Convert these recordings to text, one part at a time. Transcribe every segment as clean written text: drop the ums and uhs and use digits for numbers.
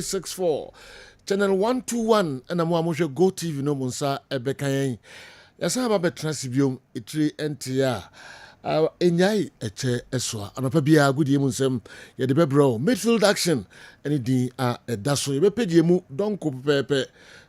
64 channel 121 and I'm going Go TV no Munsa Ebekayen. Yasa ba betra sibiom etri entia. Enyai eche eswa anopa bia agudie mu nsem ye de bebro midfield action any din edaso ye bepedie mu donko pepe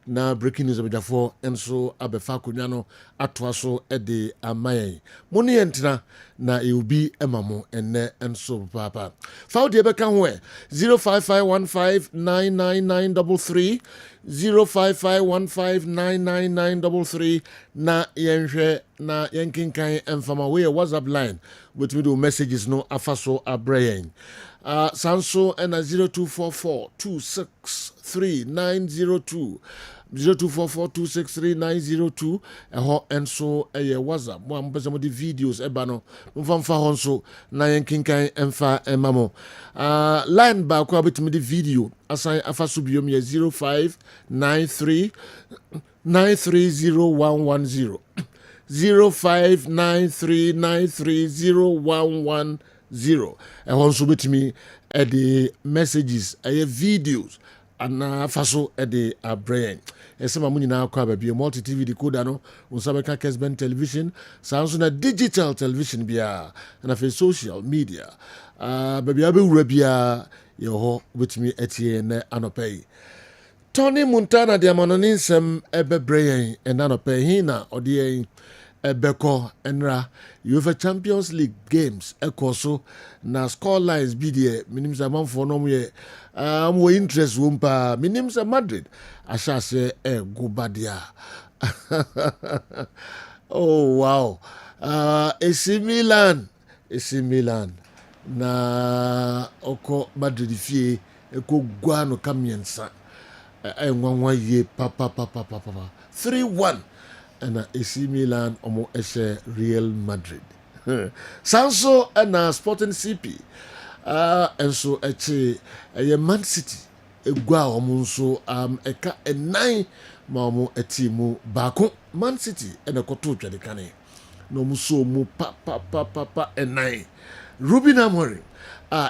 na breaking news abjafo enso abefa konwa no atoa so de amayen muni entina na eubi emamo enne enso papa faudi ebeka ho 0551599933 0551599933 na yenhwe na yenkinkan emfama we WhatsApp line with me do messages no afaso abrayen sanso and 0244263902 0244263902 eho enso eye WhatsApp mo ambeza mo di videos eba no mfa honso na yenkinkan emfa emamo line ba kwa betimi di video asan afaso biom ye 0593 930110 0593930110 ehon so betimi the messages videos ana faso the brain esema mu nyina akwa ba multi tv decoder no unsabeka Kessben television sounds na digital television bia na fe social media baby abewura bia yeho betimi etie na anopay Tony Montana de amanonisem ebebrain enanopay hina odie Ebeko enra UEFA Champions League games ekoso na score lines bi de minim za manfo no ye mo interest wumpa minim za Madrid ashase gobadia oh wow AC Milan na oko Madrid fie eko gwa no kamiensa enwanwa ye papa 3-1 and AC Milan omo eshe Real Madrid. Sanso and Sporting CP. And so eche Man City egwa omo so eka 9 ma omo etimu bako Man City and koto twa de kane. No muso mu pa 9. Ruben Amorim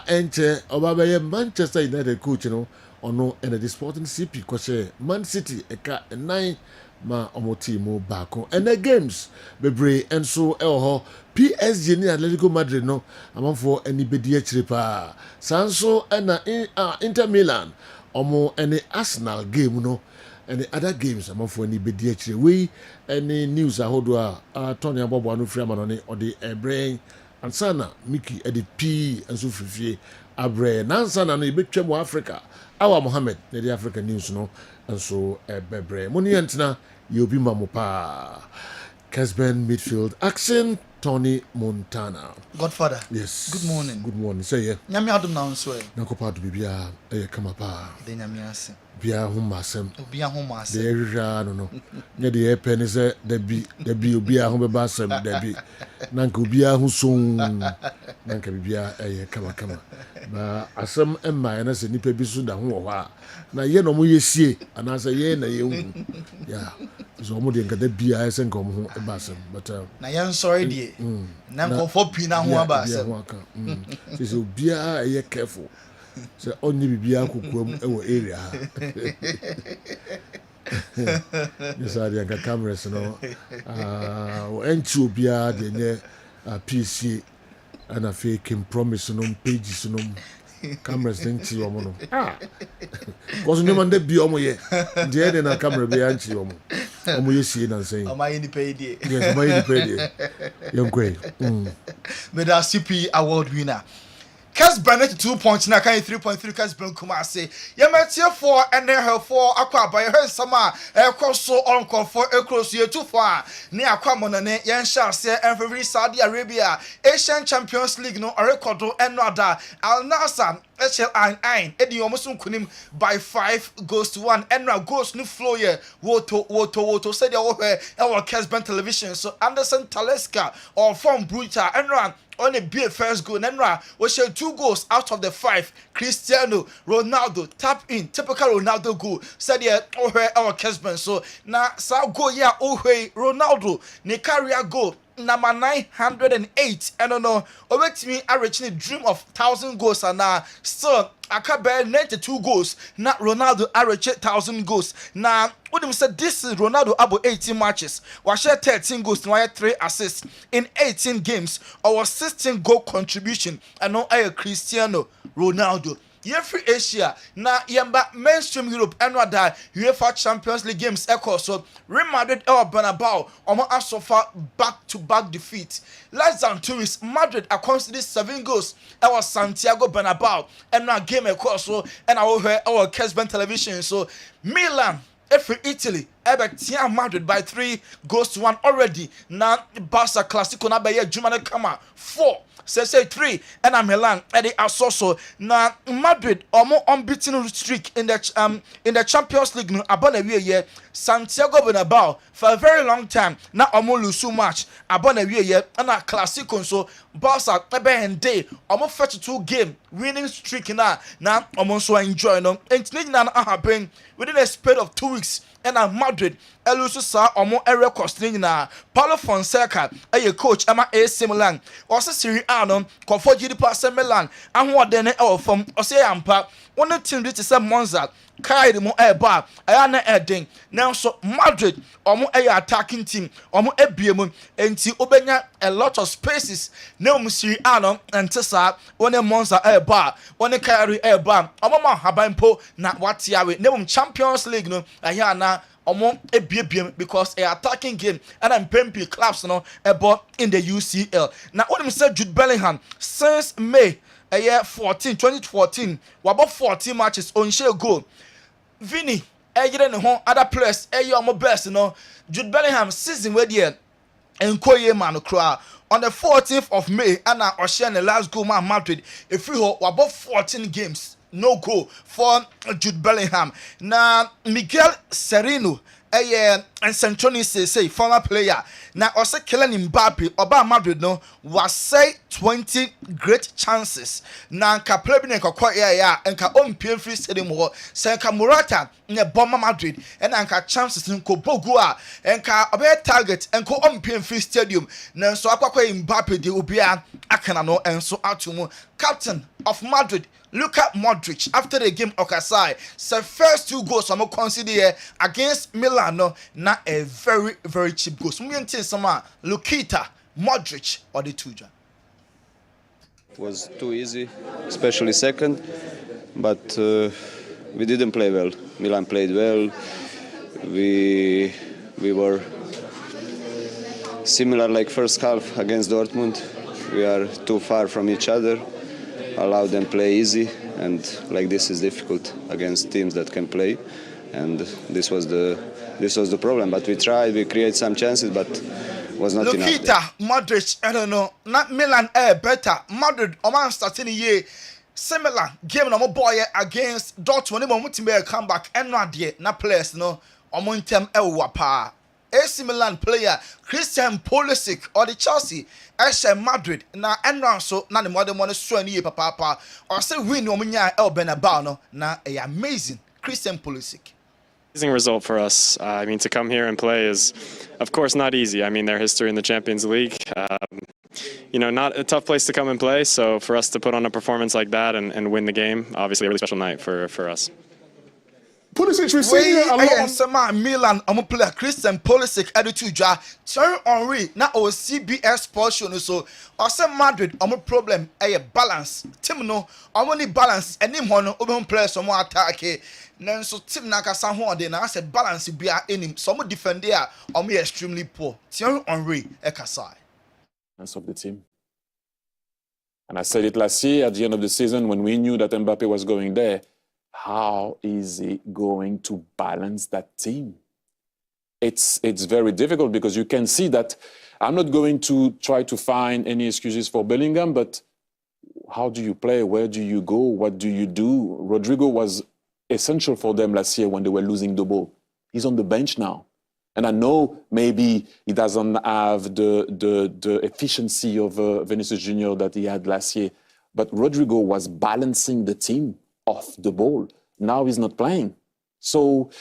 enche obabaye Manchester United coach no ono and the Sporting CP kwase Man City eka 9 ma omotimu bako and the games bebre enso elho PSG ni Atletico Madrid no amanfo anibedi akire pa sanso na Inter Milan omo any Arsenal game no and the other games amanfo anibedi akire we any news ahodo Tony Abobo anu frama no ne ode ebre ansana Miki edi p enso frifie abre nansana no ibetwam Africa Awa Mohammed na the African news no enso bebre moni entina yobi mamopa Kessben midfield action Tony Montana Godfather. Yes. Good morning. Say yeah. Nyame adom na nso e. Nakopa do bibia kama pa. De nyame ase. Bia ho masem. Obia ho ase. De rira no. Nya de pen se da bi obia ho beba asem da bi. Nanka obia ho son. Nanka bibia kama. Na asem emma na se nipa bi so da ho wo ha. Na ye no mo yesie anasa ye na ye hu. Yeah. So mo de ngada bia ese nkom ho eba asem but na yan sorry die. Na nkomfo pi na ho aba asem. So bia careful. So only bibia kokuam ewo area. Yes, I think cameras no enchi obia de ne PC and a fake promise no pages no cameras enchi omo no cause no man dey bi omo ye de na camera be enchi omo yesie na say omo ye ni pay die. Yes, omo ye ni pay die yonkwe Meda CP award winner Kessben 2 points na kan 3.3 Kessben Kumase. Yemetie 4 and then her 4 akwa by her sama cross on for across year 2 far. Ni akwa monane yen sha se every Saudi Arabia Asian Champions League no record and other Al Nassr HLI edi omusun kunim by 5 goes to 1 and goes no flow here woto said ya wo Kessben television so Anderson Taleska or from Bruta and on a big first goal, Nenra was 2 goals out of the 5. Cristiano Ronaldo tap in, typical Ronaldo goal. Said yeah, our Kessben. So now, sa go yeah, Ronaldo, ne carrier goal. number 908 I don't know over me I reaching a dream of 1,000 goals and still I can bear 92 goals not Ronaldo I reach 1,000 goals now what them said this is Ronaldo about 18 matches was share 13 goals now 3 assists in 18 games or 16 goal contribution and now I Cristiano Ronaldo. Free Asia na yamba mainstream Europe and what that UEFA Champions League games echo so Real Madrid Bernabeu asofa back-to-back defeat. Less than 2 weeks Madrid are considered 7 goals our Santiago Bernabeu and now game echo so and our Kessben television so Milan every Italy Everton Madrid by 3 goals to 1 already now Barca Clasico na be Jumane Kama 4 say 3 and Milan and they are so na Madrid more unbeaten streak in the Champions League no abona we Santiago Bernabeu for a very long time na lose match abona we and a Clasico so Barca ebe and day 42 game winning streak na so enjoy no and na happen within a span of 2 weeks and Madrid elusu sa record na Paulo Fonseca coach ama AC Milan also Serie A no kofo GD Milan ahoden e from ose ampa one team to say Monza carry mo eba na eden now so Madrid attacking team ebiemu enti obenya a lot of spaces na Serie A no ente sa one Monza eba one carry eba ma habanpo na watiawe na Champions League no na because a attacking game and I'm paying clubs about in the UCL. Now what I'm saying Jude Bellingham since May 2014 we about 14 matches on share goal. Vinny other players best Jude Bellingham season where there and Koye man on the 14th of May and I share the last goal man Madrid if we about 14 games no goal for Jude Bellingham. Now Miguel Sereno and Centroni say former player. Now also Kylian Mbappe oba Madrid no was say 20 great chances. Now ka play bi nkwa enka free stadium ho say ka Morata ne bomba Madrid and anka chances nko bogu a enka obe target enko free stadium. Now so akwa Mbappe de obia akana no enso atumu captain of Madrid Luka Modric after the game Okasai said first 2 goals I'm consider against Milan na a very very cheap goal. So me some Lukita Modric or the two. It was too easy, especially second, but we didn't play well. Milan played well. We were similar like first half against Dortmund. We are too far from each other. Allow them play easy, and like this is difficult against teams that can play, and this was the problem. But we tried, we create some chances, but was not enough. Lukita, Modric, I don't know, not Milan better. Madrid, Oman starting the year similar game no boy against Dortmund. Mo come back and not yet, not players no. Omo tem wapa. AC Milan player Christian Pulisic or the Chelsea Madrid na enran so na the modern one so ani papa or say win no nya Bernabeu no na amazing Christian Pulisic. Amazing result for us. I mean, to come here and play is, of course, not easy. I mean, their history in the Champions League, not a tough place to come and play. So for us to put on a performance like that and win the game, obviously a really special night for us. Pulisic receiving a lot. Milan, I'm player Christian Pulisic attitude. Thierry Henry now our CBS portion so. Also Madrid, I'm a problem. A balance. Team no, I'm only balance. Any one open players some more attack. Then so team na kasa ho de na say balance be a enim. Some defend there. I'm extremely poor. Thierry Henry ekasai. Of the team. And I said it last year at the end of the season when we knew that Mbappe was going there. How is he going to balance that team? It's very difficult because you can see that I'm not going to try to find any excuses for Bellingham, but how do you play? Where do you go? What do you do? Rodrigo was essential for them last year when they were losing the ball. He's on the bench now. And I know maybe he doesn't have the efficiency of Vinicius Junior that he had last year, but Rodrigo was balancing the team off the ball. Now he's not playing. So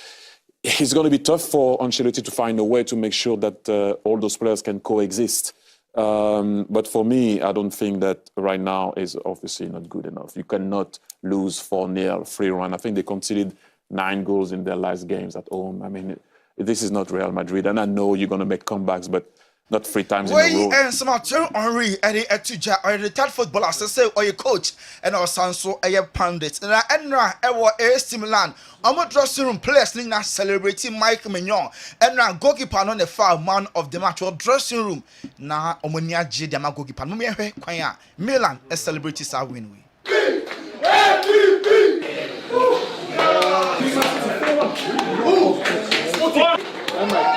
it's going to be tough for Ancelotti to find a way to make sure that all those players can coexist. But for me, I don't think that right now is obviously not good enough. You cannot lose 4-0, 3-1. I think they conceded 9 goals in their last games at home. I mean, this is not Real Madrid. And I know you're going to make comebacks, but not 3 times in a row. And some Thierry Henry, Eddie Etuja, or the third footballer, say, or your coach, and our son, so a pandit. And I ever AC Milan. I'm a dressing room players now celebrating Mike Mignon. And now goalkeeper on the far man of the match or dressing room. Now, Omonia J. Dama goalkeeper. Milan is celebrating our win.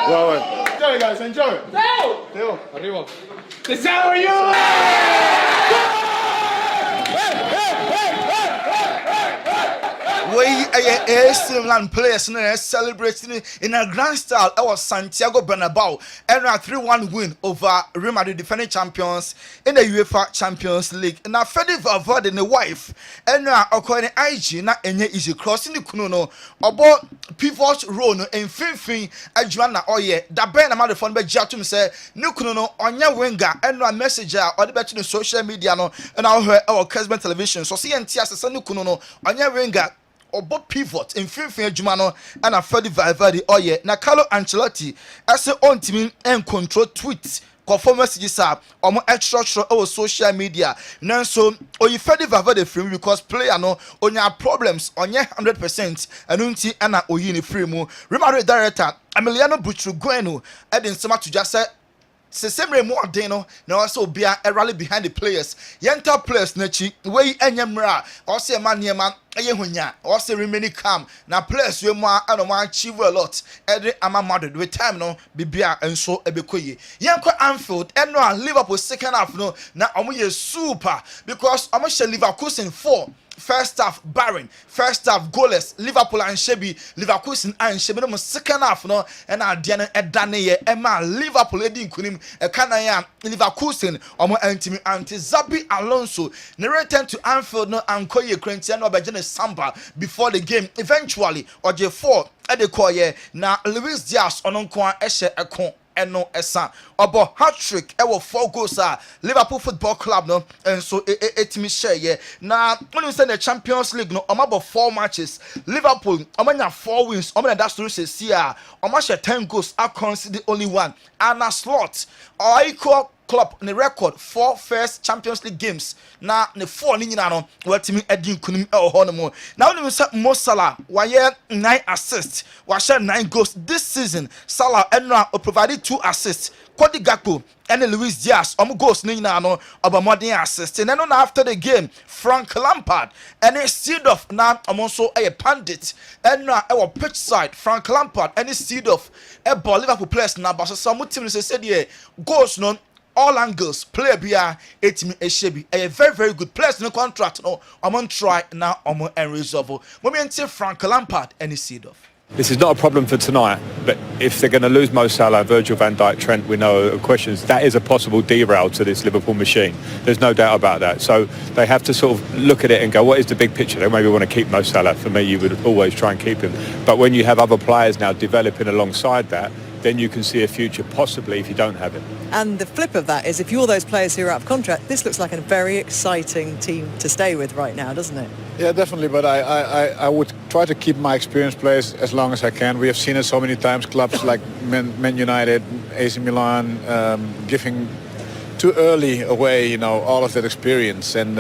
Well, enjoy, guys, enjoy. Theo, arriba. ¡Deseo you! We AC Milan players celebrating in a grand style. Our Santiago Bernabeu and a 3-1 win over Real Madrid, defending champions in the UEFA Champions League. Now, Fede Valverde and the wife and according IG na enye easy crossing the kuno about pivot role no in fin adwana oye da ben na the phone be jatum say no kuno no onya winger and no message or the bet no social media no and our Kessben television so see ntia say no kuno no onya winger obo pivot in fin adwuma no and a Fede Valverde oye na Carlo Ancelotti as on team and control tweets conform messages are extra our social media. Nanso oyi Fede Valverde free because player no onya problems onya 100% anunti ana oyi ni free mu. Real Madrid director Emiliano Butragueno edin sama to just say same more deno na also be a rally behind the players. Yenta players nechi we enyemra or say man yehunya or say remain calm. Na players we more and achieve a lot. Every ama Madrid with time no bibia and so ebekoye. Yanko Anfield and no Liverpool second half no na omo super because omo she Leverkusen 4. First half barren, first half goalless. Liverpool and Shebi, Leverkusen and Shebi no second half no and Diana Edane Emma Liverpool edin kunim Kanaya Leverkusen omo antimi anti Zabi Alonso ne return to Anfield no ankoye Cristiano Bejane Samba before the game eventually OJ4 edekoye na Luis Diaz ononko ehye ekon eno esa obo hat-trick ewo 4 goals Liverpool Football Club no and so etimi share ye na when you say the Champions League no about 4 matches Liverpool omanya 4 wins omanya that story say see omasha 10 goals are considered only one and a slot or equal club in the record 4 first Champions League games na ne 4 ni nyina no watimi edin kunim e ho no mo na when you say Mo Salah why 9 assists wa share 9 goals this season Salah enra provided 2 assists Cody Gakpo and Luis Diaz goals ni nyina no about modern assists and then after the game Frank Lampard and a seed off na also a pandit and na our pitch side Frank Lampard and a seed off a ball Liverpool players na but some team said yeah goals no all angles player bia etimi ehyebi a very very good players no contract no amon try now amon and resolve moment Frank Lampard and his seed off. This is not a problem for tonight, but if they're going to lose Mo Salah, Virgil van Dijk, Trent, we know questions, that is a possible derail to this Liverpool machine. There's no doubt about that. So they have to sort of look at it and go, what is the big picture? They maybe want to keep Mo Salah. For me, you would always try and keep him. But when you have other players now developing alongside that, then you can see a future possibly if you don't have him. And the flip of that is if you're those players who are out of contract, this looks like a very exciting team to stay with right now, doesn't it? Yeah, definitely, but I would try to keep my experienced players as long as I can. We have seen it so many times, clubs like Man United, AC Milan, giving too early away, you know, all of that experience, and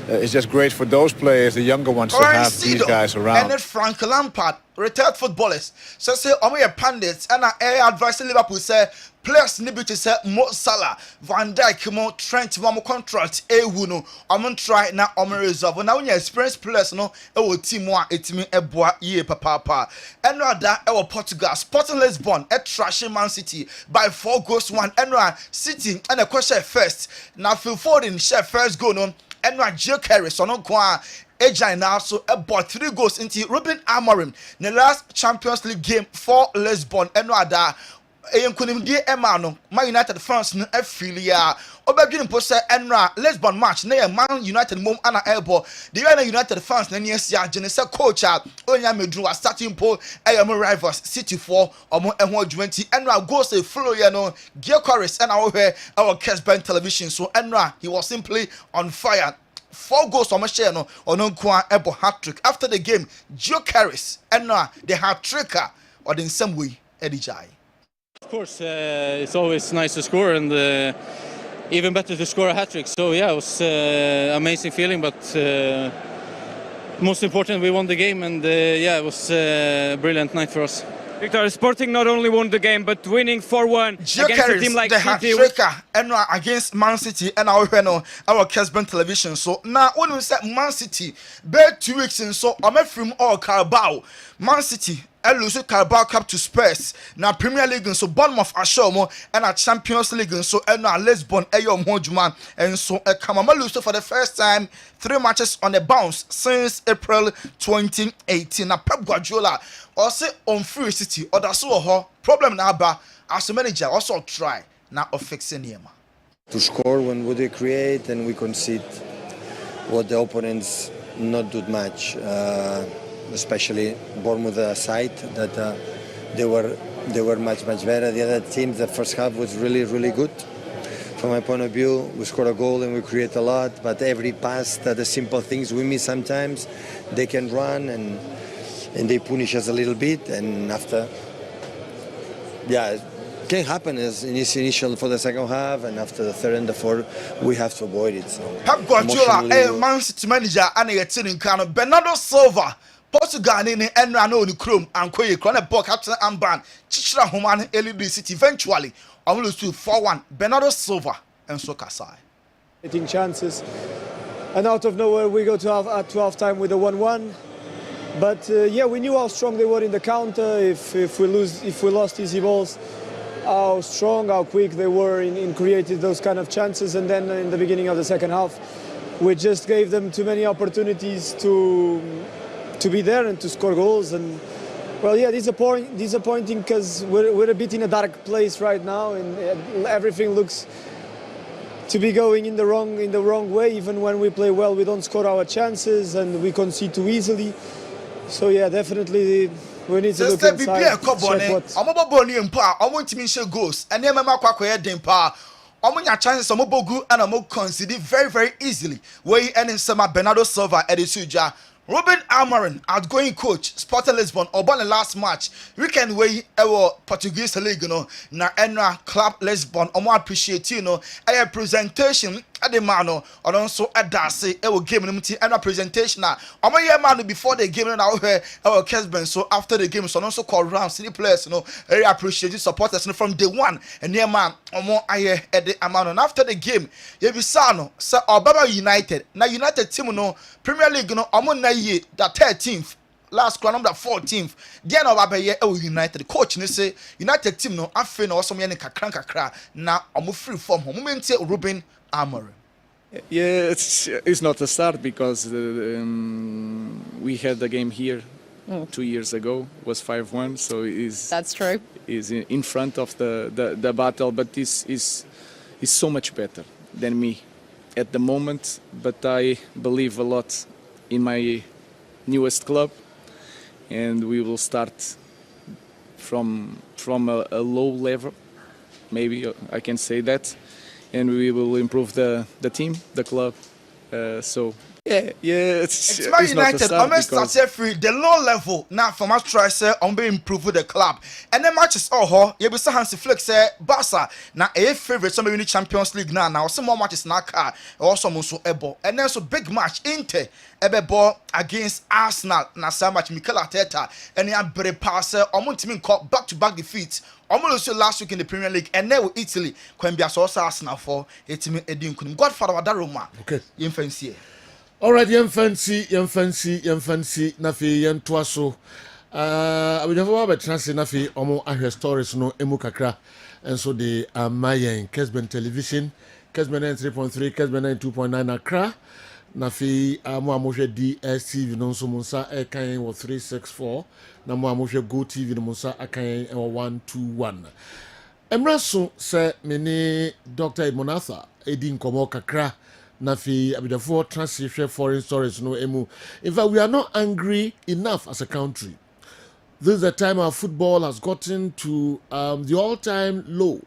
it's just great for those players, the younger ones, to have these guys around. And then Frank Lampard, retired footballers, so say omo pandits and I advise Liverpool say players need to say Mo Salah, Van Dijk, Mo Trent, Mo contract no omo try na omo resolve. Now when you experienced players no e wo team mo etimi eboa ye papa and no that e wo Portugal Sporting Lisbon e trash Man City by 4-1 and City and a question first now Phil Foden share first goal no and Joe Carey so no kwa Ejai now so about 3 goals into Ruben Amorim the last Champions League game for Lisbon and no other nkunimdie ema no Man United fans no afilia obadwini mpo se enra Lisbon match na Man United mom ana airbo the United fans na neasia agene se coach a onya medru wa starting po ayam rivals City for omo eho adwumanti enra go say flow ye no Gyökeres and our Kessben television so enra he was simply on fire. 4 goals on my share no ononkwa ebo hat-trick after the game. Gyökeres and the hat-tricker or in some way Eddie Jai. Of course, it's always nice to score and even better to score a hat-trick. So yeah, it was amazing feeling, but most important we won the game and yeah, it was a brilliant night for us. Victor, Sporting not only won the game, but winning 4-1 against a team like the City. Hat-tricker and against Man City and our Kessben television. So now when we say Man City, bet 2 weeks in so I'm from all Carabao. Man City lose Carabao Cup to Spurs. Now Premier League so Bournemouth Ashomo and a Champions League so and now Lisbon Ayom Hojman and so Kamama lose for the first time 3 matches on the bounce since April 2018. Now Pep Guardiola also on free City or that's so problem now but as a manager also try now of fixing him to score when they create and we concede what the opponents not do much. Especially Bournemouth side that they were much better. The other team, the first half was really good. From my point of view, we scored a goal and we create a lot, but every pass, the simple things we miss sometimes, they can run and they punish us a little bit. And after, yeah, it can happen as initial for the second half, and after the third and the fourth, we have to avoid it. So, Pep Guardiola, Man City manager, and Bernardo Silva. Portugal in Enra no Chrome and Koye Krone Ball Captain Amban Chichira Homan LED City eventually almost to 4-1 Bernardo Silva and Sokasai. Getting chances and out of nowhere we go to half time with a 1-1. But yeah, we knew how strong they were in the counter. If we lost easy balls, how strong, how quick they were in creating those kind of chances. And then in the beginning of the second half, we just gave them too many opportunities to be there and to score goals. And well, yeah, disappointing because we're a bit in a dark place right now, and everything looks to be going in the wrong way. Even when we play well, we don't score our chances and we concede too easily. So yeah, definitely we need to look inside. I want to miss goals and then chances and concede very easily. Where and some Bernardo Silva Edisuja. Ruben Amorim, outgoing coach, Sporting Lisbon, Obama last match. Weekend way our Portuguese league, na enra club Lisbon. Omo appreciate a presentation at the mano, or also a dase, our game and a presentation. Omo ye man before the game and our Kessben. So after the game, so also call round city players, very appreciate supporters from day one. And near man, omo aye at the amount. And after the game, ye be sano, Sir Obama United. Now United team Premier League omo na ye that 13th last crown number 14th then obabaye United coach ne say United team no afi na osom ye ne kakra na omo free form moment Ruben Amorim. Yeah, it's not a start because we had the game here 2 years ago, was 5-1, so that's true. Is in front of the battle, but is so much better than me at the moment. But I believe a lot in my newest club, and we will start from a low level, maybe I can say that, and we will improve the team, the club. So yeah, it's Man not a United. start I'm start free the low level now. From us try say on be improve the club, and the matches ho. You be say Hansi Flick say Barca na a favorite. Some win Champions League now. Some more matches na car also so ebo, and then so big match Inter ebe ball against Arsenal. Na some match Mikel Arteta and ya bere pass. Team caught back-to-back defeats. Almost last week in the Premier League, and now with Italy, when be also Arsenal for it. Godfather Wadaroma. Okay. Infancy. All right, fancy. Nafi yen twaso. We never have a chance nafi omo ahwe stories no emu kakra, and so the Mayan Kessben television, Kessben 93.3, Kessben 92.9 Accra. Nafi mo amoshe DSTV no so munsa ekan wo 364 na mo amoshe Go TV no munsa akan 121. Emraso say many Dr. Monatha Edin Komo Kakra Nafi Abidafo transition foreign stories no emu. In fact, we are not angry enough as a country. This is the time our football has gotten to the all-time low,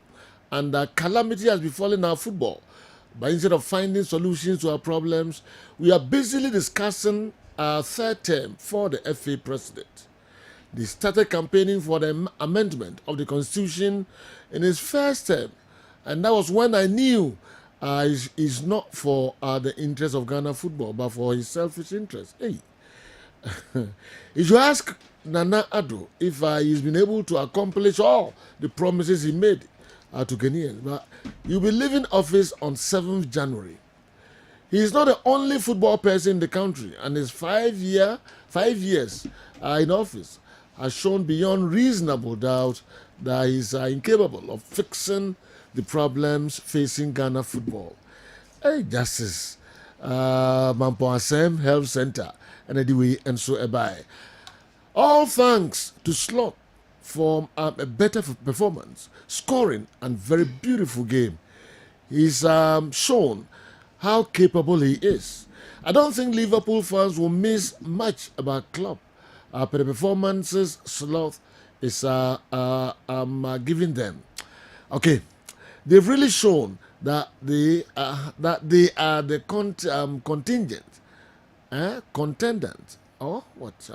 and calamity has befallen our football. But instead of finding solutions to our problems, we are busily discussing our third term for the FA president. They started campaigning for the amendment of the constitution in his first term, and that was when I knew it's not for the interest of Ghana football, but for his selfish interest. Hey, if you ask Nana Addo if he's been able to accomplish all the promises he made to Ghanaians, but he'll be leaving office on 7th January. He is not the only football person in the country, and his 5 years in office has shown beyond reasonable doubt that he's incapable of fixing the problems facing Ghana football. Hey, Justice Mampo Asem Health Center, and anyway, and so ebai. All thanks to Slot for a better performance, scoring, and very beautiful game. He's shown how capable he is. I don't think Liverpool fans will miss much about club. Per the performances Slot is giving them. Okay, they've really shown that they are the contingent, contendant, or what?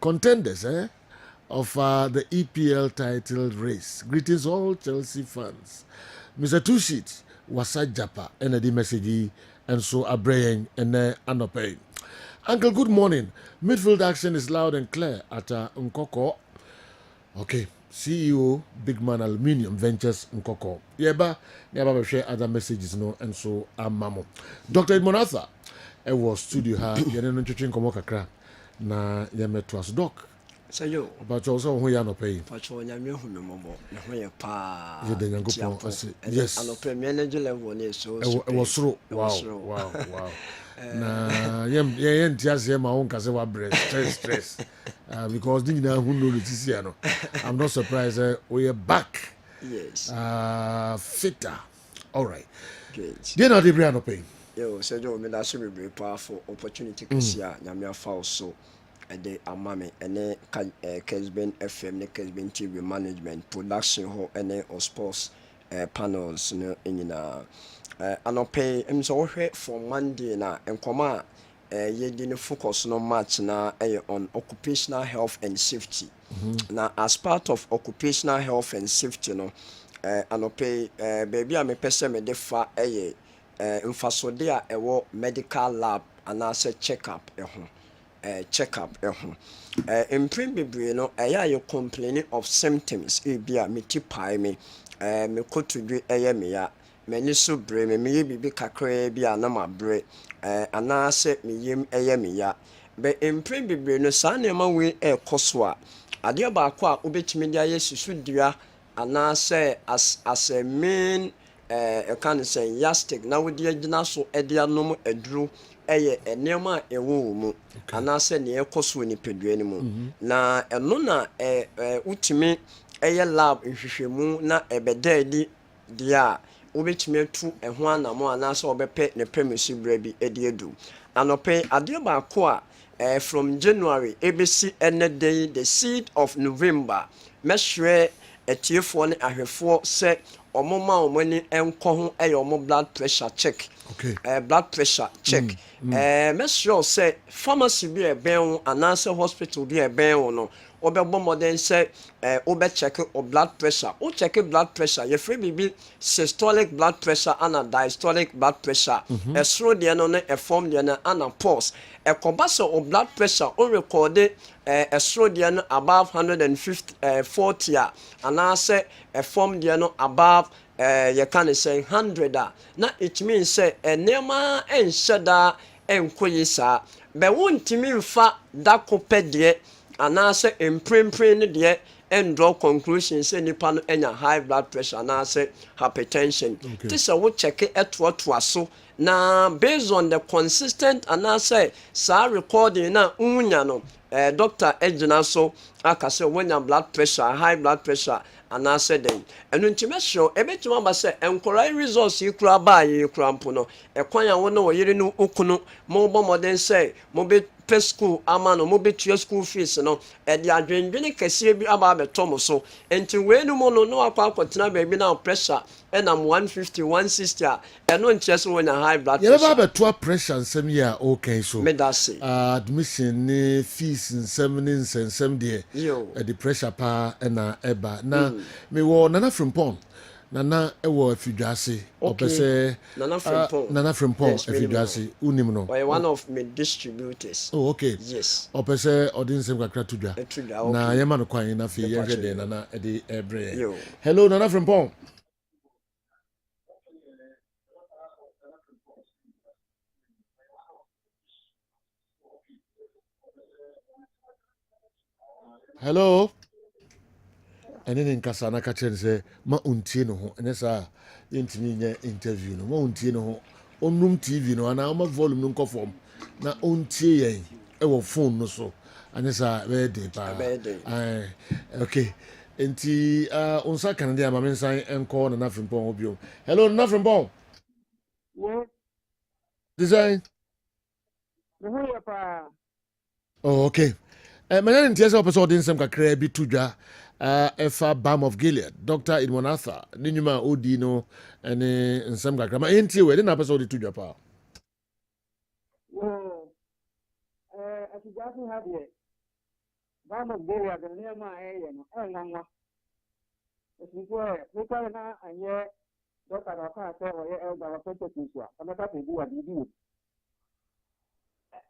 Contenders of the EPL title race. Greetings all Chelsea fans. Mr. Tushit wasa japa and the message and so abraying and anopay. Uncle, good morning. Midfield action is loud and clear at Nkoko. Okay, CEO Big Man Aluminium Ventures Nkoko. Yeba share other messages no and so mamo. Dr. Monatha, I was studio ha yenen chuchin komo kakra na yemeto as doc. Sayo. But also who you are not paying. Pacho nyame hu me mobo. Na ho ye pa. Ye de nyankopon ase. Yes. Anopre manager level ne so. It was through. Wow. Na yem tias yem ma won kase wa stress. Because the na who know the no. I'm not surprised we are back. Yes. Fitter. All right. Good. They not the brand no paying. Yo, Sayo me da so be very powerful opportunity kisia nyame afa so. The amame ene Kessben FM ne Kessben TV management production ho ene o sports panels no nyina anope emso wo hwe for Monday na enkoma yedi ne focus no match na on occupational health and safety. Na as part of occupational health and safety no anope baby a me pese me de fa mfasode a ewo medical lab ana se check up check-up imprim bebre no you complaining of symptoms bia meti pai me kotudwe me ya mani so bre me bibi kakra bia na mabre ana se me yem me ya be imprim bebre no sa na ma we koso a ade ba akọ a obetimi dia yesusudua ana se as a main can say yastic na we dia gina so dia nom aduru enema ewo mu anase ne ekoso ni pedua ni mu na eno na utimi lab nhwehwemu na ebeda di dia obetimi atu eho anamo anase obepe ne premisi brabi edu anope ade ba ko a from January ebesi day the seed of November mehwe etiefo ne ahwefo se omoma omani enko ho omo blood pressure check. Okay. Blood pressure check. Make sure say pharmacy be a ben anase hospital be a ben no. Obebo modern say obe check o blood pressure. O check blood pressure. Ye free bibi systolic blood pressure and diastolic blood pressure. Esro de no ne e form de na and pulse. E kobasa o blood pressure o record esro de no above 140 anase e form de no above you can say 100 na it means say enema enshada enkoyisa be wontimi mfa da kopedie anase emprempren de and draw conclusions say nipa no enya high blood pressure na say hypertension this wo check it to so na based on the consistent and I say sa recording na unya no doctor ejina so aka say when your blood pressure high blood pressure and I said then and ntime show ebetima ba say encourage results yi kura ba yi kura mpo no ekwan ya wo no wo yire no okunu mo bo modern say mo be pay school amano mo be tuya school fees no e di adwendwene kese bi aba beto mo so enti we no mo no no akwa akotena ba bi na pressure and I'm 150 160 and no nche so when high blood pressure you never beto pressure nsem ya okay so me that say admission ni fees nsem ni nsem de the pressure pa na eba na me wo nana frimpon nana ewo afidwase opese nana frimpon afidwase unim no one of my distributors okay yes opese odinsem kakra tudwa na yema no kwan na fe ye hwede nana e de ebre hello nana frimpon hello ene ne nkasa na ka kyerɛ sɛ ma untie no ho ene sa yɛntimi nya interview no ma untie no ho onum tv no ana ma volume no nkɔfɔm na untie yɛn ɛwɔ phone no so ane sa bɛde pa okay enti onsa kan de ama mensan enko na frimpon obio hello na frimpon design oh okay manya ntie sɛ opɛ ɔde nsɛm kakra bi tudwa efa Balm of Gilead Dr. Idmonatha ne nyuma odi no ene nsɛm kakra ma entie we de na pɛ sɛ ɔde tudwa pa atijasi hadie Balm of Gilead ne ma ɛyɛ no ɛnwanwa esiko ne na anye Dr. Laka sɛ ɔyɛ elder wa pɛtɛ kusua amaka pɛ bi wa bi wo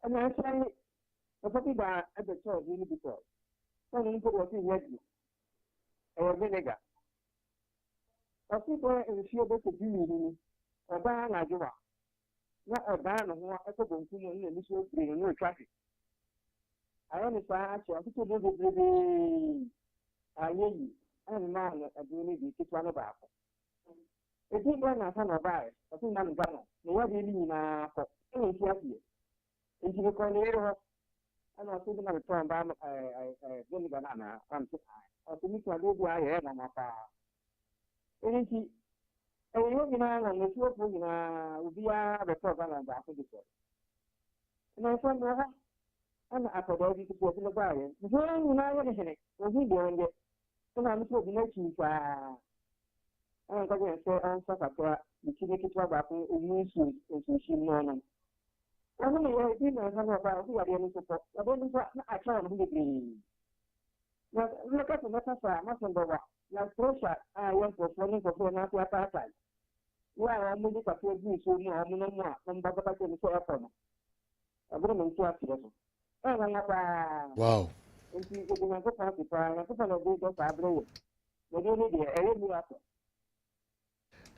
ɛna sɛ ɔpɛti ba ɛbɛ tɔ bi ni bi tɔ sɛ no ko wɔsi yɛdi vinegar. I think we're in the field of the beauty, a ban like you are. Not a ban of one equitable in the initial green and no traffic. I understand, I think it will be a lady and man at the unity to one about. It didn't run a son of bias, I think I'm gonna. No one really in a any here. Into the corner, and I was thinking of a turn by vinegar. I think I do I have on my car. Anything, and you know, and the two of you be the program and after the show. And I found her, and after that, you could go to the bar. The girl, you know, what is it? Was he doing it? So I'm so the next I'm going to say, I'm so happy. The chicken is about to use into she morning. I don't know what I did, I don't know about who I didn't support. I don't know what I can't really. Now, look at the matter for my son. Now, pressure, I went for running for not to a time. Well, I'm moving to a few so more, no more, from Baba to the airport. I wouldn't see us. Wow.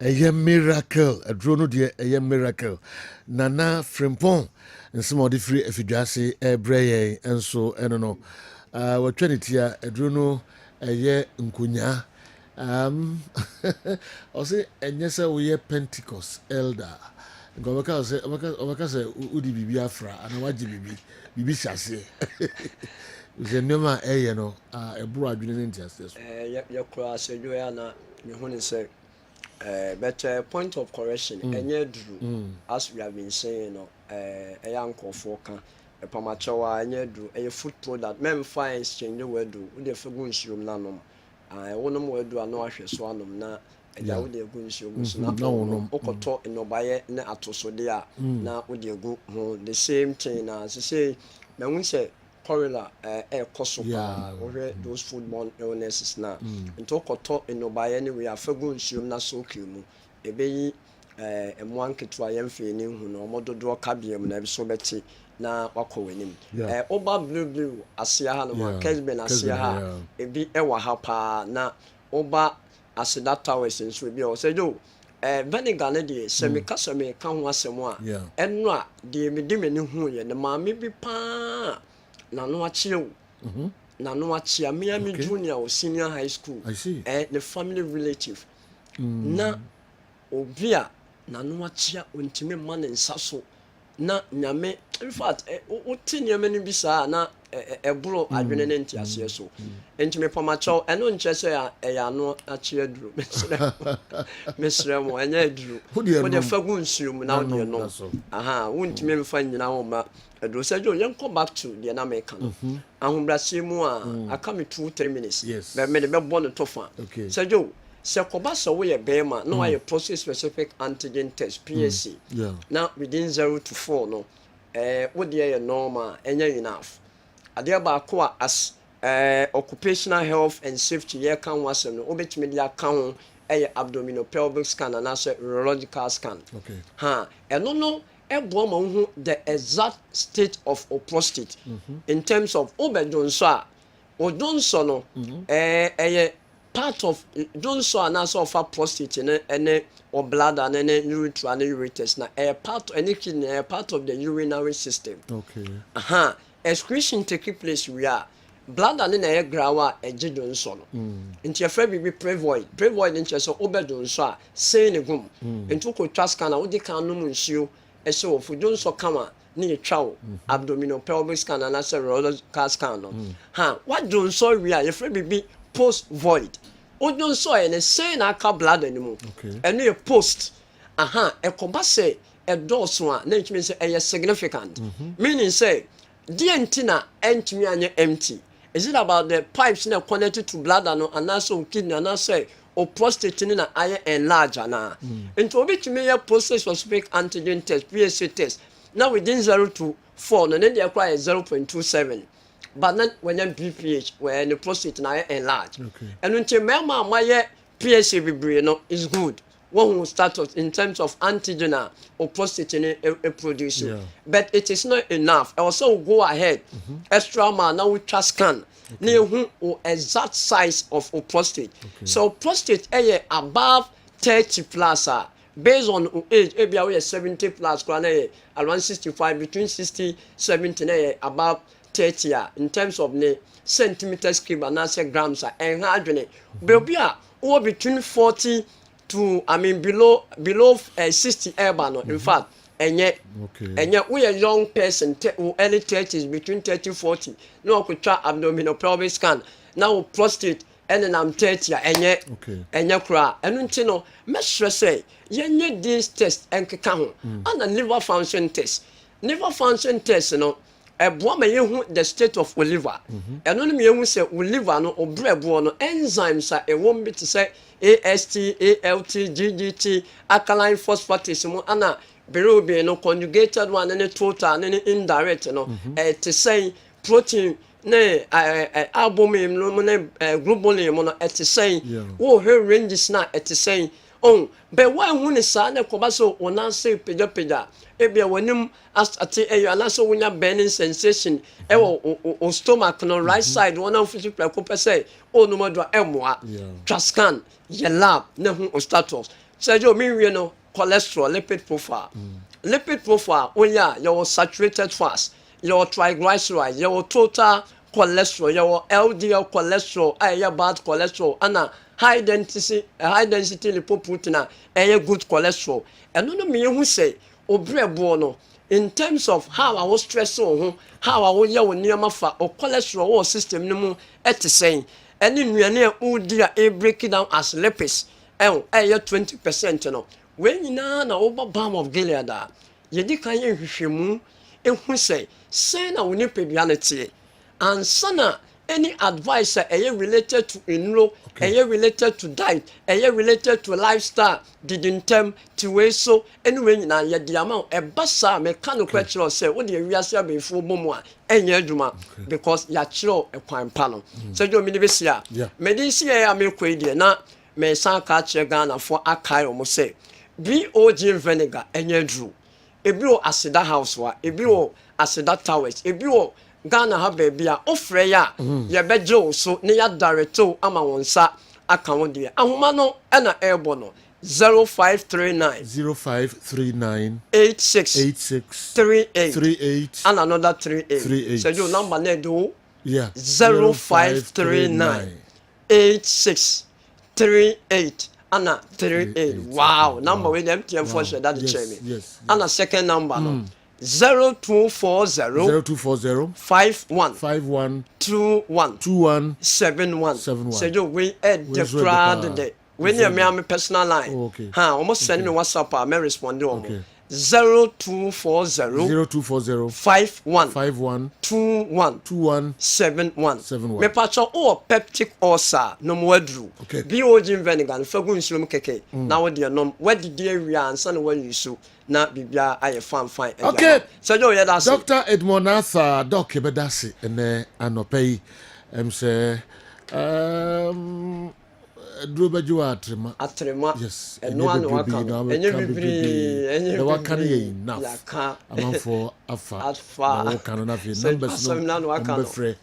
A miracle, a drone, dear, a miracle. Nana Frimpon, and some of the free efficacy, a braye, and so, I don't know. We're Trinity, a drone, a year nkunya. I say, and yes, we are Pentecost elder. Gobaka say, Obaka say, Udi Bibi Afra, and what Bibi Shasi. The number a no, a broad justice. Your class, Joanna, you want to say. But point of correction, as we have been saying, a young confoca, a pamachawa, a food product, men fine exchange the word do, with the faguns room nanum. I want them word do a no ashes swanum na, and ya would the goons you no, Okoto in no buyer, na atosodia, now would you go home the same thing as you say, men we say. Correla, a cosopa, or those foodborne illnesses now. And talk or talk in no by any way, I forgot you not so cute. A baby, and one could try and feeling who no more do a cabium and so betty now wako winning. Oba blue, Asiaha, Kessben, Asiaha, a be ewa hapa, na Oba Asidata was in Swibio, say, do. Vinegar lady, semi casame, come once more. And not the medimini who the mammy be pa. Na no achile nano achia Miami Junior or senior high school. I see. The family relative. Na obia nano achia untime man and saso. Na nyame in fact uti nyame ni bisa na eburo adwene ne ntiase so enti me pamacho eno nche se ya no achie duro mesre mo anya duro wo de fagu nsuom na wo de no aha wontime mfa nyina wo ma duro se jo yen come back to the na make no ahombrase mu a aka me 2-3 minutes me de be bo no tofa se jo se koba so we bema no aye process specific antigen test PSC now within 0 to 4 no what dey normal enya enough ade ba ko as occupational health and safety ye kan wasem no obetimi dia kan ho abdominal pelvic scan and also urological scan eno no ebo ma hu the exact state of prostate in terms of obedonso a odonso no part of don't so na so of prostate and or bladder and urethra and ureters na part any kidney part of the urinary system. Excretion take place where bladder and na grawa eje don so no. Nti afra bi prevoid nti so obedon so a say ne gum. Nti ko twa scan na wo de kan no nsuo e se ofu don so kama na etwa abdominal pelvic scan and also urological scan no. What don so we are afra bi post void odon so ene say na aka blood animu ene e post e koba say e dose a na ntimi say e significant meaning say DNT na entimi anye empty. Is it about the pipes na connected to bladder no and also kidney and also or prostate na aye enlarge na into obitimi ya process specific antigen test PSA test now within 0 to 4 no then they acquire 0.27 but then when you BPH when the prostate na enlarge and until mema my PSA vibrate no is good one will start in terms of antigen or prostate in a produce but it is not enough also go ahead extra man now we trust scan near who exact size of prostate so prostate above 30 plus based on age maybe 70 plus around 65 between 60 70 above 30 in terms of the centimeters cube and also grams and hardly baby or between 40 to below 60 urban in fact and yet we a young person early 30s between 30 40 no could try abdominal pelvic scan now prostate and then I'm 30 and yet cry and until no measure say you this test and can and a liver function test no the state of liver and only me who say liver no or breadborn no enzymes are a won't be to say AST, ALT, GGT, alkaline phosphatase mo ana bilirubin no conjugated one and total and indirect no to say protein ne albumin no ne globulin mo no to say wo her ranges na to say but why who is sa na koba so ona say peja ebia wanim ate anaso wonya burning sensation o stomach no right side one of you plako pese no modo emoa scan ye lab na hu status say jo mi wie no cholesterol lipid profile onya your saturated fat your triglycerides your total cholesterol your LDL cholesterol bad cholesterol ana high density lipoprotein good cholesterol and no me who say obrebo no in terms of how I was stress on how I will yaw near fa or cholesterol or system no mu saying any nuane a break it down as lipids 20% no when you na over balm of Gilead ye di kan ye hwehwemu ehu say na woni pebianity and sana any advice related to enroll related to diet related to lifestyle didn't term to way so anyway na ye the amount e basa me kan question say what the wiase be fu bomu a enye adwuma because ya chiro e kwan pa no so jo mi ni besia me di si ya me kwedi na me san ka che Ghana for akai o mo say BOG vinegar enye dru ebi o asida house wa ebi o asida towers ebi o Ghana ha baby a ofre ya ye bejo so ne ya directo ama wonsa aka won de ahoma no na airborne no 0539 86 38 and another 38 so your number na do Yeah. 0539 8638 Anna 38. Wow, number with them TM for that the chairman. Yes. Anna second number no. 0240 51 21 71. So you we add the crowd the when you me personal line. Okay. Almost send me WhatsApp I may respond to 0240 51 21 71. Me patcho o peptic ulcer no more drew. Be ojin vinegar fagu nsulum keke. Now what the nom what did they area and son when you so na bibia aye fine. Okay. So you hear that Dr. Edmond Arthur Doc Bedasi ene anopai say Drobaju atrema. Yes. And no one enye bibiri the one can enough. Among for afa. No can na fi numbers no free.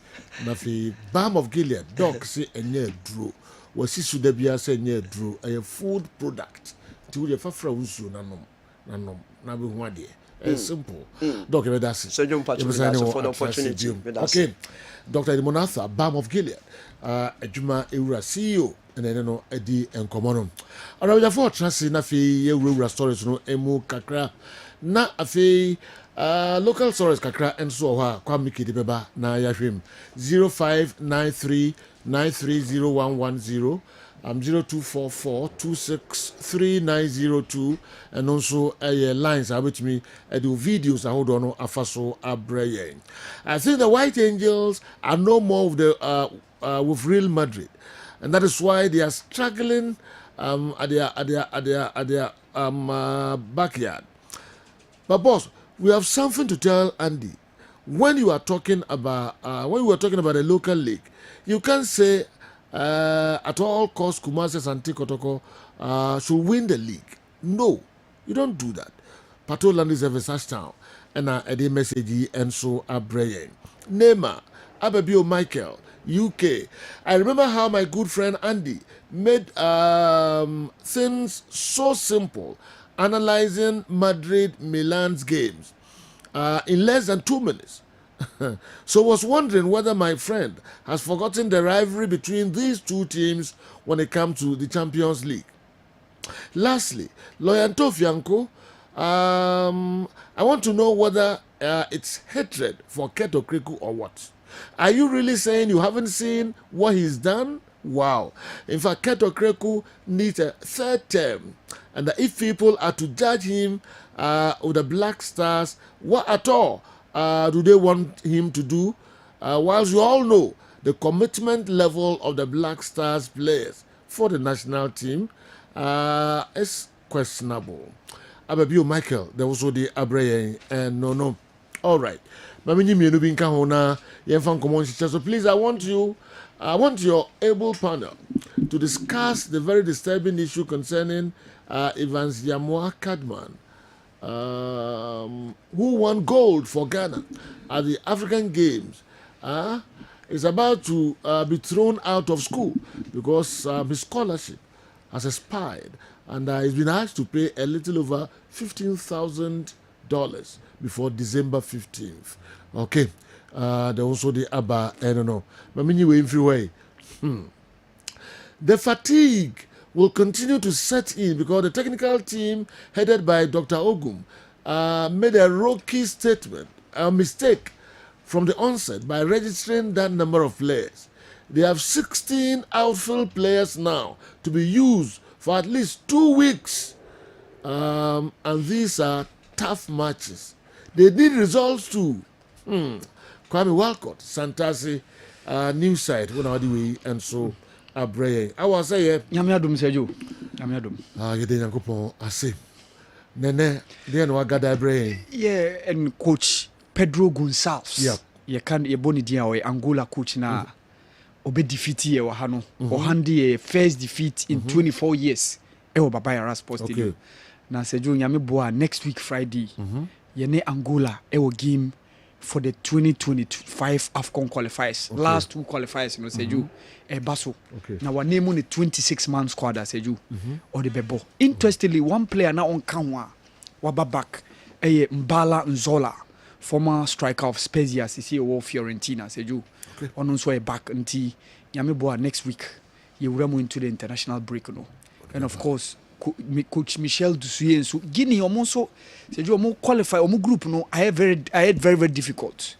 Na fi Balm of Gilead Doc say enye dro. Wasi suda bia say enye dro. A food product. Ti we fa fra wusu nanom. Na be ho ade. Simple. Doc Bedasi. So you for the opportunity. Okay. Dr. Edmond Arthur Balm of Gilead. Adwuma ewura CEO ene no edi enkomono araja for trust na fi ewura stories no emu kakra na afi local stories kakra enso ho kwa mikidi beba na yahwem 0593930110 0244263902 and also lines with me do videos I hold on afaso abraye. I think the White Angels are no more of the with Real Madrid, and that is why they are struggling at their backyard. But boss, we have something to tell Andy. When you are talking about when we were talking about a local league, you can't say at all costs Kumasi Santi Kotoko should win the league. No, you don't do that. Pato Land is a such town, and a message and so Abrayan, Neymar, Ababio Michael. UK. I remember how my good friend Andy made things so simple, analyzing Madrid-Milan's games in less than 2 minutes. So was wondering whether my friend has forgotten the rivalry between these two teams when it comes to the Champions League. Lastly, Loyanto Fianco, I want to know whether it's hatred for Keto Kriku or what. Are you really saying you haven't seen what he's done? Wow. In fact, Keto Kriku needs a third term. And if people are to judge him with the Black Stars, what at all do they want him to do? Whilst you all know the commitment level of the Black Stars players for the national team is questionable. Ababio Michael, there was the Abraham and no. All right. So please, I want your able panel to discuss the very disturbing issue concerning Evans Yamwa Kadman, who won gold for Ghana at the African Games. Is about to be thrown out of school because his scholarship has expired, and he's been asked to pay a little over $15,000 before December 15th. Okay. There also the Abba, I don't know. But way. The fatigue will continue to set in because the technical team headed by Dr. Ogum made a rookie mistake from the onset by registering that number of players. They have 16 outfield players now to be used for at least 2 weeks. And these are tough matches. They need results too. Kwame Walcott, Santasi, news site, when are the way, and so Abraham. I was saying, Yamiadum said you. Yamiadum. You didn't go I say. Nene, then what got Abraham? Yeah, and coach Pedro Gonçalves. Yeah. You can't a boni dia or Angola coach na obe defeat ye or Hano or handy a first defeat in 24 years. Ewo Babaya Rasport Stadium. Na Seju Yami Boa next week Friday. Yene Angola ewo game for the 2025 AFCON qualifiers. Last 2 qualifiers, you know, Seju Basso. Now our name on the 26-man squad, Seju or the Bebo. Interestingly, one player now on Kanwa Wababak, Mbala Nzola, former striker of Spezia, CCO Fiorentina, Seju. ɔno nso yɛ back nti nyame boa next week yɛwura mu into the international break no and of course coach Michel Dusuye nso Guinea ɔmo nso sɛ ɔmo qualify ɔmo group no I had very difficult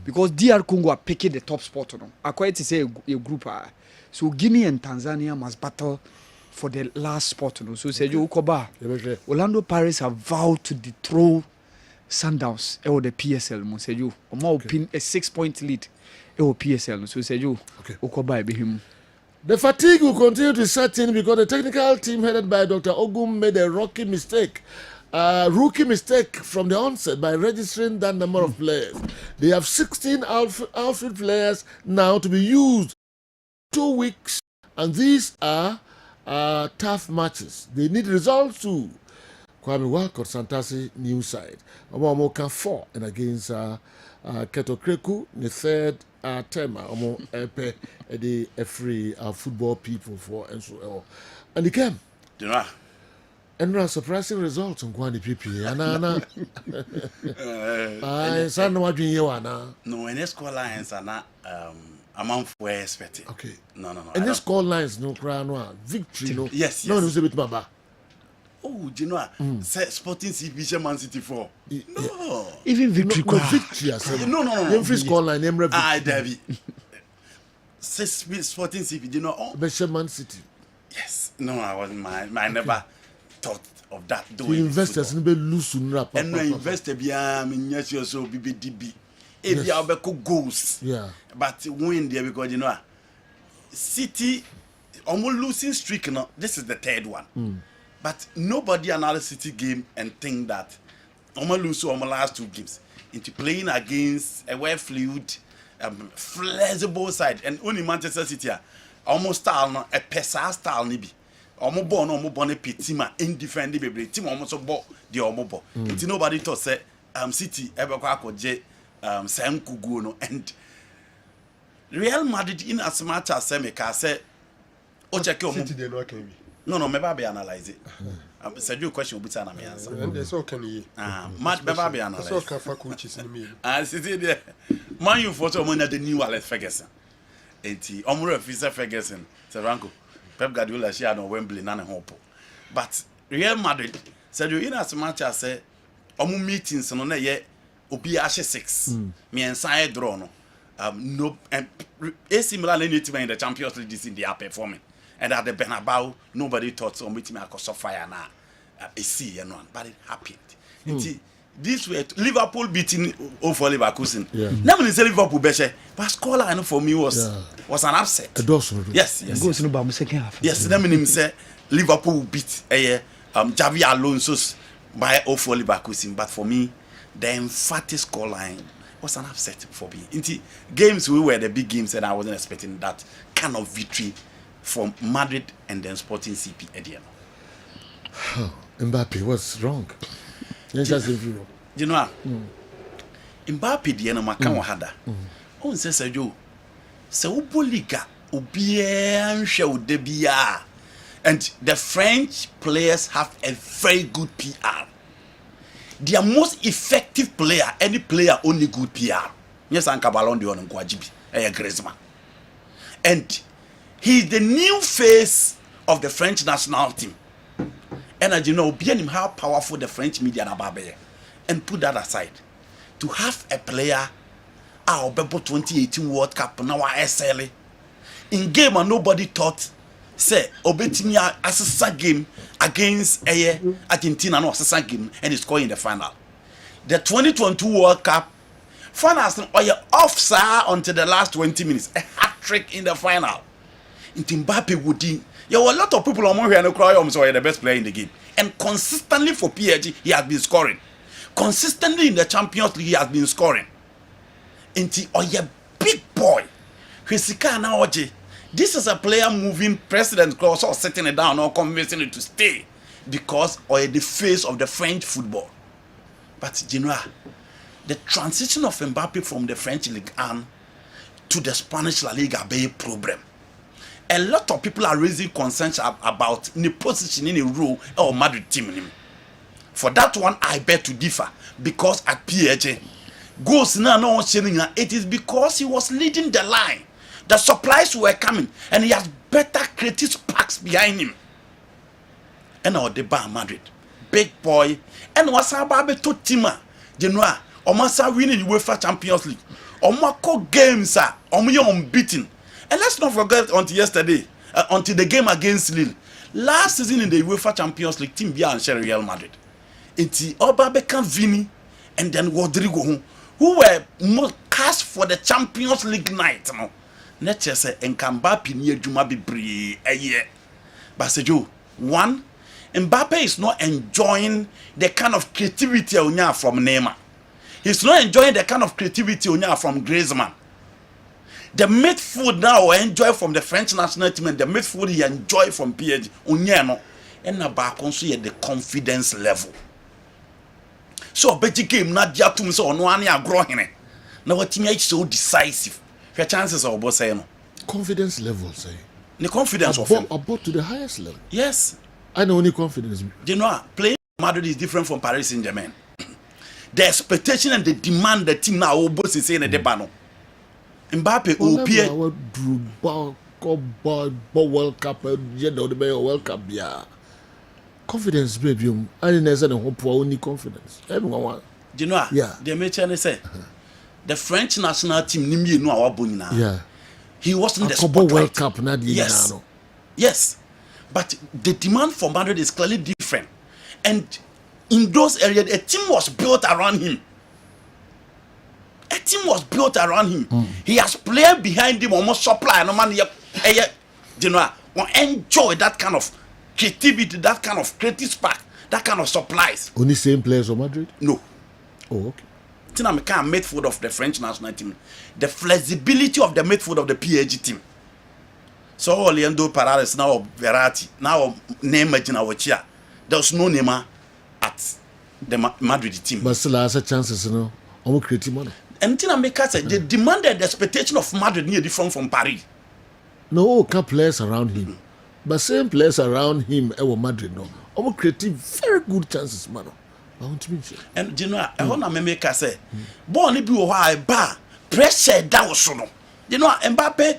because DR Congo are picking the top spot no akɔyɛ to say a group so Guinea and Tanzania must battle for the last spot no so sɛ Ukoba Orlando Pirates have vowed to dethrone Sundowns or the PSL mo sɛ ɔmo pin a 6-point lead PSL no so sɛ Ukoba ebehim. The fatigue will continue to set in because the technical team headed by Dr. Ogum made a rookie mistake from the onset by registering that number of players. They have 16 outfield players now to be used 2 weeks, and these are tough matches. They need results too. Kwame Walcott, Santasi, new side. Omo can 4 and against Keto Kreku, the third term. Omo epe the free football people for and so on. And again, and surprising results on Kwani PP. I said no what you ana. No, and score lines are not amount for expected. Okay. No. And the score lines no crown victory no. Yes. No, it was a bit baba. Oh, do you know? Sporting CP Man City 4. No. Even victory. No victory. No. Every score line, every victory. David. Sporting CP, do you know? Bishop Man City. Yes. No, I wasn't. I never thought of that. The investors never lose rap. And no investor be yes, you so BBDB. If you have goals. Yeah. But win there because you know, City almost losing streak. No, this is the third one. But nobody analyze City game and think that almost lose almost last 2 games into playing against a well fluid, flexible side, and only Manchester City almost style no a pesa style nibi. Almost born a pitima indifferent baby team almost bought the almost. It's nobody thought say City ever go J Sam Kuguno and Real Madrid in as much as Semeka say City they know can be. No, maybe I analyze it. Said your question will be an answer. And that's all can you. Much better be analyzed. That's all can coaches in me. City there. Man, you photo money the new Alex Ferguson. 80. Omura Fisa Ferguson. Saranko. Pep Guardiola she had on Wembley none hope. But Real Madrid said you in as much as say omu meetings no na ye obi ashe 6. Me inside draw no. No and AC Milan anything in the Champions League this in they are performing. And at the Bernabeu, nobody thought so meeting a cost of fire now. But it happened. This way, Liverpool beating over Leverkusen. Never say Liverpool better, but scoreline for me was an upset. Yes. Goes in about second half. Yes, let me say Liverpool beat Javi Alonso's by over Leverkusen, but for me, the emphatic scoreline was an upset for me. In games we were the big games, and I wasn't expecting that kind of victory from Madrid and then Sporting CP Ediano. Mbappe, what's wrong? You know, Mbappe Diana Makan Hada. On says a Joe. So Boliga, Ubien show Debia. And the French players have a very good PR. Their most effective player, any player only good PR. Yes, Anka Ballon d'Or and Kwajibi, Griezmann. And he's the new face of the French national team. And as you know, being how powerful the French media are. And put that aside. To have a player, our Bebo 2018 World Cup, now SLA, in game and nobody thought, say, Obetimia assassin game against Argentina, no assassin game, and he scored in the final. The 2022 World Cup, finals offside until the last 20 minutes, a hat trick in the final. In Mbappe would there were a lot of people among here and cry the best player in the game. And consistently for PSG, he has been scoring. Consistently in the Champions League, he has been scoring. Inti big boy. This is a player moving president clause or setting it down or convincing it to stay because the face of the French football. But the transition of Mbappe from the French Ligue 1 to the Spanish La Liga be a problem. A lot of people are raising concerns about the position in a role or Madrid team. For that one, I bet to differ because at PSG, goals now no sharing. It is because he was leading the line. The supplies were coming, and he has better creative sparks behind him. And now the bar Madrid, big boy, and was about to Tima, Genoa, or Massa winning the UEFA Champions League, or Marco games are unbeaten. And let's not forget until yesterday, until the game against Lille. Last season in the UEFA Champions League, team Bia and share Real Madrid. It's Obabeka Vini and then Rodrigo, who were more cast for the Champions League night. No, let's just say Mbappe near Jumabi Bri a year. But Sejo, one, Mbappe is not enjoying the kind of creativity from Neymar. He's not enjoying the kind of creativity from Griezmann. The midfield now enjoy from the French national team, and the midfield he enjoy from PSG. Onyano, and about consider the confidence level. So, bet you game not just to so no any growing. Now, what team is so decisive? Your chances are both saying confidence level, say the confidence about to the highest level. Yes, I know only confidence. You know, playing Madrid is different from Paris Saint-Germain. The expectation and the demand the team now both is saying in the banner. Mbappe opie World Cup World Cup confidence baby I didn't say hope only confidence everyone you know yeah the mention say the French national team nimi no awabo nyina yeah he wasn't the spotlight. World Cup na yes yes but the demand for Madrid is clearly different, and in those areas a team was built around him. A team was built around him. He has players behind him, almost supply. No man, you know, enjoy that kind of creativity, that kind of creative spark, that kind of supplies. Only same players of Madrid? No. Oh, okay. Tina Mekan midfield of the French national team, the flexibility of the midfield of the PSG team. So Leandro Paredes now Verratti, now Neymar Jinawachia. There's no Neymar at the Madrid team. But still has a chances, you know, almost creative money. And Tina Meka said they demanded the expectation of Madrid near different from Paris. No, couple players around him, but same players around him. Madrid no, almost creative, very good chances, man. I want to mention. And you know, I want to make say, born be why bar pressure down so no. You know, Mbappe,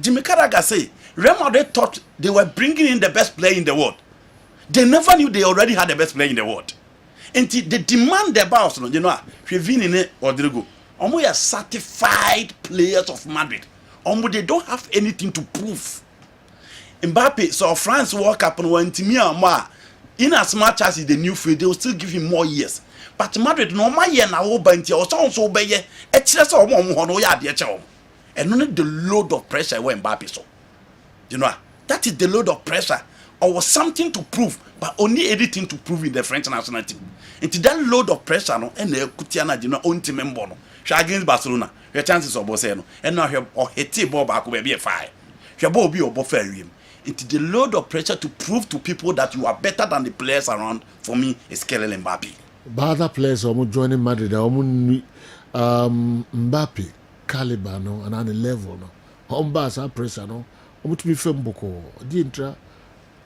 Jimmy Carragher say, Real Madrid thought they were bringing in the best player in the world. They never knew they already had the best player in the world. And they demand the boss, you know, Vini or Rodrigo. They are certified players of Madrid. They don't have anything to prove. Mbappe saw France World Cup and went to me in as much as the new field, they will still give him more years. But Madrid, no my year now, or so by ye, it's just a woman, and only the load of pressure when Mbappe saw. You know, that is the load of pressure. Or was something to prove, but only anything to prove in the French national team. Into that load of pressure, no, and the Kutiana did not own team member, no. Against Barcelona, your chances of Boseno, and now have or hit Bob back will be a fire. Your Bobby or Boferium. Into the load of pressure to prove to people that you are better than the players around, for me, is Kylian Mbappe. But other players are joining Madrid, Mbappe, caliber, no, and on the level, no. Hombas pressure, no. To be Femboko, the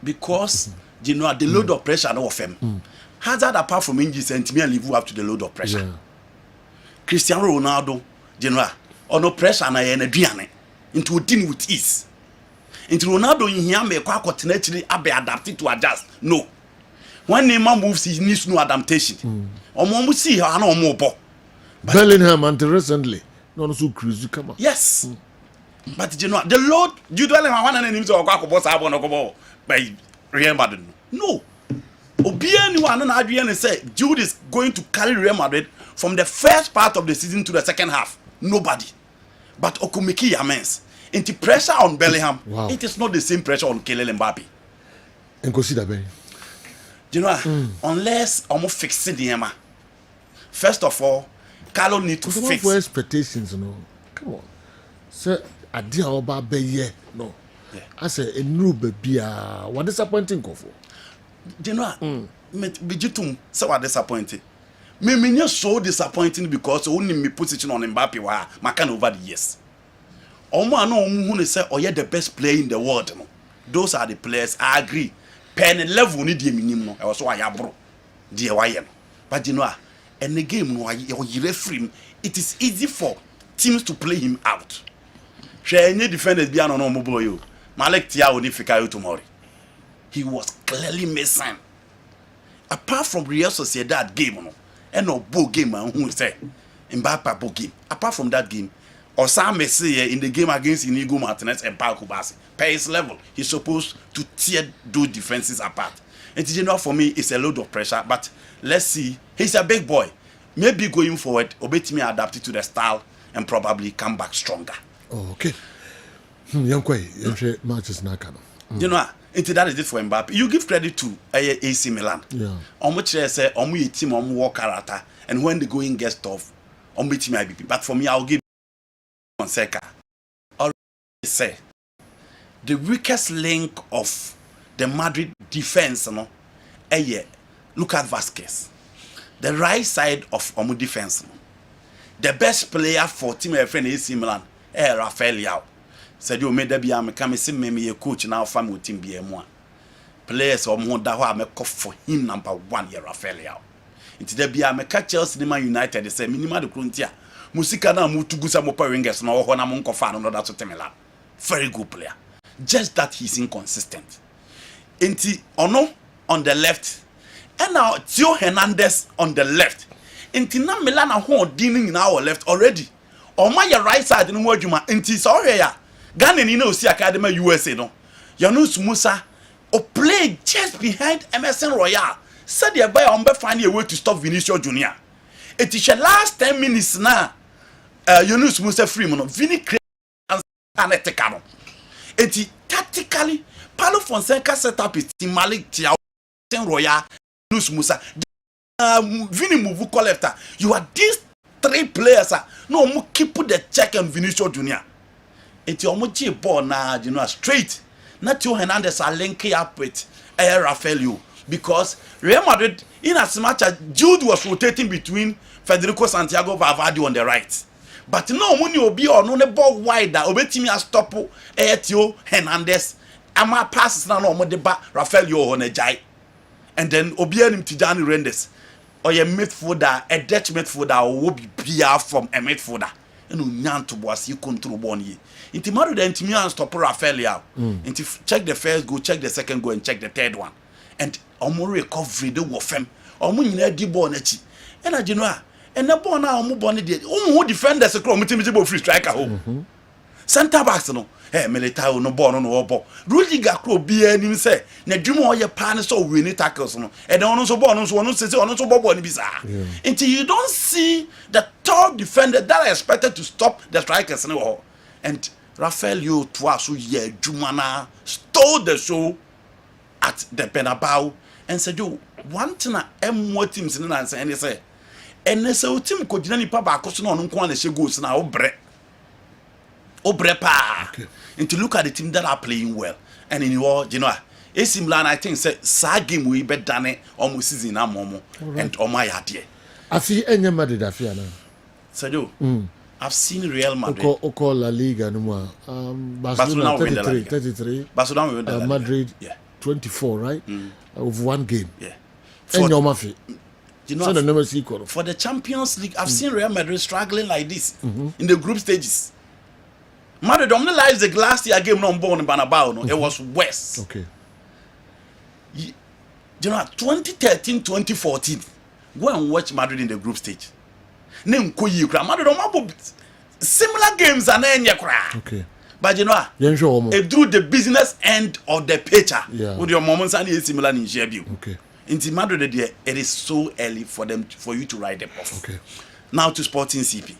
because you know the load of pressure no of him. Hazard apart from injuries and me live up to the load of pressure. Yeah. Cristiano Ronaldo, you know, or no pressure na yen aduane into dealing with ease. Into Ronaldo in here me kwa continually be adapted to adjust. No. When Neymar moves he needs no adaptation. Omo see how na omo bo. Bellingham until recently no so cruise come on. Yes. But you know the load you don't have one and so kwa ko boss abo no go by Real Madrid. No. Anyone and say Jude is going to carry Real Madrid from the first part of the season to the second half. Nobody. But Okumiki Yamens. Into pressure on Bellingham. Wow. It is not the same pressure on Kylian Mbappe. And consider Ben. You know, unless almost fix it, first of all, Carlo need to fix. For expectations, you know. Come on. Sir, I dear about Beye. No. Yeah. I say a new baby. What disappointing go for? You know, Bijitum, so what disappointing. Me so disappointing because only me position on Mbappe wa makan over the years. Omo no who say oh yeah the best player in the world. No. Those are the players. I agree. Pen level ni die minimum no. I was why bro. Die why no. But you know, and the game no you referee, it is easy for teams to play him out. Share any defenders be no mobile you. Malek Tiao ni Fikayo tomorrow. He was clearly missing. Apart from Real Sociedad game no, and no ball game who say Mbappe ball game. Apart from that game, Osam Messi in the game against Inigo Martinez and Pau Kubasi, per his level, he's supposed to tear those defenses apart. And you for me, it's a load of pressure, but let's see. He's a big boy. Maybe going forward, Obetimi adapted to the style and probably come back stronger. Oh, okay. Matches nakano. You know, that is it for Mbappe. You give credit to AC Milan. Yeah. Much say a team work character, and when the going gets tough, Betimi IBP. But for me, I'll give Fonseca. I'll say the weakest link of the Madrid defense, look at Vasquez. The right side of Omu defense. The best player for team friend AC Milan, Rafael Leao. Said you made there be am come see me a coach now family team be mo. Players Omu da ho am for him number 1 year Rafael Leao. Into there be am catch Chelsea Man United say minimum the Kruntia. Musika na mu tugu sa mo Power Rangers na ho na mo nkofa no that to Milan. Very good player. Just that he's inconsistent. Inti Ono on the left and now Theo Hernandez on the left. Inti na Milan na ho dealing in our left already. On my right side no adwuma inti so ya Ghana ni na osi academy USA no. Yunus Musa o play just behind Emerson Royal. Said the boy on be find a way to stop Vinicius Junior. It is the last 10 minutes now. Yunus Musa free no. Vini and etekano. It tactically Paulo Fonseca set up his team Malik Tiao Royal Yunus Musa. Vini Muvu collector. You are these 3 players. No more keep the check on Vinicius Junior. It's your mochi ball now, you know, straight. Not Theo Hernandez are linking up with Rafael because Real Madrid, in as much as Jude was rotating between Federico Santiago Valverde on the right. But no money will be on the ball wider. Obetimi a stop Theo Hernandez. Ama passes now no more deba Rafael on a jai. And then Obianim Tijani Rendes. Or a midfielder, a Dutch midfielder will be PR from a midfielder. And unyan to was you control 1 year. Inti Madrid and Timian stop Rafael Leao. Inti check the first goal, check the second goal, and check the third one. And omo recovery the wofem. Omo nyina di ball nachi. And I know and the ball now omo ball dey. Omo defenders across omo free striker home. Center backs no. Hey, Militao no ball no ball. Rudiger kro bi anim say na dwuma oye pa ne so win tackles no. And ono so ball no so ono say ono so ball ni bi sa. Until you don't see the top defender that are expected to stop the strikers no. And Rafael twice ye Jumana stole the show at the Bernabeu and said you one thing more teams in answer and they say and they say team ko gina nipa ba akoso na ono nko na she goals na obre pa. And to look at the team that are playing well and in your you know AC Milan I think say sa game we be done almost season na momo and my idea afi enye Madrid afi ana said you I've seen Real Madrid. Oko La Liga no more. Barcelona 33. Barcelona win the Madrid 24, right? Of one game. Yeah. And your Mafia. You know, so the numbers equal. For the Champions League, I've seen Real Madrid struggling like this in the group stages. Madrid dominated the last year game no born in Bernabeu. No, it was worse. Okay. You know, 2013, 2014. Go and watch Madrid in the group stage. Similar games and then okay. But you know, it drew the business end of the picture with your moments and similar in Jebu. Okay. In Madrid, it is so early for you to write them off. Okay. Now to Sporting CP.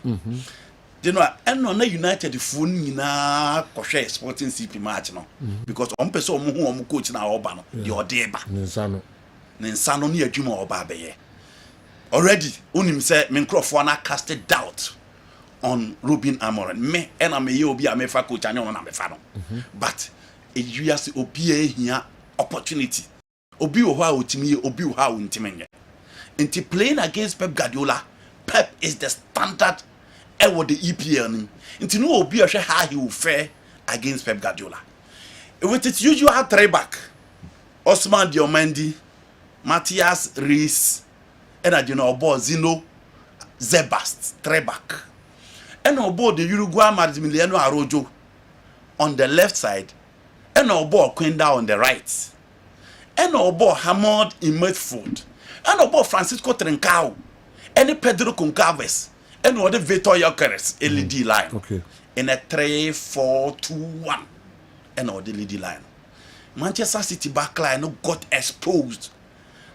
You know, and on the United phone na koshe Sporting CP match no because on person who coach na oba no the odeba. Nsano ni adwuma oba beye. Already, unim say Mincroft na casted doubt on Ruben Amorim. Me and I may be a mefa coach and on a mefano. But a years obi here opportunity. Obi oha utimi obi oha untimenye. Inti playing against Pep Guardiola. Pep is the standard ever the EPL. Inti no obi a how he will fare against Pep Guardiola. With its usual 3 back, Osman Diomandi, Matthias Rees. and you know about Zino Zebast Trebak. And about the Uruguay Maximiliano Arojo on the left side, and about Quenda on the right, and about Hamad in midfield, and about Francisco Trencao, and Pedro Concalves, and what the Vitor Yokeres, LED line. Okay. In a 3-4-2-1, and all the LED line. Manchester City backline got exposed.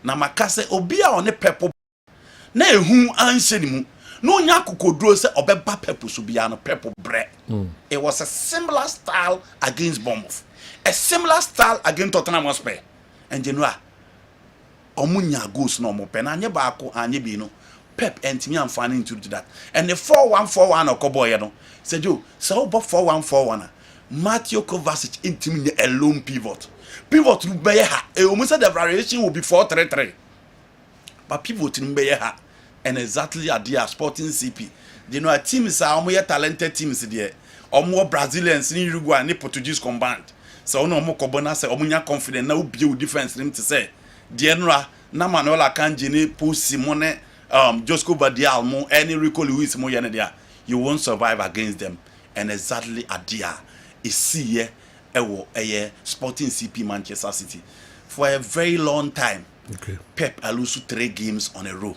Na makase obia on the purple. Na ehu ansenimu. No nyaku kodro se obeba purple so bia no purple bread. It was a similar style against Bournemouth. A similar style against Tottenham Hotspur. And Genoa omunya goals no mo pe na anye baako anye bi no. Pep entimi amfani into that. And the 4-1-4-1 okoboye no. Sejo, so obo 4-1-4-1. Matthew Kovacic intimi a lone pivot. Pivot no be ha. E o say the variation will be 4-3-3. But pivot no be ha. And exactly at the Sporting CP. You know, a team is a talented teams there. Omo Brazilians in Uruguay and Portuguese combined. So no mo kobona say omunya confident na build defense rim to say. Dienra na Manuel Akanji ni Paul Simone Josco Badial mo any Rico Luis mo yene there. You won't survive against them. And exactly at there is see ewo Sporting CP Manchester City for a very long time. Okay. Pep lose 3 games on a row.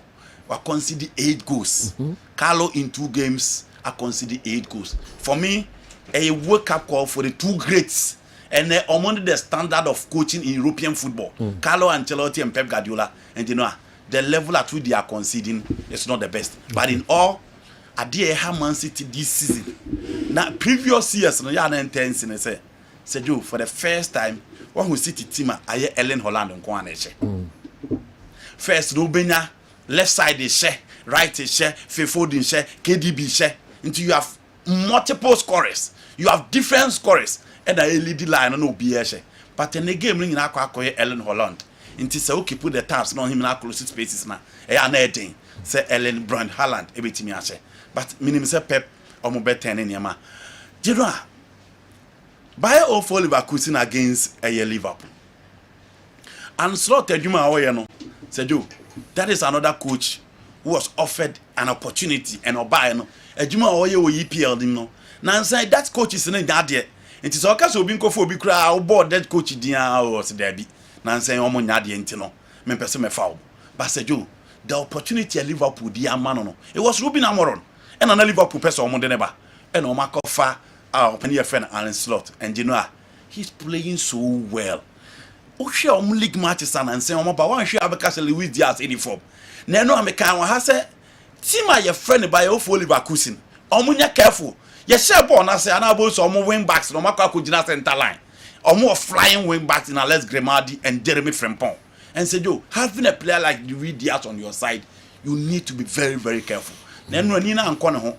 I concede 8 goals. Carlo in 2 games, I concede 8 goals. For me, a wake up call for the 2 greats. And among the standard of coaching in European football, Carlo Ancelotti and Pep Guardiola, and you know, the level at which they are conceding is not the best. But in all, I did have Man City this season. Now, previous years, no, yeah, intense and say, Sergio, for the first time, one who City team, I hear Ellen Holland on Kwaneche. First, Rubenya, left side is share, right is share, Fefodin share, KDB share. Until you have multiple scorers, you have different scorers, and the LED line no BS. But in the game, ring in Aqua Ellen Holland. Until so okay, put the tabs on him in our close spaces now. Anything say Ellen Brand Holland, everything I say. But minimum say Pep or more better than any man. Genoa. Bayer of Leverkusen against Liverpool. And Slot Juma Oyeno said, that is another coach who was offered an opportunity and Obayano. Juma Oyo EPL no. Now say that coach is in that yet. It is okay so being for be cry board that coach dia was Debbie. Now say omo nyade ntino. Me pese me foul. But said the opportunity at Liverpool dia man no. It was Ruben Amoron. And an Liverpool person omo de neba. And Omakofa open friend Alan Slot and you know he's playing so well. Oshe league matches and say omo ba wan hwe abeka Luis Diaz uniform. Na no ameka wan ha say team a your friend by Ofo Leverkusen. Omo nya careful. Ye share ball na say anabo so omo wing backs no makwa ko gina center line. Omo flying wing backs in Alex Grimaldi and Jeremy Frimpong. And say having a player like Luis Diaz on your side, you need to be very very careful. Na no ni na anko ne ho.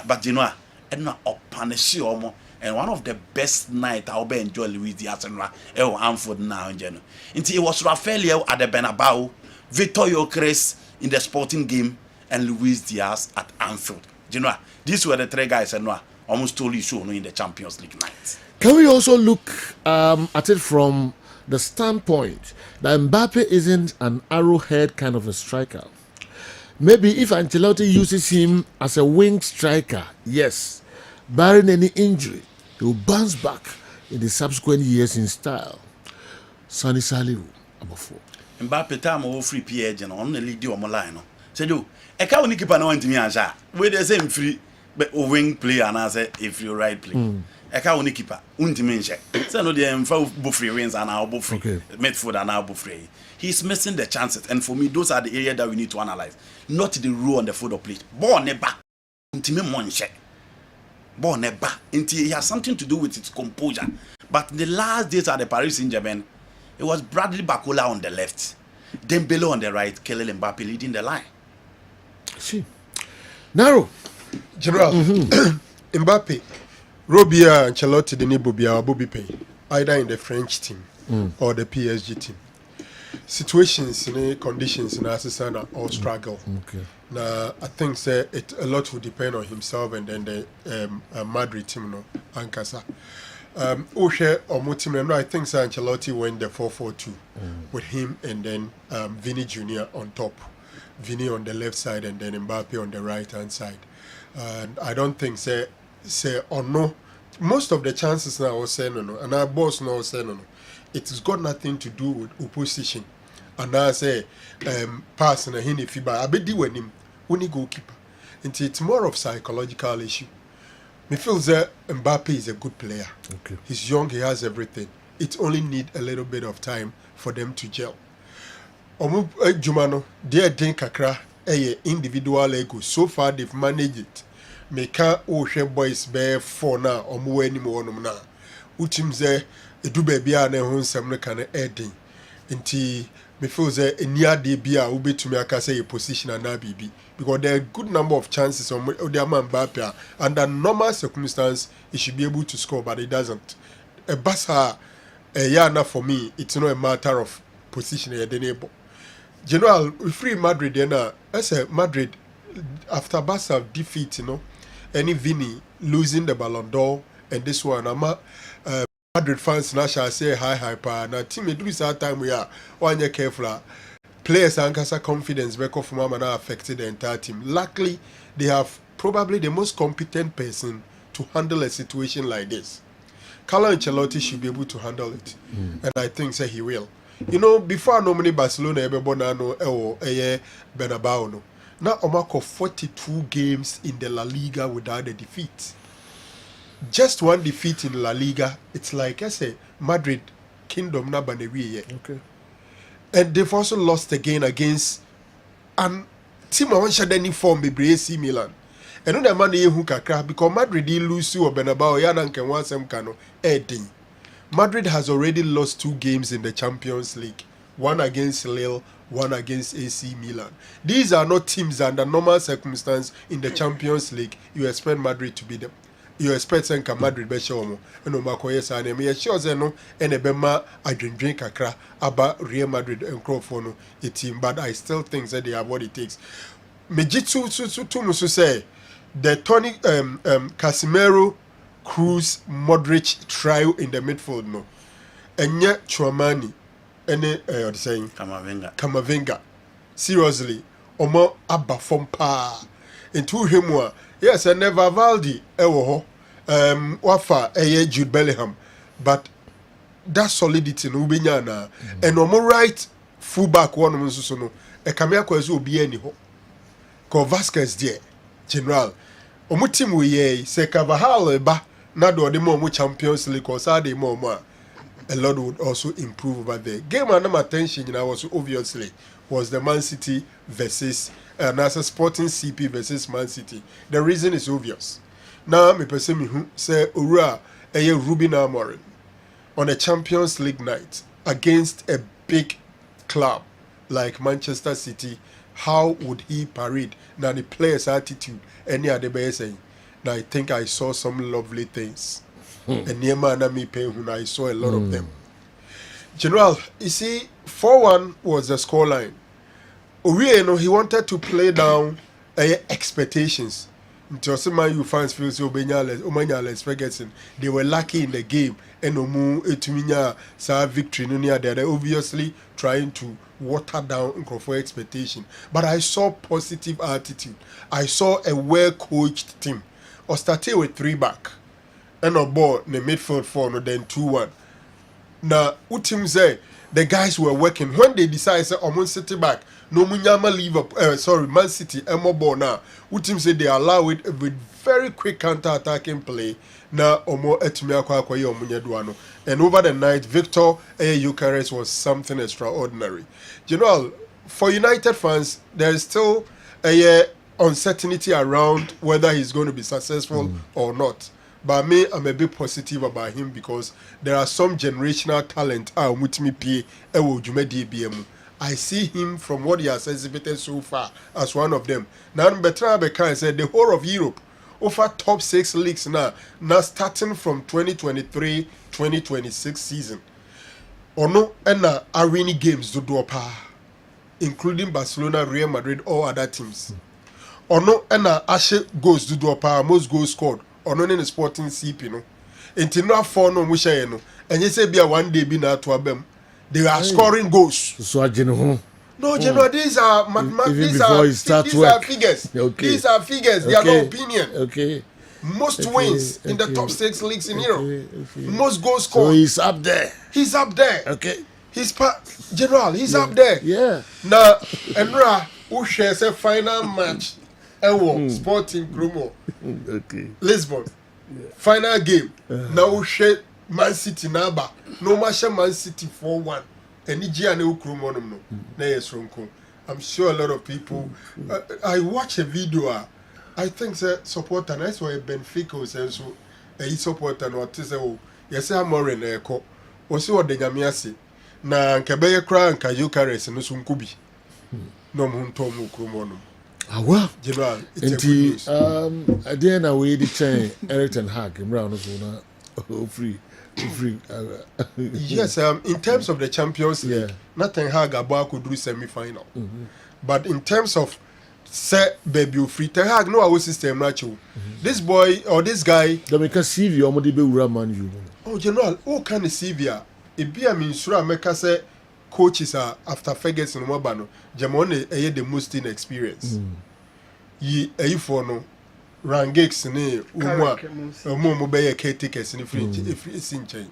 But you know and na opanishi omo. And one of the best night I'll be enjoy Luis Diaz and Anfield now in general. Until it was Rafael at the Bernabeu, Vitor Yokeres in the Sporting game, and Luis Diaz at Anfield. You know, these were the 3 guys and almost totally shown in the Champions League night. Can we also look at it from the standpoint that Mbappe isn't an arrowhead kind of a striker? Maybe if Ancelotti uses him as a wing striker, yes, barring any injury, he will bounce back in the subsequent years in style. Sonny Saliu, number 4. Mbappe time over free PA on the league on the line. Say you, I can't keep an on to me as where the same free but wing player and as if you right play. I can't keep a undimension. So no the free wins and our free midfield and our free. He's missing the chances, and for me, those are the areas that we need to analyze. Not the role on the football plate. Ball never. Intime monche. Ball never. It has something to do with its composure. But in the last days at the Paris Saint-Germain, it was Bradley Barcola on the left, Dembele on the right, Kylian Mbappe leading the line. See, narrow. General, Mbappe, Robia, Ancelotti, the Nibobia, Bobby Pay, either in the French team or the PSG team. Situations, conditions in Assisana all struggle. Okay. Now, I think a lot will depend on himself and then the Madrid team, no, Ankasa. Oshe or Mutim, I think Ancelotti went the 4-4-2 with him and then Vinny Jr. on top. Vini on the left side and then Mbappe on the right hand side. And I don't think say or no. Most of the chances now say no, and our boss now say no. It's got nothing to do with opposition. And I say pass and a hini fiba. I be when him when he goalkeeper. And it's more of psychological issue. Me feels that Mbappe is a good player. Okay. He's young, he has everything. It only need a little bit of time for them to gel. Omu Jumano, dear Den Kakra, individual ego. So far they've managed it. Meka Oshe boys bear for now, omu any more na. Utimze edu baby a ne ho nsem no kan edin. Nti me feel say enia de bia ubetumi aka say a position and bibi because there are a good number of chances on the man Mbappe under normal circumstance he should be able to score but he doesn't. A basa yana for me it's not a matter of position at the neighbor. General free Madrid then I say Madrid after Barca defeat any Vini losing the Ballon d'Or and this one Madrid fans now shall say hi pa now team do this time we are one year careful players and confidence back off mama now affected the entire team. Luckily they have probably the most competent person to handle a situation like this. Carlo Ancelotti should be able to handle it and I think say he will. Before normally Barcelona Bonano Bernabeu no. Now Omako 42 games in the La Liga without a defeat. Just one defeat in La Liga, it's like I say, Madrid Kingdom na banewi. Okay. And they've also lost again against team I want any form be AC Milan. And on the man who kakra because Madrid lose to Bernabeu yana nke wansem kano edin. Madrid has already lost 2 games in the Champions League. One against Lille, one against AC Milan. These are not teams under normal circumstances in the Champions League. You expect Madrid to beat them. You expect Senka Madrid be show and Omakoye Sane. Me sure zeno and ebema adwendwen kakra about Real Madrid and Crawford a team, but I still think that they have what it takes. Mejitsu musu say the Tony Casemiro Cruz Modric trio in the midfield no. Enye Chouamani ene saying Kamavinga. Seriously, omo abba from pa into him yes, and never Valdi ewo wafa Jude Bellingham, but that solidity no benya na and omo right fullback one so no e kamia kwazu obi ani ho ko Vasquez there general omo team we ye se Carvajal eba na do the more Champions League or Saturday more a lot would also improve over there. Game under attention was obviously was the Man City versus NASA Sporting CP versus Man City. The reason is obvious. Now me person me who say Ura Ruben Amorim on a Champions League night against a big club like Manchester City. How would he parade? Now the players' attitude, any other way saying. Now I think I saw some lovely things. And near man me pay when I saw a lot of them. General, you see, 4-1 was the scoreline. He wanted to play down expectations. Until you fans feel so Omanyales Ferguson, they were lucky in the game. And Omu Etuminya saw victory. They're obviously trying to water down for expectation. But I saw positive attitude. I saw a well-coached team. Or started with 3 back. And on board the midfield 4 no then 2-1. Now Utim say the guys were working when they decide say almost City back no munyama leave up Man City ball now Utim say they allow it with very quick counter-attacking play now omo etumi akwaye omunye duano and over the night Victor Eucharist was something extraordinary. For United fans there is still uncertainty around whether he's going to be successful or not. But me, I'm a bit positive about him because there are some generational talent. I see him from what he has exhibited so far as one of them. Now, Bertrand said the whole of Europe over top 6 leagues now starting from 2023-2026 season. Ono ena arena games do pa, including Barcelona, Real Madrid, or other teams. Ono ena ashe goals do pa, most goals scored. Ono ne Sporting CP no. Enti no afọ no musha ye no. Enye se bia one day bi na to abem. They are scoring goals. So agene ho. No, General, these are these are figures. Okay. These are figures. They are no opinion. Okay. Most wins in the top 6 leagues in Europe. Most goals scored. So he's up there. He's up there. Okay. General, he's up there. Yeah. Now, Enra, who shares a final match, Sporting Promo, Lisbon, final game. Now who share Man City Naba, no match Man City 4-1. And I'm sure a lot of people. I watch a video. I think the supporter, that's why Benfica says so. A supporter, no, to say, oh, yes, I'm more in echo. Or so what the Yamiasi. Na Kabaya cry and Kajukares and Sunkubi. No Muntomu Krumonum. Ah, well, General, it's a at the end, I wait the chain, Eric and Hack, and Brown of free. Yes, in terms of the Champions League, nothing Hag about could do semi-final. But in terms of say baby free, Ten Hag no our system natural. This boy or this guy, they make a CV or modi be man you. Oh, General, who can CV? It be a sure make say coaches are after Ferguson Mobano. Jamone the most inexperienced. Ye for no. Rangex ne mo be caretakers in free sinchen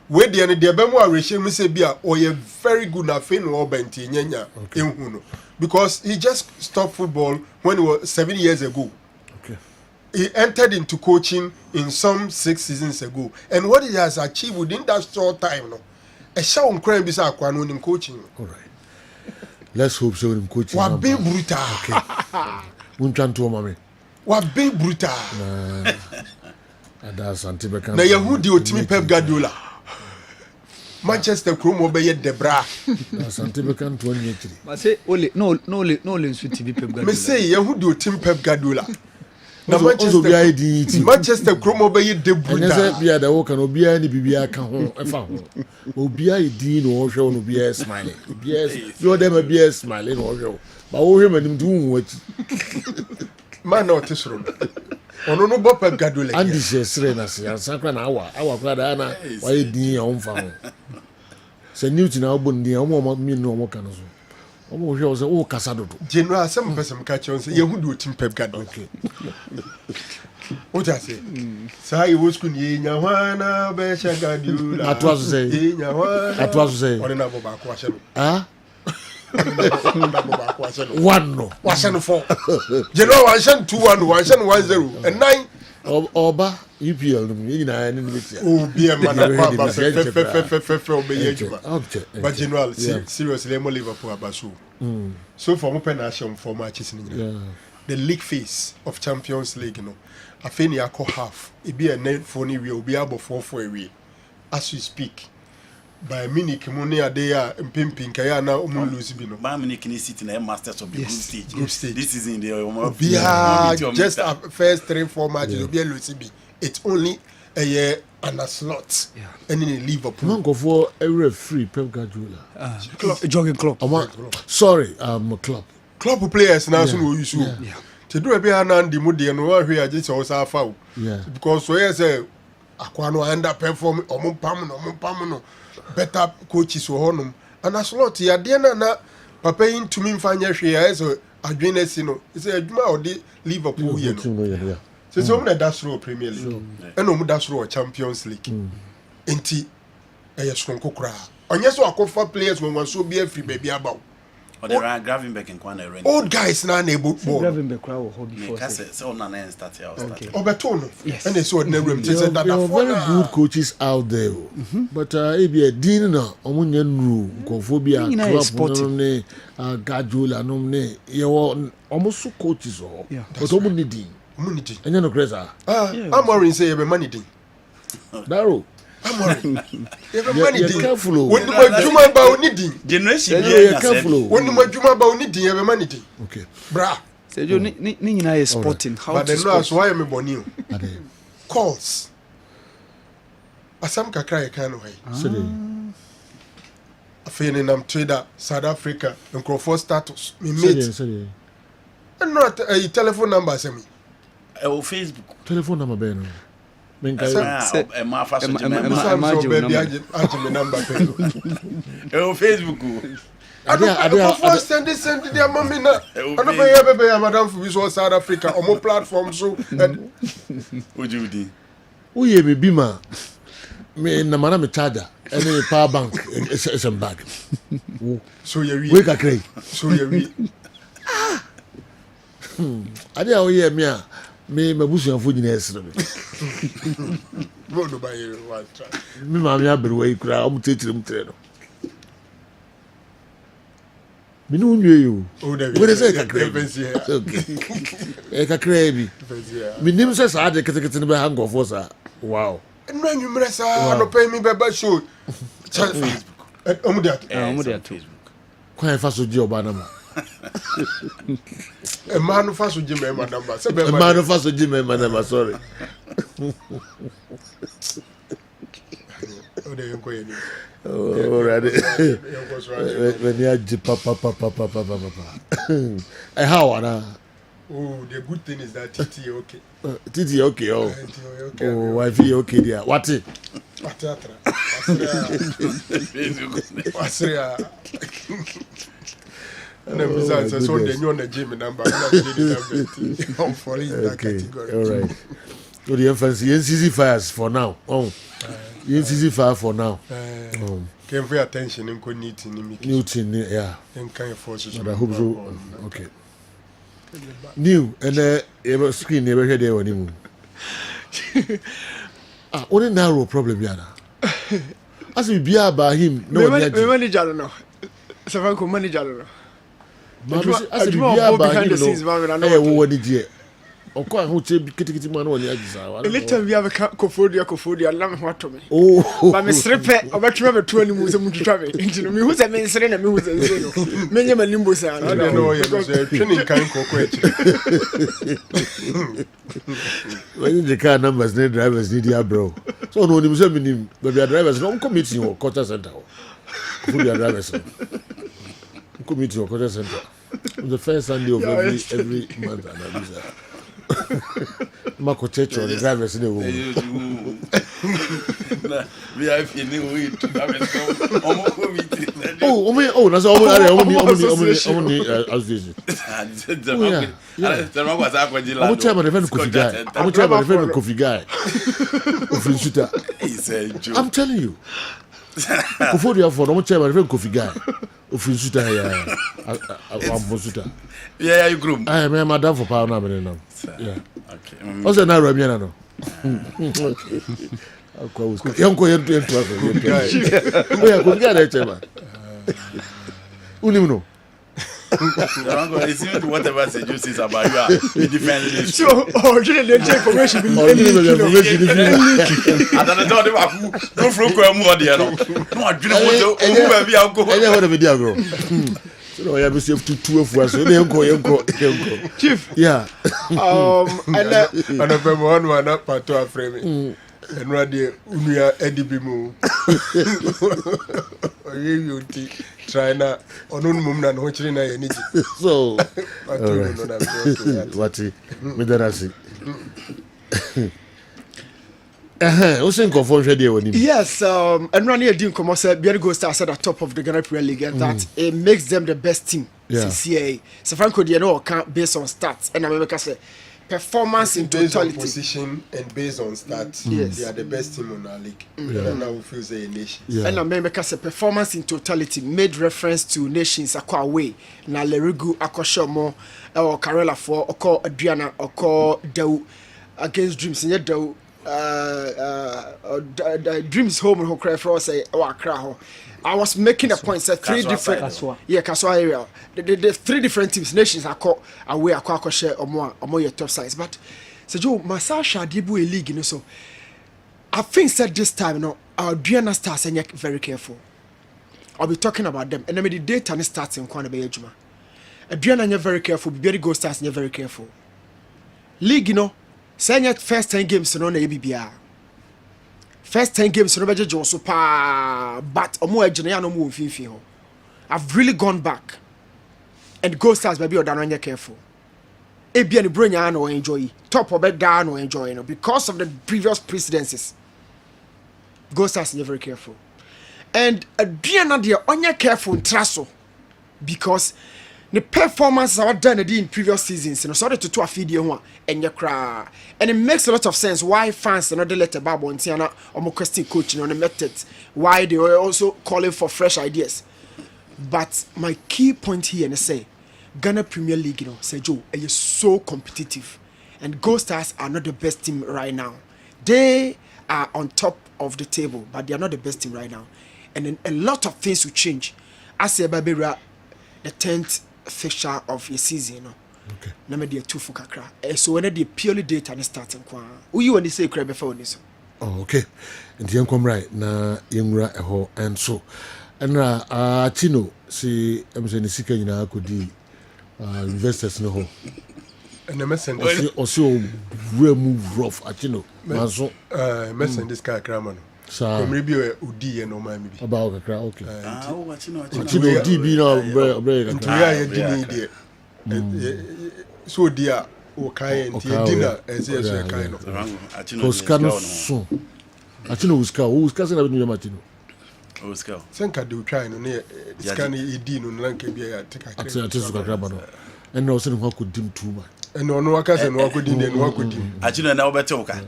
we dey ne dey be mo areshe mu se bia oye very good na fe no obenti nyanya ehunu no because he just stopped football when he was 7 years ago. Okay. He entered into coaching in some 6 seasons ago, and what he has achieved within that short time no e sha on crane bisa akwa no in coaching. All right, let's hope so in coaching. Wa be brutal. Okay. Unchanto mame what be brutal. That's Antibeka. Na Yahudi otimi Pep Guardiola. Manchester Chrome obeye Debra. That's Antibeka 23. But say no nsuti bi Pep Guardiola. Me say Yahudi otimi Pep Guardiola. Na Manchester Chrome obeye Debra. And say bia da wo kan obia ni bibia ka ho efa ho. Obia idi no hwe no bia smile. Bia you dem bia smile no hwe. Ba wo hwe manim du hu achi. Man not this room. Ono no bo Pep Guardiola. Andy Shesre na se ansakra na awa kwa da na why din ya omfa ho. Se Newton na obo ndin omo mi no omo kan so. Omo hwe o se o kasa dodo. General some person ka che on say Yehudi otim Pep Guardiola. Okay. O ja say. Sai wo school ni nya hwana be sha Guardiola. Atwa so say. Nya hwana. Atwa so say. Oni na bo ba ko ahye no. Ah? One no. Washan 4. You know, Washan 2-1, Washan 1-0, and 9. Oba EPL you know oh be a man but general seriously I'm Liverpool abaso so for open nation for matches in the league phase of Champions League you know I think you call half it be a net for we will be able 4 away as we speak by Munich money a day pimping kaya na lose bi no by Munich ni City na masters of the group stage this is in the just first 3-4 matches be lose bi it's only a year and a slot and in Liverpool man go for every free Pep Guardiola jogging club sorry club players now so no use to do a be an the mode no we are just also foul because so yes akwa no underperform omupam no better coaches were honum and as lot ya de na papa yin to me mfanya hwe ya so adwenesi no say adwuma odi Liverpool ye no so na that's row Premier League and no that's row Champions League enti sonko kra onye so akofa players when one so be free baby about or the Gravenberch and Kwana rent old guys na able ball Gravenberch crowd or hobby for so na start here Oberton and they saw the room there are very good coaches out there but e Dean na omunye nru nkofobia club ne Guardiola no ne ye almost coaches but omunidi enya no crazy I'm worrying say be money din Daro I'm worrying you're careful when the juma ba onidi generation you're careful when the juma ba onidi be money din okay bra say you ni nyina is sporting how but to then that's why me boni calls asam kakra e kan no hay afeni nam trader South Africa and status me mate and not a telephone number say me Facebook telephone number be no number Facebook I don't send their mommy now. I don't pay madam for Visual South Africa on more platforms. So, what do you do? Who ye me bima? Me na mana me charger. Any power bank is a bag. So you wake a cray. So you I did hear me bush and food in yesterday. Go to buy you one try. Me mammy abri cry. I'm teaching him to. Me no knew you. Oh, what is it? Okay. Eka crazy. Me name says I had the in the hang of us. Wow. And when you press, no pay me by show. Facebook. Facebook. Quite fast with your banana. A man who fast with Jim and Madame. A man who fast with Jim and Madame. Sorry. Oh, right. When you are papa. How oh, the good thing is that Titi okay. Titi okay. Oh, wife okay there. What it? And then besides, I saw the new on the gym number. I'm falling in that category. All right. So the emphasis NCC fires for now. Oh, NCC fire for now. Came for attention and could need in Newton, yeah. And kind of forces. I hope so. Okay. New and ever screen never heard there anymore. Only narrow problem, Yana. As we be about him, no manager, no. Savanko manager. As we be about him, no. Okwa ho che kitikiti man woni agisa wala. Anytime we have a kofodia lam ho to me. Oh. Ba me srepe obetwe beto ani mu se mu twitwa me. Ntino me hu se me nsre na me hu se nse no. Menye malimbo se ana. No ye no se twini kan koko echi. When the car numbers need drivers need ya bro. So no ni se minim but their drivers no come meeting or culture center. Who their drivers. Come meeting or culture center. The first Sunday of every month and I do that. Marco Checho, the drivers in the room. Oh, that's all. Only as visit. I'm chairman of Coffee Guy. I'm chairman of Coffee Guy. I'm telling you. Before you have for no chairman of Coffee Guy. Yeah, you group. I am madam for power now. Yeah. Okay. What's the name? No. Okay. Young boy, you Unimno. Whatever suggests about you, defend this. So, the information. I don't know go from more there. No, I don't know. So I have received 2 of us. Chief. Yeah. And I one up part to a frame. And radio Unia Edibimu. You try now on mum and watching I need. So, what Midarasi. Yes, and Ronnie Dean Commerce, Biargo stars at the top of the Ghana Premier League, and that it makes them the best team. CCA. So Franco Diano can't based on stats, and America say performance in based totality. On position and based on stats, yes. They are the best team on our league. And now we feel say nation. And America say performance in totality made reference to nations akwa way. Na Lerigu akoshomo or Karela for or Adriana or Dau against Dreams in Dau. Dreams home and cry for us say I was making a point say 3 different Kaswa area the 3 different teams nations are caught away akwa share or more your top sides but so Joe Masasha Dibu a league you know so I think said this time you know our Diana stars and very careful. I'll be talking about them and then the data starts in Kwana Bay Juma. Diana you're very careful, Berry Go stars you're very careful. League you know Sanya first 10 games no na ABBR. First 10 games no beje jo so pa but omo agene ya no mo finfin ho. I've really gone back. And Go Stars baby odananya careful. Ebia ni bronya no enjoy. Top obeda no enjoy no because of the previous precedences. Go Stars are very careful. And Adriana de onya careful traso. because the performances are done in previous seasons, and so to a video and your cry, and it makes a lot of sense why fans are not the letter Babo and Tiana or question coaching on the methods, why they were also calling for fresh ideas. But my key point here and say Ghana Premier League, you know, say Joe, is so competitive, and Gold Stars are not the best team right now. They are on top of the table, but they are not the best team right now, and then a lot of things will change. I say Babera, the 10th fixture of your season, you know. Okay. Na me dey two for kakra. So when they purely data and starting kwa. Who you want to say crab before this? Oh, okay. And the come right na yemra eho and so. And Chino si I'm saying sika nyina akodi investors no ho. And the messenger also remove rough Chino. Maso messenger this guy Kraman. So maybe Udi and Oma maybe. About kakra okay. Chino DB no break. Into ya so dear okay and dinner as a kind of Toscano so Achino uska na binu matino uska senka de try no ne scan edi no nanka bia take akere ati suka graba no and no sen ho kodim too much and no waka se no wakodim ne no wakodim Achino na obete uka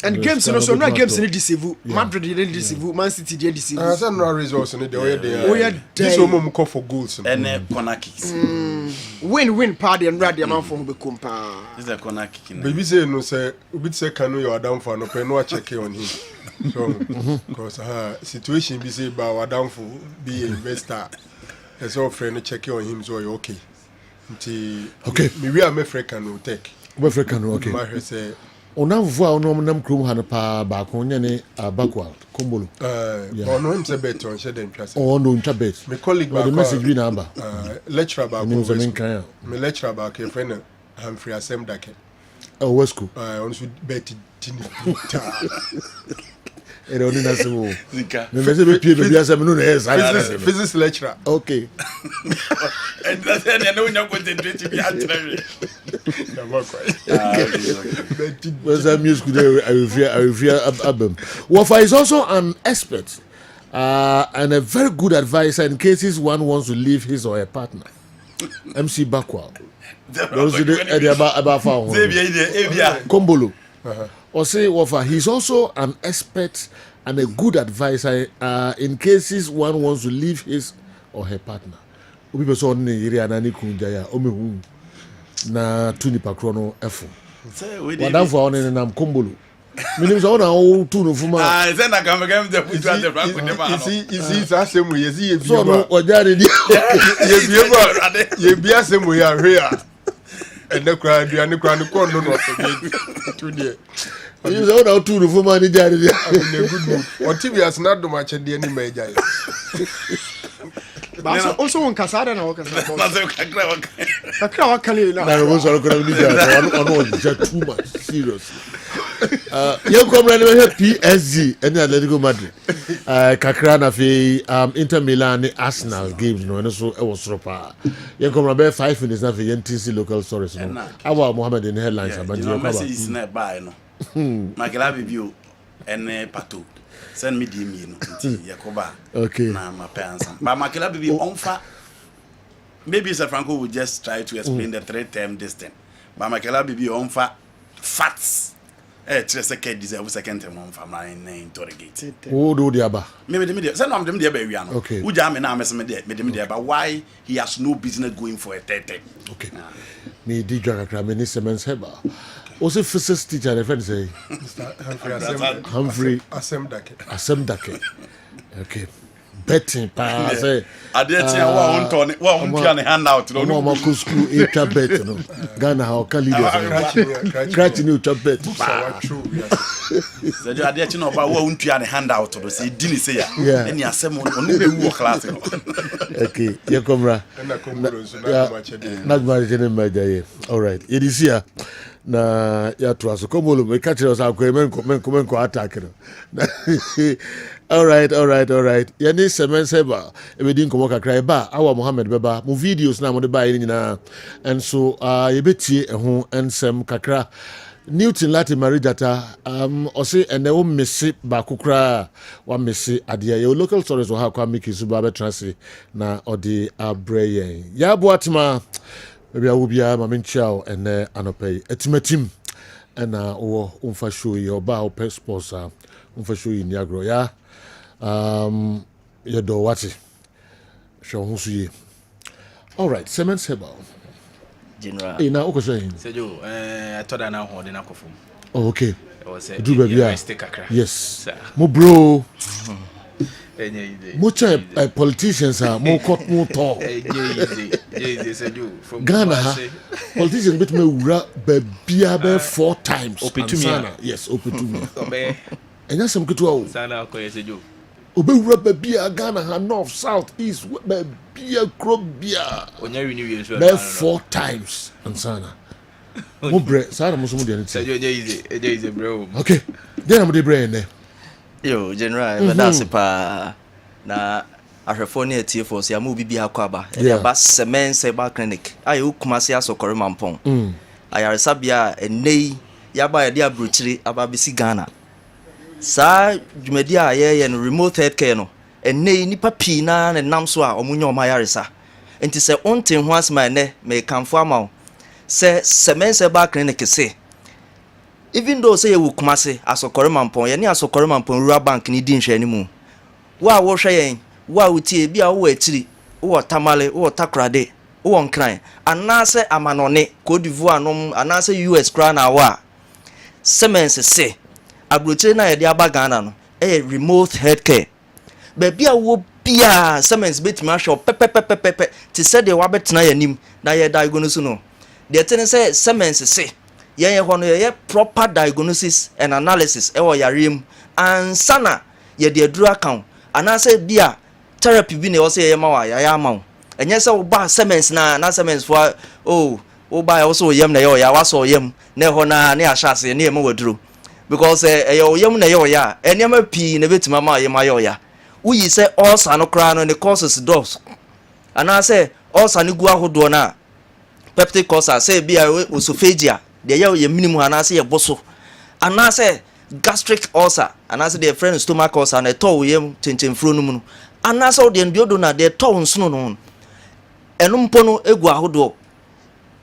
and games no games ni deceive Madrid ni deceive Man City dey deceive asa no results ni dey oya this one call for goals and corner kicks win party and rad man for be kompa this is a corner kick baby say no say obi say can you down for no pe no check on him so because situation be say ba down for be investor as all friend check on him so you okay okay me am Africa no take Africa no okay my say ona vua ono nam krom ha no pa ba ko nya ne backward kombolo ono him say bet on share dem twase ono ntwa bet me colleague ba the message bi na aba lecturer ba ko me lecturer ba ke friend Humphrey Asem Dake Wesco on should bet tini era oni na semo me message be pie be asem no na physics lecturer okay and that's and no nya concentrate bi atre was that music I fear album. Wafa is also an expert and a very good advisor in cases one wants to leave his or her partner. MC Bakwa. Those are the about Kombolo. Or say Wafa, he's also an expert and a good advisor in cases one wants to leave his or her partner. People saw ni area na ni kunjaya omehu na tuni pakrono efo. Wadamfo one na Kombolo. Minim so na o tu no fuma. Say na kam gam de putu ate franco de ma. Isi asemu yesi ye bi. So no ojare di. Ye bi ba. Ye bi asemu ya hwe a. Ende kra aduane kra ne kon no no tu de. You so na tu no fuma ni jare di. Na good mood. O TV as na do ma che de ni ma ejai. But also on Casada na Casada. Kakra wakali na. Na go so ko ni jare. Ono just too much serious. You come right here PSG and Atletico Madrid. Kakra na fi Inter Milan Arsenal games no so e was ropa. You come right 5 minutes na fi NTC local stories no. Awa Mohammed in headlines about you. Message is not buy no. Magala review and pato. Send me DM no. Yakoba. Okay. Na my parents. But Magala review onfa. Maybe Sir Franco will just try to explain the 3-term distance. But Magala review onfa facts. Second deserve second term on family in interrogate. Who do the aba? Maybe the media. Send them there by okay. Who jam na me there but why he has no business going for a third term. Okay. Me di Kakra me ni Siemens Heba. Also physics teacher the friend say Humphrey Asem Dake. Asem Dake. Okay. Betting pa say adetia wa on pia ne hand out no no ko school e twa bet no Ghana how can leaders scratch new twa bet so do adetia no ba wa on pia ne hand out no say di ni say ya any asem on be wo class no okay you come ra na Kombolo so na ma chede na ma chede ma jaye all right it is here na ya to aso Kombolo me catch us akwa men ko attack no all right ya ni Siemens Heba e be din ko kakra ba awa Mohammed beba mo videos na mo de ba yi nyina and so ye betie ho ensem kakra Newton Lati Marijata, Ose and they will miss it Bakukra, one miss it at the local stories will have come Miki Subabe Transi na or the Abreye. Ya Boatima, maybe I will be a Mamin Chow and Anope, a team and or Umfashui or Bao Pet Sports, Umfashui Niagro, ya. You do what it. Show who's all right, Simmons Hebel. General. Hey, now, okay, saying. I thought I now holding a coffee. Oh, okay. Do baby, yeah. Yes. Mo bro. Much politicians are more cut more tall. Ghana, politicians bet me baby 4 times. Open to me. Yes, open to me. And that's some good to Sana Obe baby Ghana north, south, east, baby Krobia. Be 4 times and Sana. Mo bre, Sana musumu de nti. Easy, bro. Okay. Then I'm the brain there. Yo, General, but that's pa na ahwefo na etifo so ya mu bibi akwaba. E ba semen seba clinic. Ayi Kumasi asokore mampon. Ayaresa bia enei ya ba ya dia brochiri aba bisi Ghana. Sa dwumadi a ye no remote healthcare no enei nipa pii na nam so a omunye o mayaresa. Enti se onten ho asma ne me kanfo ama se semen seba clinic se even though say you Kumasi asokore mampon ye ni asokore mampon rural bank ni di nhwe ni mu wa wo hwe yen wa utie bia wo atiri wo tamale wo takrade wo nkran anase amanone Cote d'Ivoire nom anase US kra na wa semens se abrochire na ye de abagana no remote healthcare baby a wo bia semens betima hwe pepepepepe ti se de wa betena yanim na ye diagnose no de tene se semens se ye hono ye proper diagnosis and analysis e wo yarem ansana ye de aduru account anase bia therapy bi ne wo se ye ma wa ya ma wo enye se wo ba semens na semens for wo ba wo so yem na ye ya wa so yem na ho na ne ahase ne ye ma waduru because ye yem na ye ya ene ma pi ne betima ma ye ma ye ya wo yi se ulcer no kra no ne causes dos anase ulcer ne gu ahodo na peptic ulcer say bia esophageal de ye minimum anase ye boso anase gastric ulcer anase de friend stomach ulcer na to yem tentenfro no mu no anase de ndiodo na de to nsono no enumpo no egu ahodo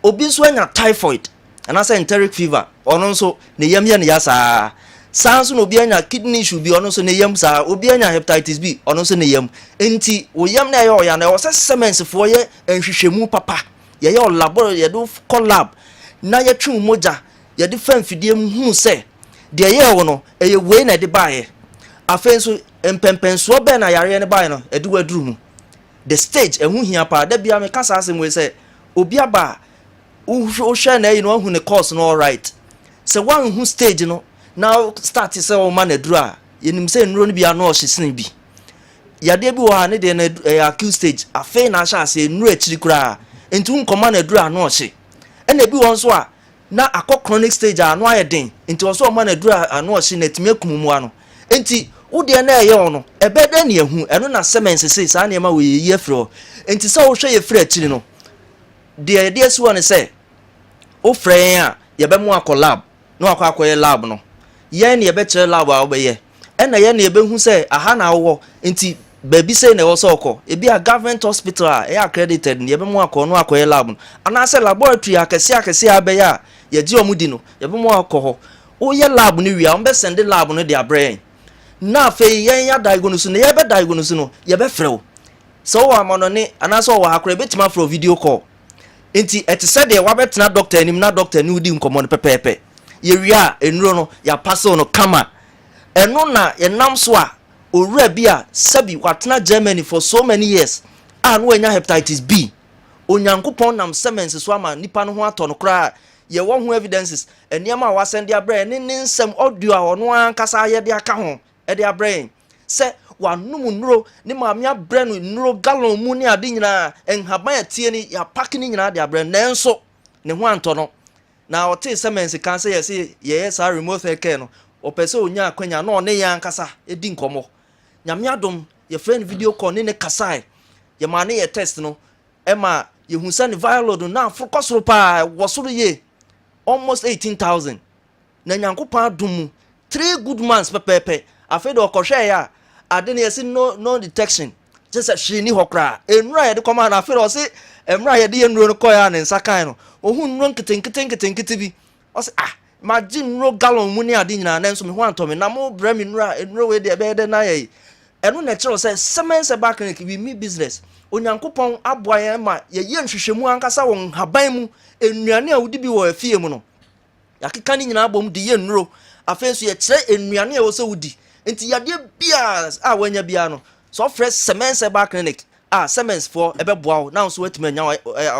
obi so anya typhoid anase enteric fever ono nso ne yem ye ne yasa sanso no obi anya kidney issue bi ono nso ne yem sa obi anya hepatitis B ono nso ne yem enti wo yem na ye o ya na wo se semens fo ye enhwehwemu papa ye ye laboratory ye do collab na ye twu moja ye de fan fidie mu hu se de ye wo no eye we na de baaye afenso empempenso be na yare ne baaye no ede waduru mu the stage ehu hia pa da bia me kasa asem we se obi aba o hwe na yi no hu ne course no all right se wan hu stage no now start se o ma na duru a yenim se nro no bia no o hyesene bi yade bi wo ha ne de na acute stage afen na sha se nro akiri kura enti nkoma na duru a no o hye ena bi won so a na akọ chronic stage a no ayeden enti wo so o ma na duru a no o hye na timi akumu ano enti wo de na eye ono ebede na ehu eno na semens se sa na ma we yi afro enti se wo hwe ye fra akiri no de esi won se o frɛ a ye be mu akọ lab no akọ ye lab no ye na ye be kire lab a wo be ye ena ye na ye be hu se aha na wo enti baby say na wo so okọ ebi a government hospital a accredited na ye be mu akọ no akọ ye lab no ana se laboratory akese abe ya ye ji omudi no ye be mu akọ ho o ye lab no wi a on be send lab no dia brain na fe ye ya diagnose no ye be diagnose no ye be frɛ so wo amono ne ana so wo akọ betima for video call enti eti said de wa betena doctor anim na doctor ni udi nkomo no pepepe ye wi a enuro no ya pass no kama eno na ye nam so a owura bi a sabi watena Germany for so many years no enya hepatitis B onyankopon nam semens so ama nipa no ho ato no kra ye wo ho evidences eniama wa send dia brain ne nsem audio a ono ankasa ye de aka ho e de brain se wanum nuro ne maamia brain nuro gallon mu ne ade nyina enhaban atie ni ya pack ni nyina de brain nenso ne ho anto no na ote semens kan se ye sa remote care no opese onya akwanya na one ya ankasa edi nkomo nyame adom ye friend video call ne kasai ye ma ne ye test no ema ye hunsa ne viral load na afrokosoro pa wosoro ye almost 18,000 na nyankopɔn adom mu 3 good months pepepe afei de ɔkɔhwɛ ya ade ne yɛsi no detection just hwe ni hɔ kra enura yɛde kɔma na afei de ɔse emra yɛde yɛ nuro no kɔ ya ne nsa kan no ohun nuro nketenkete bi ɔse magye nuro gallon mu ne ade nyina na nso me ho antɔme na mo bra me nuro we de ɛbɛyɛ de na yɛ ɛno na kyerɛ sɛ semense back clinic we me business onyankopɔn aboa yɛn ma yɛyɛ nhwehwɛmu ankasa wɔ haban mu enuane a wodi bi wɔ afie mu no yakeka ne nyina abom de yɛ nuro afei so yɛkyerɛ enuane a wɔ sɛ wodi enti yadeɛ bia a wanya bia no so fresh semense back clinic semense for ɛbɛboa wo na nso watumi anya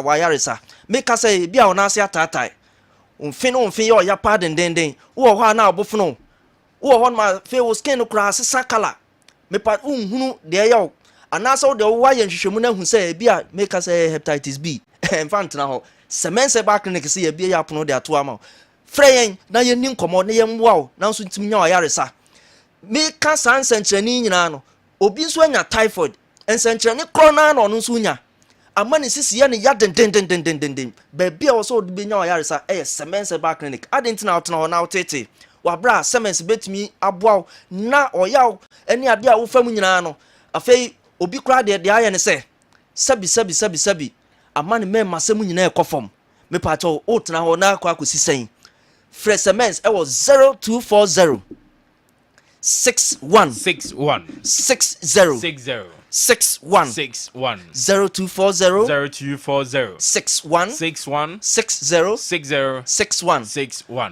wayaresa meka sɛ bia wo na ase ataatai umfin yɛ ɔya pa dendenden wo hɔ na abofono wo hɔ ma fe wo skin no kra sesa kala me pa unhunu de yɛ wo anasa wo de wo wa yɛ nhwehwɛmu na hu sɛ bia meka sɛ hepatitis B infantna hɔ semense back clinic sɛ yɛ bia yɛ apono de ato ama frɛ yɛn na yɛ nin kɔmɔ na yɛ mwa wo na nso ntimi nya wayaresa meka san sɛnkyerɛni nyina no obi nso anya typhoid nsɛnkyerɛni korona na ɔno nso nya ama ne sisi yɛ ne ya dendendendendenden baabi a wɔsɛ ɔde bɛnya ɔyaresa ɛyɛ semense back clinic adentina ɔtena hɔ na ɔtete wabra semense betumi aboa na ɔyaw ɛne ade a wofa mu nyinaa no afei obi kora de ayɛ ne sɛ sabi ama ne mɛma sɛ mu nyinaa ɛkɔ fam mepakyɛw wotena hɔ na akɔ akɔsi sɛn frɛ semense ɛwɔ 0240 61 60 61 0240 61 60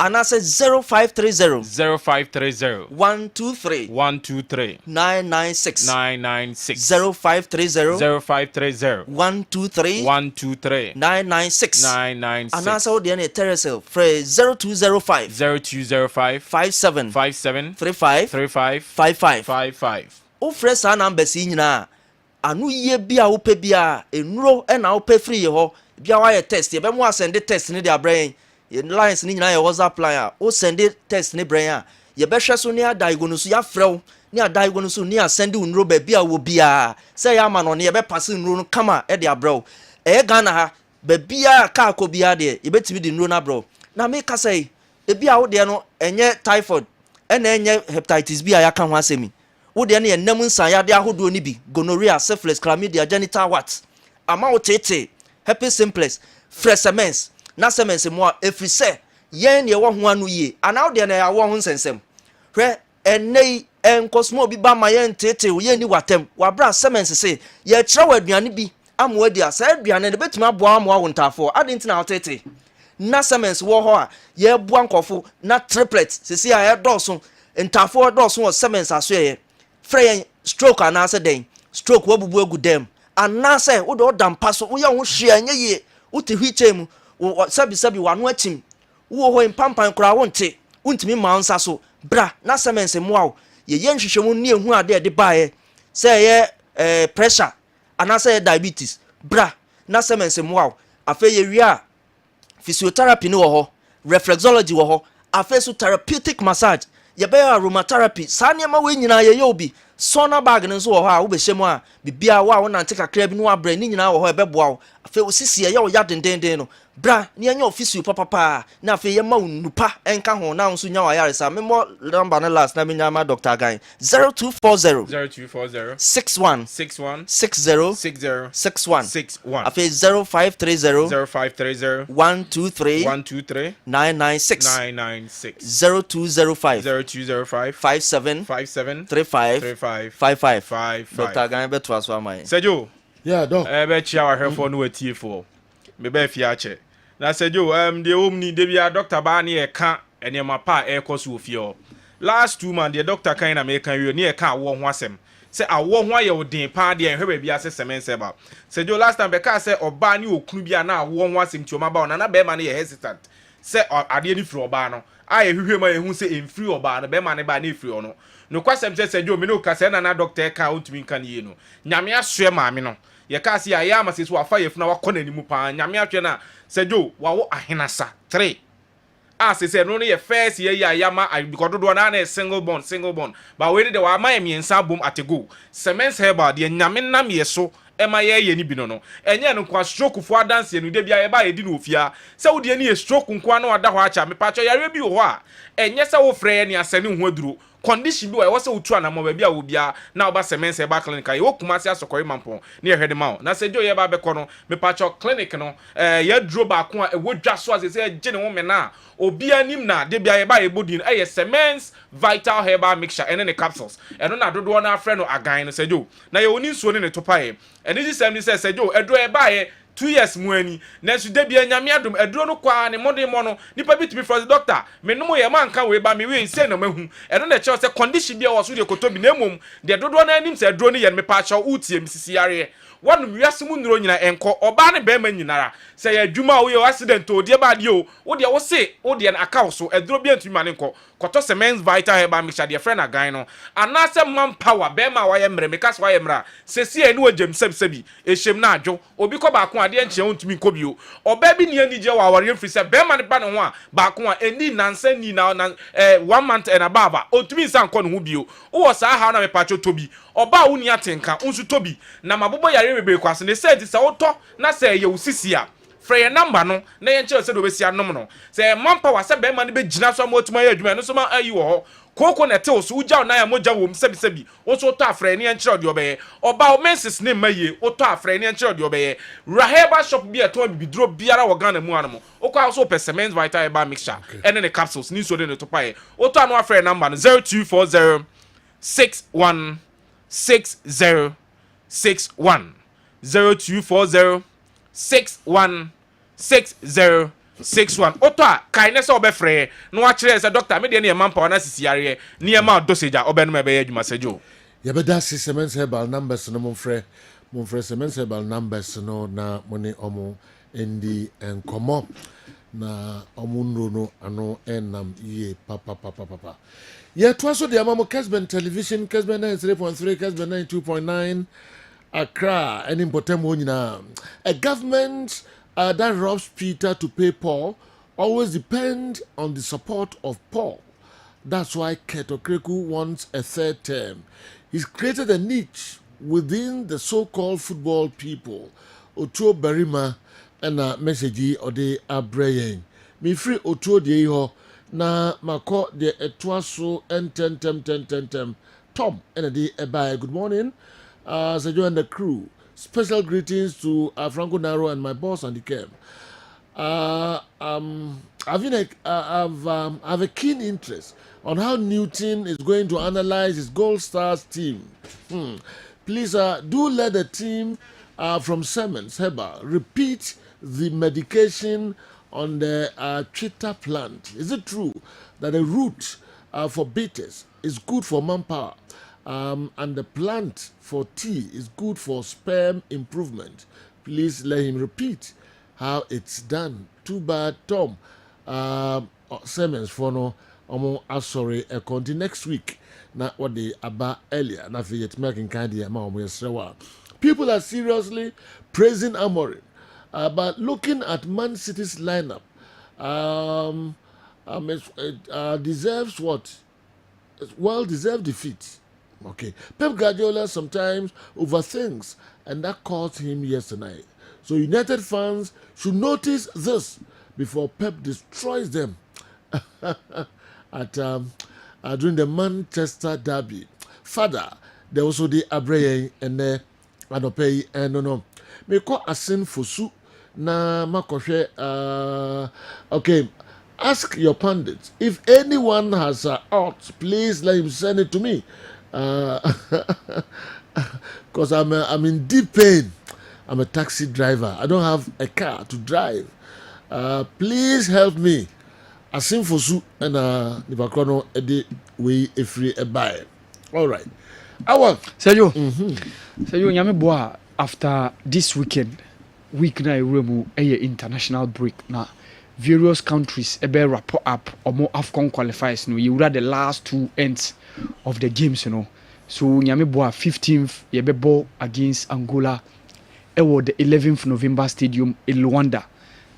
and I said 0530 123 996 0530 123 996 and I said the Teresel phrase 0205 57 35 o fresh numbers nyina anu ye bia wo pe bia enuro e na wo pe free ho bia wa ye test ye be mo send test ni dia brain ye lines ni nyina ye WhatsApp line o send test ni brain a ye be hwe so ni diagnose ya frew ni diagnose ni send unuro ba bia wo bia say ya ma no ne ye be pass unuro no kama e dia braw e Ghana ha ba bia ka ko bia de ye betimi di unuro na braw na me ka say e bia wo de no enye typhoid e na enye hepatitis B a ya ka ho asemi wo de ne enam nsan ya de ahodo ni bi gonorrhea syphilis chlamydia genital wart ama wo tete herpes simplex fresemens na semens mo efri se yen ne wo ho anu ye ana wo de na ya wo ho nsensem hwe enei enkosmo bi ba ma yen tete wo yen ni watem wa bra semens se ye kire wa aduane bi ama wadi asa aduane ne betuma boa ama wo ntafo adenti na wo tete na semens wo ho a ye boa nkofo na triplet sisi a ye doso ntafo doso wo semens aso ye frey stroke anase den stroke wabubu egu dem anase wo do dampa so wo ye ho hwe anye ye wo te hwichem wo sabi wano achim wo ho impampan kora wo nte untimi ma nsa so bra na semense moa ye ye nhwehwemu ne ehu ade de baaye say ye pressure anase diabetes bra na semense moa afa ye wi physiotherapy ni wo ho reflexology wo ho afa so therapeutic massage ye be aromatherapy sane ma we nyina ye obi sona bag nso wo ho a wo be hyemu a bibia wo a wo nante kakra bi no abra ni nyina wo ho e be boa wo afa osisi ye wo ya dendenden no bra ni anya office papa na afa ye ma unupa enka ho na nso nya wa yaresa memo number na last na me nya ma Dr. Gan 0240 61 60 61 afa 0530 123 996 0205 57 35 Dr. Gan beto aso amai Sergio doc be chia wa hwefo no watiefo me ba fi ache na Sergio de omni de bia doctor ba na e ka enema pa e koso ofie last 2 months the doctor kan na me kan wi ne e ka awo ho asem se awo ho aye odin pa de en hwe bia se semense ba Sergio last time be ka se oba ni okunu bia na awo ho asem ti o ma ba na be ma na ye hesitant se ade ni firi oba no aye hwehwe ma ehu se emfiri oba no be ma ne ba na efiri ono no kwasem se Sergio me no ka se na doctor ka ontumi kan ye no nyame asoe ma me no ye ka se ya ma se so afa ye funa wakɔ nanimu pa nyame atwe na Sergio wawo ahenasa 3 as I said no ye first year ya yama because do na single bond but we de wa ma miensa bom atego cement herbal de nyame nam ye so ema ye ni bi no enye no kwa stroke fo dance ye no de bia ye ba ye di no ofia se wo de ni stroke nko na wada ho acha me pa cho yare bi ho a enye se wo frɛ ni asane ho aduro condition bi wa se wo tu anamo ba bia wo bia na oba cement herbal clinic ye wo kuma se asokori mampon na ye hwede ma wo na se jo ye ba be kɔ no me pa cho clinic no ye duro ba ko a wo dwa so as se je ne wo me na obi anim na de bia ye ba ye body no cement vital herbal mixture ene ne capsules eno na dodo na afrɛ no agan no se jo na ye oni suo ne topae ene ji sem ni se jo edo e ba ye 2 years mu ani na su de bia nyame adom eduro no kwa ne modern mo no nipa bi to be for the doctor me no ye man kan we ba me we nse na mahu eno na che se condition bia wo so de kotobi na emom de dodo na anim se eduro no ye me pa cha utie misisi yare wanu wiase mu nuro nyina enko oba ne be ma nyinara se ya adwuma wo ye accident o de ba de o wo de wo se wo de na akaw so eduro bi antumi ma ne nko koto cement vital herbal mixture de friend agan no anase man power be ma wa ye mre me kas wa ye mra se si eni wo jem sebi ehiem na adwo obi ko ba ko ade enche ontumi nko bi o oba bi ne ani je wa ware free se be ma ne ba ne ho a ba ko a eni nansa ni na 1 month and above ontumi nsan ko ne ho bi o wo sa ha na me pacho tobi oba wo ni atenka unsu tobi na mabobo yare bebe kwase ne se di se woto na se ye usisi a frɛ number no na yɛn kyerɛ sɛ do besi anom no sɛ manpower sɛ bɛma no bɛgyina so amotuma yɛ adwuma no so ma ayi wɔ hɔ koko na tew so ugyaw na ya mogya wom sebi wo so tɔ afrɛ ne yɛn kyerɛ de obɛyɛ ɔba o menses ne maye wo tɔ afrɛ ne yɛn kyerɛ de obɛyɛ raheba shop bi ɛtɔ bibiduro biara wɔ Ghana mu anamo wo kɔ so pɛ cement vital herbal mixture ɛne ne capsules ni so de ne topa yɛ wo tɔ no afrɛ number no 0240 61 60 61 0240 61 6061 oto a kai ne se obefre no a kire se doctor me de ne manpower na sisiare ne ma dosage a obenu me be adwuma sejo ye be da cement herbal numbers no mo frɛ cement herbal numbers no na mo ne omo endi enkomo na omo nro no ano enam ye papa ye to so de amamo Kessben television Kessben 93.3 Kessben 92.9 Accra and important nyina a government that robs Peter to pay Paul always depend on the support of Paul. That's why Keto Kreku wants a third term. He's created a niche within the so-called football people. Otuo Barima and a message ode abraying. Me free Otuo de ho na mako de etwaso and ten Tom and de ebai. Good morning. Sergio and the crew. Special greetings to Franco Naro and my boss on the camp. I have a keen interest on how Newton is going to analyze his Gold Stars team. Please do let the team from Siemens Heber repeat the medication on the Twitter plant. Is it true that the root for bitters is good for manpower? And the plant for tea is good for sperm improvement. Please let him repeat how it's done. Too bad, Tom. Siemens for no. Sorry, a conti next week. Not what they about earlier. Not for yet making candy. People are seriously praising Amorim, but looking at Man City's lineup, deserves what? Well-deserved defeat. Okay. Pep Guardiola sometimes overthinks, and that cost him yesterday. So United fans should notice this before Pep destroys them at during the Manchester derby. Father, there also the Abreye and the Anope and no. Me call asin fosu na makoshe. Okay. Ask your pundits if anyone has out. Please let him send it to me. Because I'm in deep pain. I'm a taxi driver. I don't have a car to drive. Please help me. Asim fosu and Nibakono edi we free a buy. All right. Sergio, nyame boa after this weekend, week na remu international break na various countries ebe rapport up or more AFCON qualifiers. No, you read the last two ends of the games, you know. So nyame boa 15th yebe ball against Angola. Ewo the 11th November stadium in Luanda.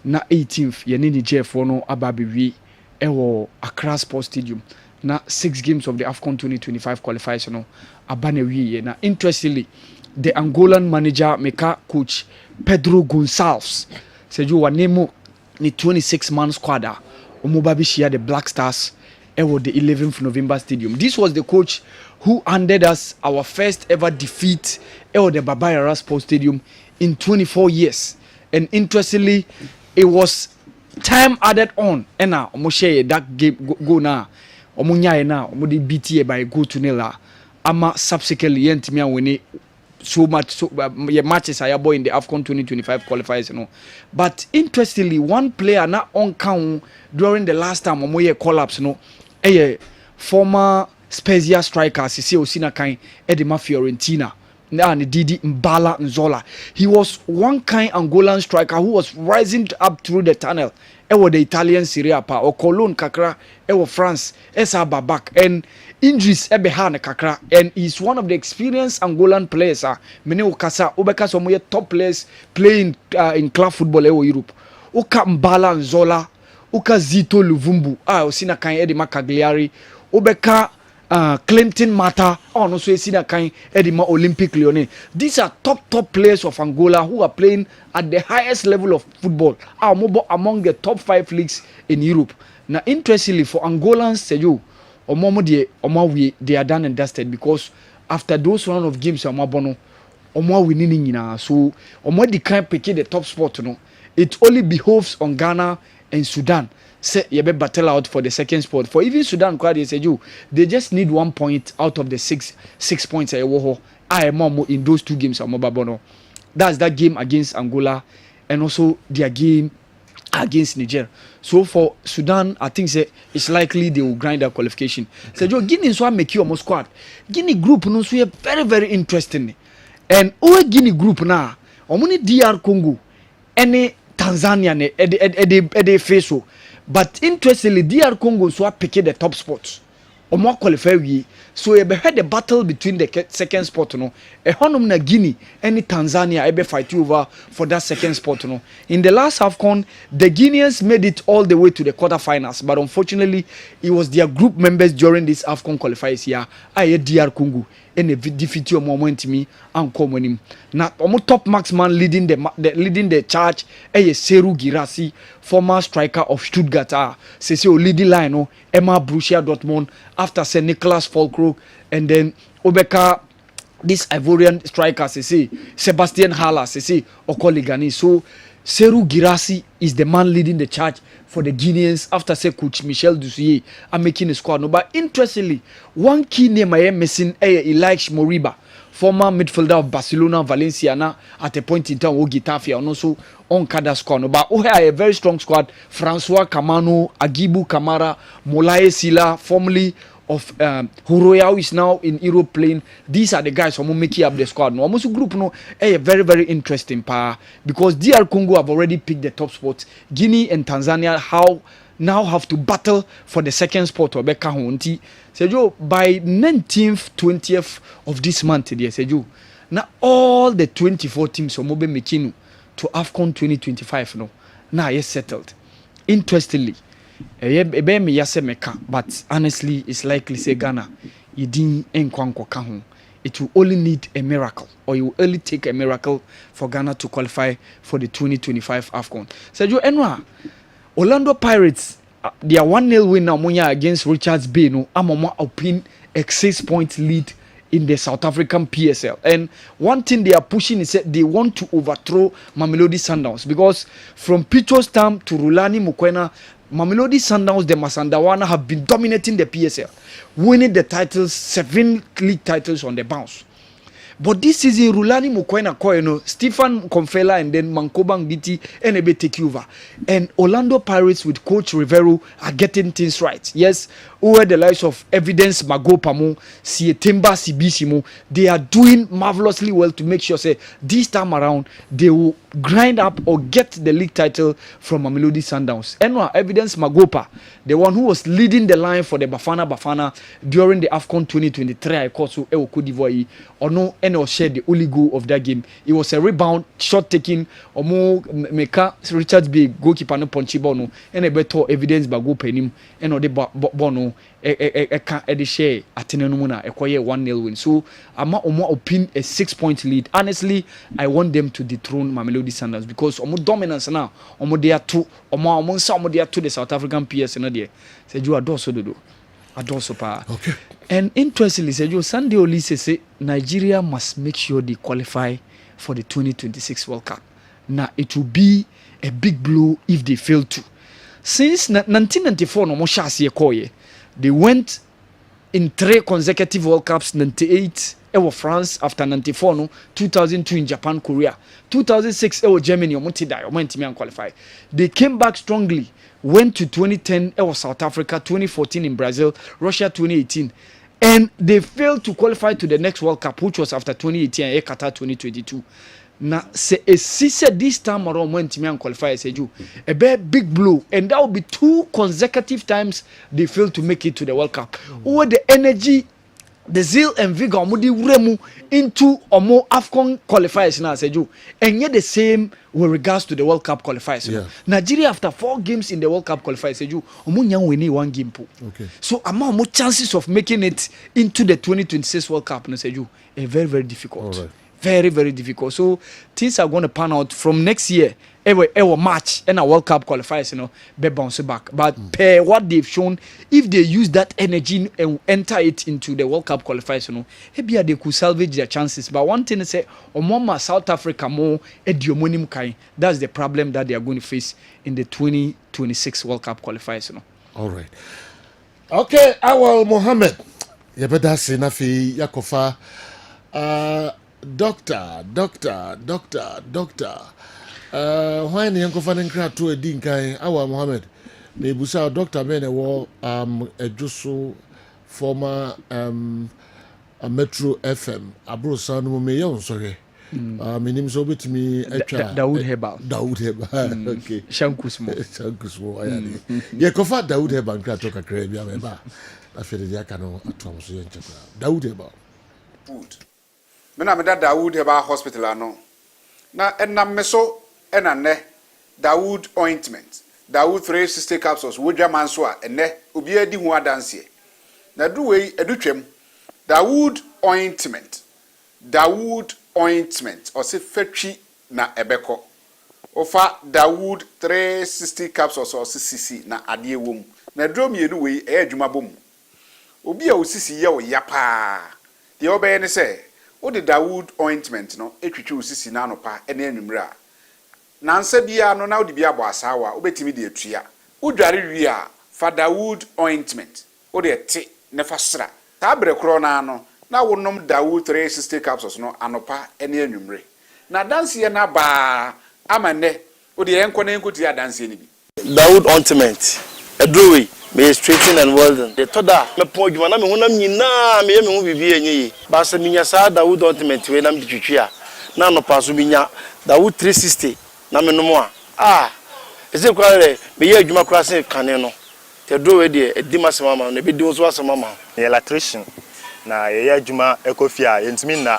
Na 18th yene Niger for no ababiwi ɛwɔ Accra Sports Stadium. Na 6 games of the AFCON 2025 qualifiers, you know, abane wiye. Na interestingly, the Angolan manager, Meka coach Pedro Gonçalves, said you were name ni 26-man squad. Omobabi share the Black Stars. Ewo the 11th November Stadium. This was the coach who handed us our first ever defeat at the Baba Yara Sports Stadium in 24 years. And interestingly, it was time added on. And now, share that game go now. Omunya na omudi BTA by go to nil. Ama subsequently yentimia wini so much matches I boy in the AFCON 2025 qualifiers, you know. But interestingly, one player not on count during the last time omoye collapse, you know. Former Spezia striker Sisi Osina Kain Edema Fiorentina and Didi Mbala Nzola. He was one kind Angolan striker who was rising up through the tunnel. Ewo the Italian Serie A pa or Cologne kakra ewo France esa babak and injuries ebehan kakra, and he's one of the experienced Angolan players. Mene okasa obeka somoye top players playing in club football ewo Europe. Oka Mbala Nzola, Oka Zito Luvumbu, Osina Kain Edema Cagliari, Obeka Clinton Mata, no so Esina Kain Edema Olympic Lyonnais. These are top players of Angola who are playing at the highest level of football. Among the top 5 leagues in Europe. Now, interestingly, for Angolans, they are done and dusted because after those round of games, we winning. So, they can't pick the top spot. It only behoves on Ghana and Sudan. Say you better battle out for the second spot. For even Sudan, they just need 1 point out of the six points. I am in those 2 games. That's that game against Angola and also their game against Niger. So for Sudan, I think it's likely they will grind their qualification. So Guinea so make you almost squad. Guinea group no so very very interesting. And Guinea group now, omuni DR Congo, any Tanzania ne face. But interestingly, DR Congo so pick the top spots. Omo qualify we. So you had the battle between the second spot, no. Na Guinea, any Tanzania ebe fight over for that second spot, no. In the last AFCON, the Guineans made it all the way to the quarterfinals, but unfortunately, it was their group members during this AFCON qualifiers here. DR Congo and a defeat your moment me and common. Now, top marksman leading the charge. Seru Girassi, former striker of Stuttgart. Leading line, Emma Borussia Dortmund. After Nicolas Folkro, and then Obeka, this Ivorian striker, Sebastian Haller, Okoligani. So Seru Girassi is the man leading the charge for the Guineans after Coach Michel Dussier are making a squad. No, but interestingly, one key name I am missing Elijah Moriba, former midfielder of Barcelona, Valencia, at a point in time, Getafe, and also on Kada squad. No, but a very strong squad. Francois Kamano, Agibu Kamara, Molaye Sila, formerly of Huroyao is now in Europe playing. These are the guys who make up the squad. No, almost group no, very very interesting because DR Congo have already picked the top spots. Guinea and Tanzania now have to battle for the second spot. Obeka Honti. Sejo by 19th, 20th of this month, dear Sejo. Now all the 24 teams are moving making to AFCON 2025. No, now yes settled. Interestingly. But honestly, it's likely say Ghana, it will only need a miracle, or it will only take a miracle for Ghana to qualify for the 2025 AFCON. Sergio Enwa, Orlando Pirates, their 1-0 win against Richards Bay, no, Amama open a 6-point lead in the South African PSL. And one thing they are pushing is that they want to overthrow Mamelodi Sundowns, because from Picho's time to Rulani Mukwena, Mamelodi Sundowns, the Masandawana, have been dominating the PSL, winning the titles, 7 league titles on the bounce. But this season, Rulani Mukwena Koeno, Stefan Confela, and then Mankoba Ngiti, NB take over. And Orlando Pirates with Coach Rivero are getting things right. Yes, who the likes of Evidence Magopa mo, si Timba Sibisi mo, they are doing marvelously well to make sure say this time around they will grind up or get the league title from Mamelodi Sundowns. And Evidence Magopa, the one who was leading the line for the Bafana during the AFCON 2023, I call so Cote d'Ivoire, or no, and shared the only goal of that game. It was a rebound, shot taking, or more Meka Richards be goalkeeper no punchy bono, and a better Evidence Magopa him, and or the bono. A share at Tenenumuna, a quiet 1-0 win. So I'm more opin a 6-point lead. Honestly, I want them to dethrone Mamelodi Sundowns because omo dominance now, omo there two, omo some there to the South African PS in there. Say you adore so do. Adore so pa. Okay. And interestingly, say you Sunday Oli say Nigeria must make sure they qualify for the 2026 World Cup. Now it will be a big blow if they fail to. Since 1994 no mo shasi ekoye. They went in 3 consecutive World Cups, 98 ewo France after 94 no, 2002 in Japan, Korea, 2006 ewo Germany omo qualify. They came back strongly, went to 2010 ewo South Africa, 2014 in Brazil, Russia 2018, and they failed to qualify to the next World Cup, which was after 2018 and Qatar 2022. Now, say this time around when Timian qualify as a big blow, and that will be 2 consecutive times they fail to make it to the World Cup. Where the energy, the zeal and vigor remu into or more AFCON qualifiers now, and yet the same with regards to the World Cup qualifiers. Yeah. Nigeria after 4 games in the World Cup qualifiers, we need 1 game. Okay. So more chances of making it into the 2026 World Cup, very, very difficult. All right. Very, very difficult. So things are going to pan out from next year. Every match and a World Cup qualifiers, be bounce back. But per what they've shown, if they use that energy and enter it into the World Cup qualifiers, maybe they could salvage their chances. But one thing is say, Omoma South Africa more ediomonim kai. That's the problem that they are going to face in the 2026 World Cup qualifiers. All right. Okay, Awal Mohammed. Yabeda Senafi Yakofa. Doctor. Why ni yanko fane nkra to edi nkan Awa Mohammed na ebusa doctor me na wo ejuso former Metro FM abro sanu me yon sorry minim so betimi atwa Daoud Heba okay Shankusmo ayani ye kofa Daoud Heba nkra to kakra bia me ba afede dia kanu atom so yenche Daoud Heba food mena me da Daoud Heba hospital ano na enam me so enane Daoud ointment Daoud 360 capsules wodwa manso a ene obi adi hu adanse na duwei edutwem Daoud ointment o se fatwi na ebeko ofa Daoud 360 capsules o se sisi na ade ewom na drom yenu wei e adwuma bom obi a osisi ye o yapa de obeye ne se o de Daoud ointment no etwitwi osisi na anopa ene anwumre a nansa bia no na odi bia bo asawa obetimi de atua udware wi a fa Daoud ointment o de te ne fa sra ta bre kro na no na wonom Daoud 360 capsules no anopa ene anwumre na danse na ba amane o de enko na enko ti adanse ni bi Daoud ointment edrowe me straighten and well done. The toda me po djuma na me honam nyina me ye me hu bibi enye ba se minya sa Daoud ointment we na me twitwi a na no pa so minya Daoud 360 na me no mo a ese kwa le me ye adwuma kra se kane no te do we de edi masema ma no be di so asema ma ye electrician na ye adwuma ekofia ye ntimi na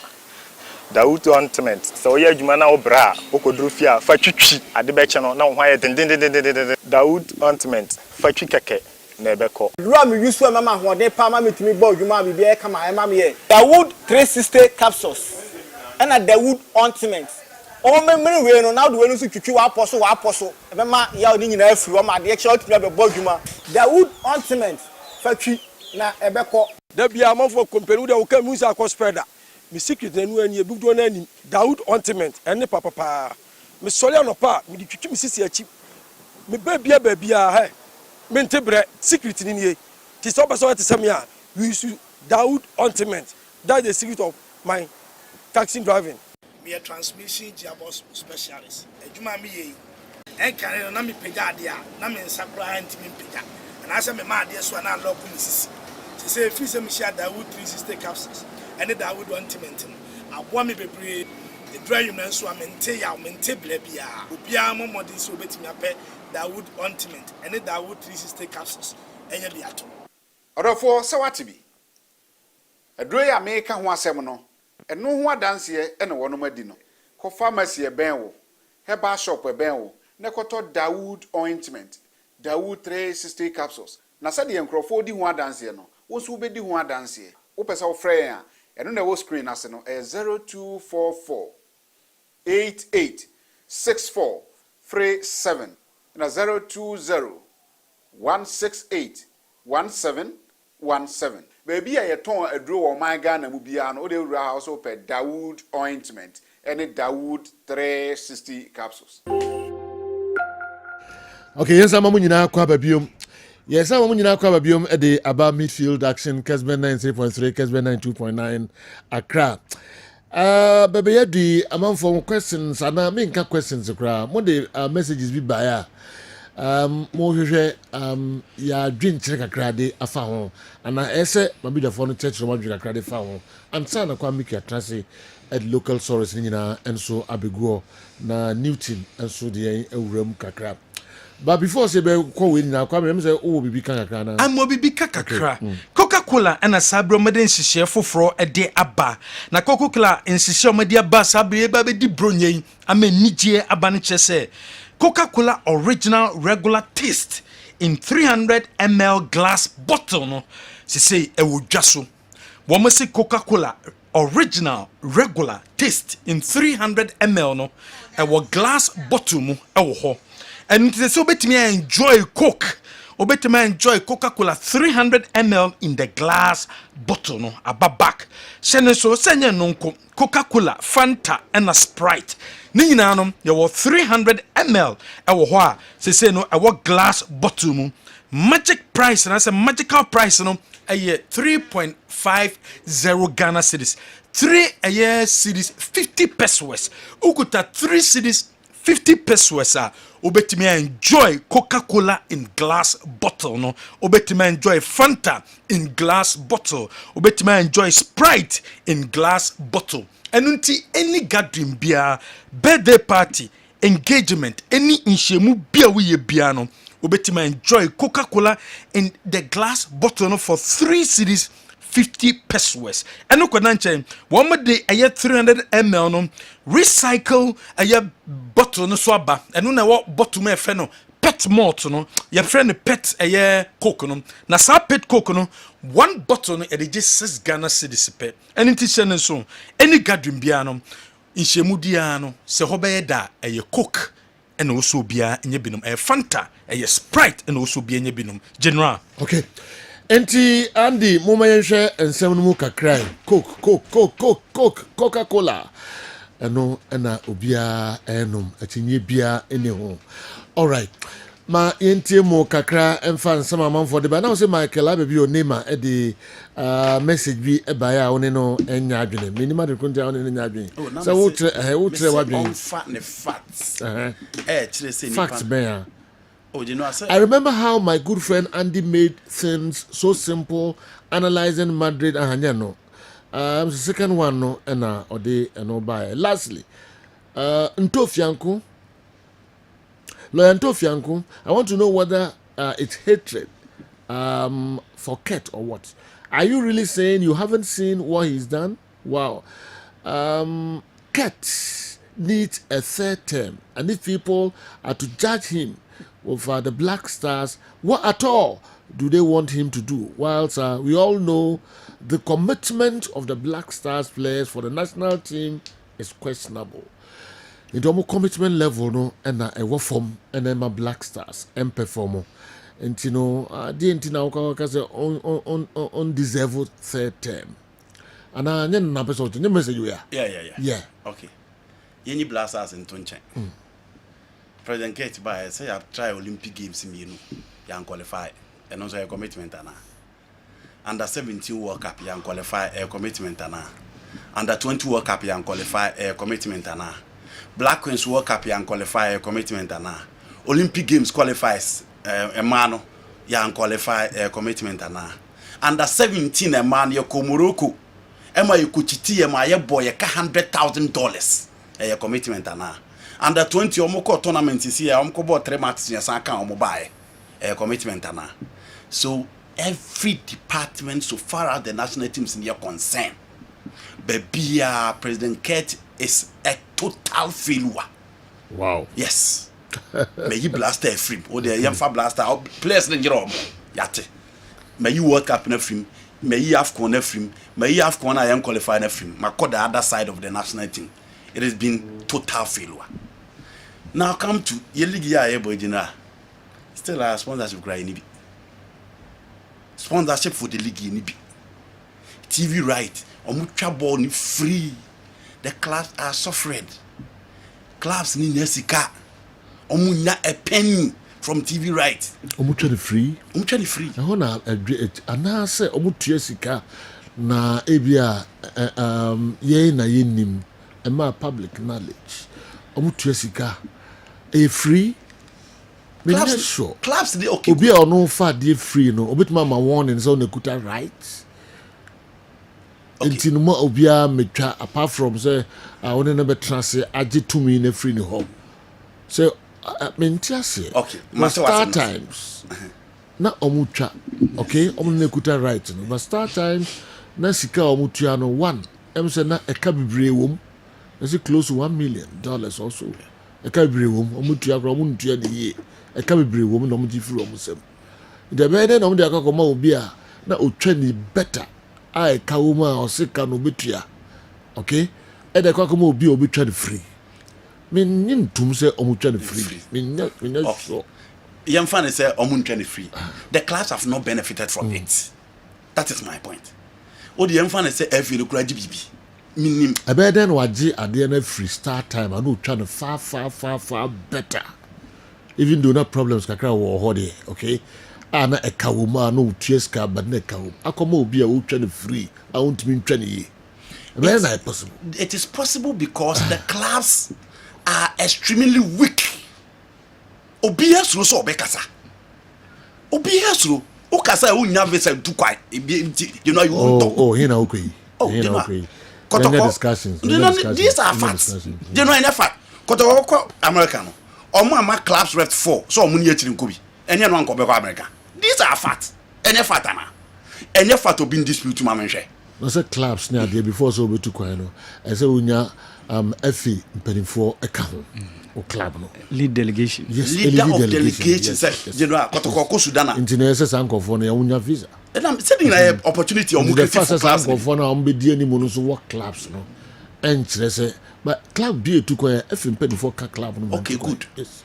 Daoud ointment so ye adwuma na obra okodru fia fa twitwi ade be che no na ho aye den Daoud ointment fa twi keke na ebeko dura me yusu mama hode pa ma metimi gba adwuma bibi e kama e ma me ye Daoud 360 capsules and a Daoud ointment o memre we no na do we no so twitwi wa aposo e be ma ya oni nyina afiri o ma de che otimi be bodwuma Daoud ointment fa twi na ebeko da bia amafo company de o ka musa akospeda mi secret enu ani ebudo na ani Daoud ointment ene papa mi sole anopa mi di twitwi mi sisi achi mi babia he mi ntebre secret ni nie ti so person te sem ya we use Daoud ointment that's the secret of my taxi driving. Me a transmission gearbox specialist ejuma mi ye en kan na mi pega dia na mi nsakura ntimi pega and I say me ma dey so na lock me sisi say free say me share Dawood 360 capsules and Dawood ointment aboa me bebre the dry you so amente ya mente blebia obia mo modern so betimi apɛ Dawood ointment and Dawood 360 capsules enya bi ato odofo se wate bi aduro ya me ka ho asɛm no ɛno ho adanse ɛna wɔnom adi no ko pharmacy ɛbɛn wo herbal shop ɛbɛn wo na kɔtɔ Dawood ointment Dawood 360 capsules na sɛ de nkrɔfo di ho adanse no wo so bedi ho adanse wo pɛ sɛ wo frɛ ya ɛno na wo screen ase no 0244 88 64 37 na 020 168 1717 baby a yeton aduro wo man Ghana mu bia no o de wura house pe Dawood ointment any Dawood 360 capsules. Okay, yes, I'm nyina kwa babiom. Yes, I'm nyina kwa babiom e de aba midfield action Kessben 93.3 Kessben 92.9 Accra. Baby yadi among for questions and me nka questions kra. Mo de messages bi ba ya. Mo hwehwe ya dream check kakra de afa ho. Ana ese mabidafo no church no madwe kakra de fa ho. Ansa na kwa miki atrase at local source nyina enso abeguo na Newton enso de ewuram kakra. But before say be ko we nyina kwa me say o bibi kan kakra na. Am bibi kakra. Coca-Cola and a sabro meden share foforo e de aba. Na Coca-Cola in share media aba sabre ba be di bronye ame nigye aba ne chese. Coca-Cola original regular taste in 300 ml glass bottle no. Se say e wo dwaso. Wo mo say Coca-Cola original regular taste in 300 ml no. E wo glass bottle mu e wo ho. And so betimi enjoy Coke. Obetimi enjoy Coca-Cola 300 ml in the glass bottle no ababak. Sene so senye nonko Coca-Cola, Fanta and a Sprite. Ni nyina no ye wo 300 ml e wo ho a se say no e wo glass bottle mu. Magic price na say magical price no e 3.50 Ghana cedis. 3 cedis 50 pesos. Ukuta 3 cedis 50 pesos obetimi enjoy Coca-Cola in glass bottle no obetimi enjoy Fanta in glass bottle obetimi enjoy Sprite in glass bottle enunti any gathering bia birthday party engagement any inshemu bia we bia no obetimi enjoy Coca-Cola in the glass bottle no for 3 cedis 50 pesos. And no kwananche, one day a year 300 ml no recycle a year bottle no swaba. And no what bottle me feno pet malt no your friend pet a year coke no. Na sa pet coke no one bottle no e just 6 Ghana cedis pe. And it is so any gathering biano in shemudiano se hobe da a year coke and also bia in binum a Fanta a year Sprite and also be in binum general. Okay. Enti Andy moma yenhwe ensem no mu kakra Coca-Cola eno na obia enom atinye bia ene ho. All right, ma yentie mo kakra emfa nsem amanfo de ba na say Michael abebi onema e de message bi e ba ya one no enya adwene minima de kunta one enya adwene so wo tre wadwene on fat ne facts kire say facts ben ya. Oh, you know, I remember how my good friend Andy made things so simple, analyzing Madrid and Hanyano. The second one, no, and Ode and Obaye. Lastly, Ntofianku, Lawyer Ntofianku, I want to know whether it's hatred for Ket or what. Are you really saying you haven't seen what he's done? Wow. Ket needs a third term, and if people are to judge him over the Black Stars, what at all do they want him to do? Whilst we all know the commitment of the Black Stars players for the national team is questionable. In the commitment level, no, and a work from and then my Black Stars and perform. And you know, the undeserved third term. And I never episode. You message you yeah. Okay. Yenny Black Stars in Tunche. President Kate by say I try Olympic Games in you young qualify and also a commitment ana. Under 17 World Cup young qualify a commitment ana. Under 20 World Cup young qualify a commitment ana. Black Queens World Cup young qualify a commitment ana. Olympic Games qualifies a mano ya qualify commitment ana under 17 a man ye ko Morocco ema ye ko chiti ye ma ye boy ye ka $100,000 ye commitment ana under 20 omoko tournament si ya omko bo 3 matches ya san kan omo bae commitment ana. So every department so far as the national teams in your concern, Bebia President Kurt is a total failure. Wow. Yes. May you blaster free or the young blaster players in your yate. May you World Cup in a film, may you have corner film, may you have corner young qualified a film. My the other side of the national team. It has been total failure. Now come to Yeligia. Still a sponsorship crying. Sponsorship for the league in TV right omucha ball ni free. The clubs are suffering. Clubs ni nesika omunya a penny from TV right omucha the free na hona ana say omutua sika na ebia ye na yenim ema public knowledge omutua sika free. Clubs, sure. Clubs they okay. Obi a no fa dey free no. Obi tuma ma warning so na kuta right. Enti no ma obi a metwa apart from say one na be transfer age to me na free no home. So mentia say. Okay. Start times. Na omutwa. Okay, omo na kuta right no. But start times na sika omutua no 1. Em say na eka bibre wom. Is it close to $1 million also. Eka bibre wom omutua kro omuntua de ye. A cabin woman, no different from them. The better no de akakoma obi a na otwani better. I kawuma or sika no betria. Okay? E de akakoma obi twa free. Me nim tum say omutwa free. Me no sure. Young fan say omutwa free. The class have not benefited from it. That is my point. O the young fan say every no kura GBB. Minim. A better no agi ade na free start time and no twa far better. Even though no problems kakra wo hode, okay? Ana e kawuma no tieska but na kawu. Akoma obi a wo twa free. I want me twa ye. Where is that possible? It is possible because the clubs are extremely weak. Obi esro so obekasa. Obi esro o kasa o nya visa du kwai. You know you won't talk. Oh, here na okay. Here na okay. Discussions. These are facts. You know enough fact. Kotoko American. Oma clubs rep 4 so omu ni etiri nkobi enye no anko be ko America. These are facts. Enye fatana enye fato bin dispute ma menhwe no say clubs na there before so betu kwan no e say unya FA mpanimfo eka ho o club no lead delegation. Yes, leader of delegation say you know kotoko Sudan intine say sanko na unya visa and I'm saying na opportunity omu get for clubs sanko na omu be die ni mo no so work clubs no enchire say but club be to kwan FA mpanimfo ka club no. Okay, good. Yes.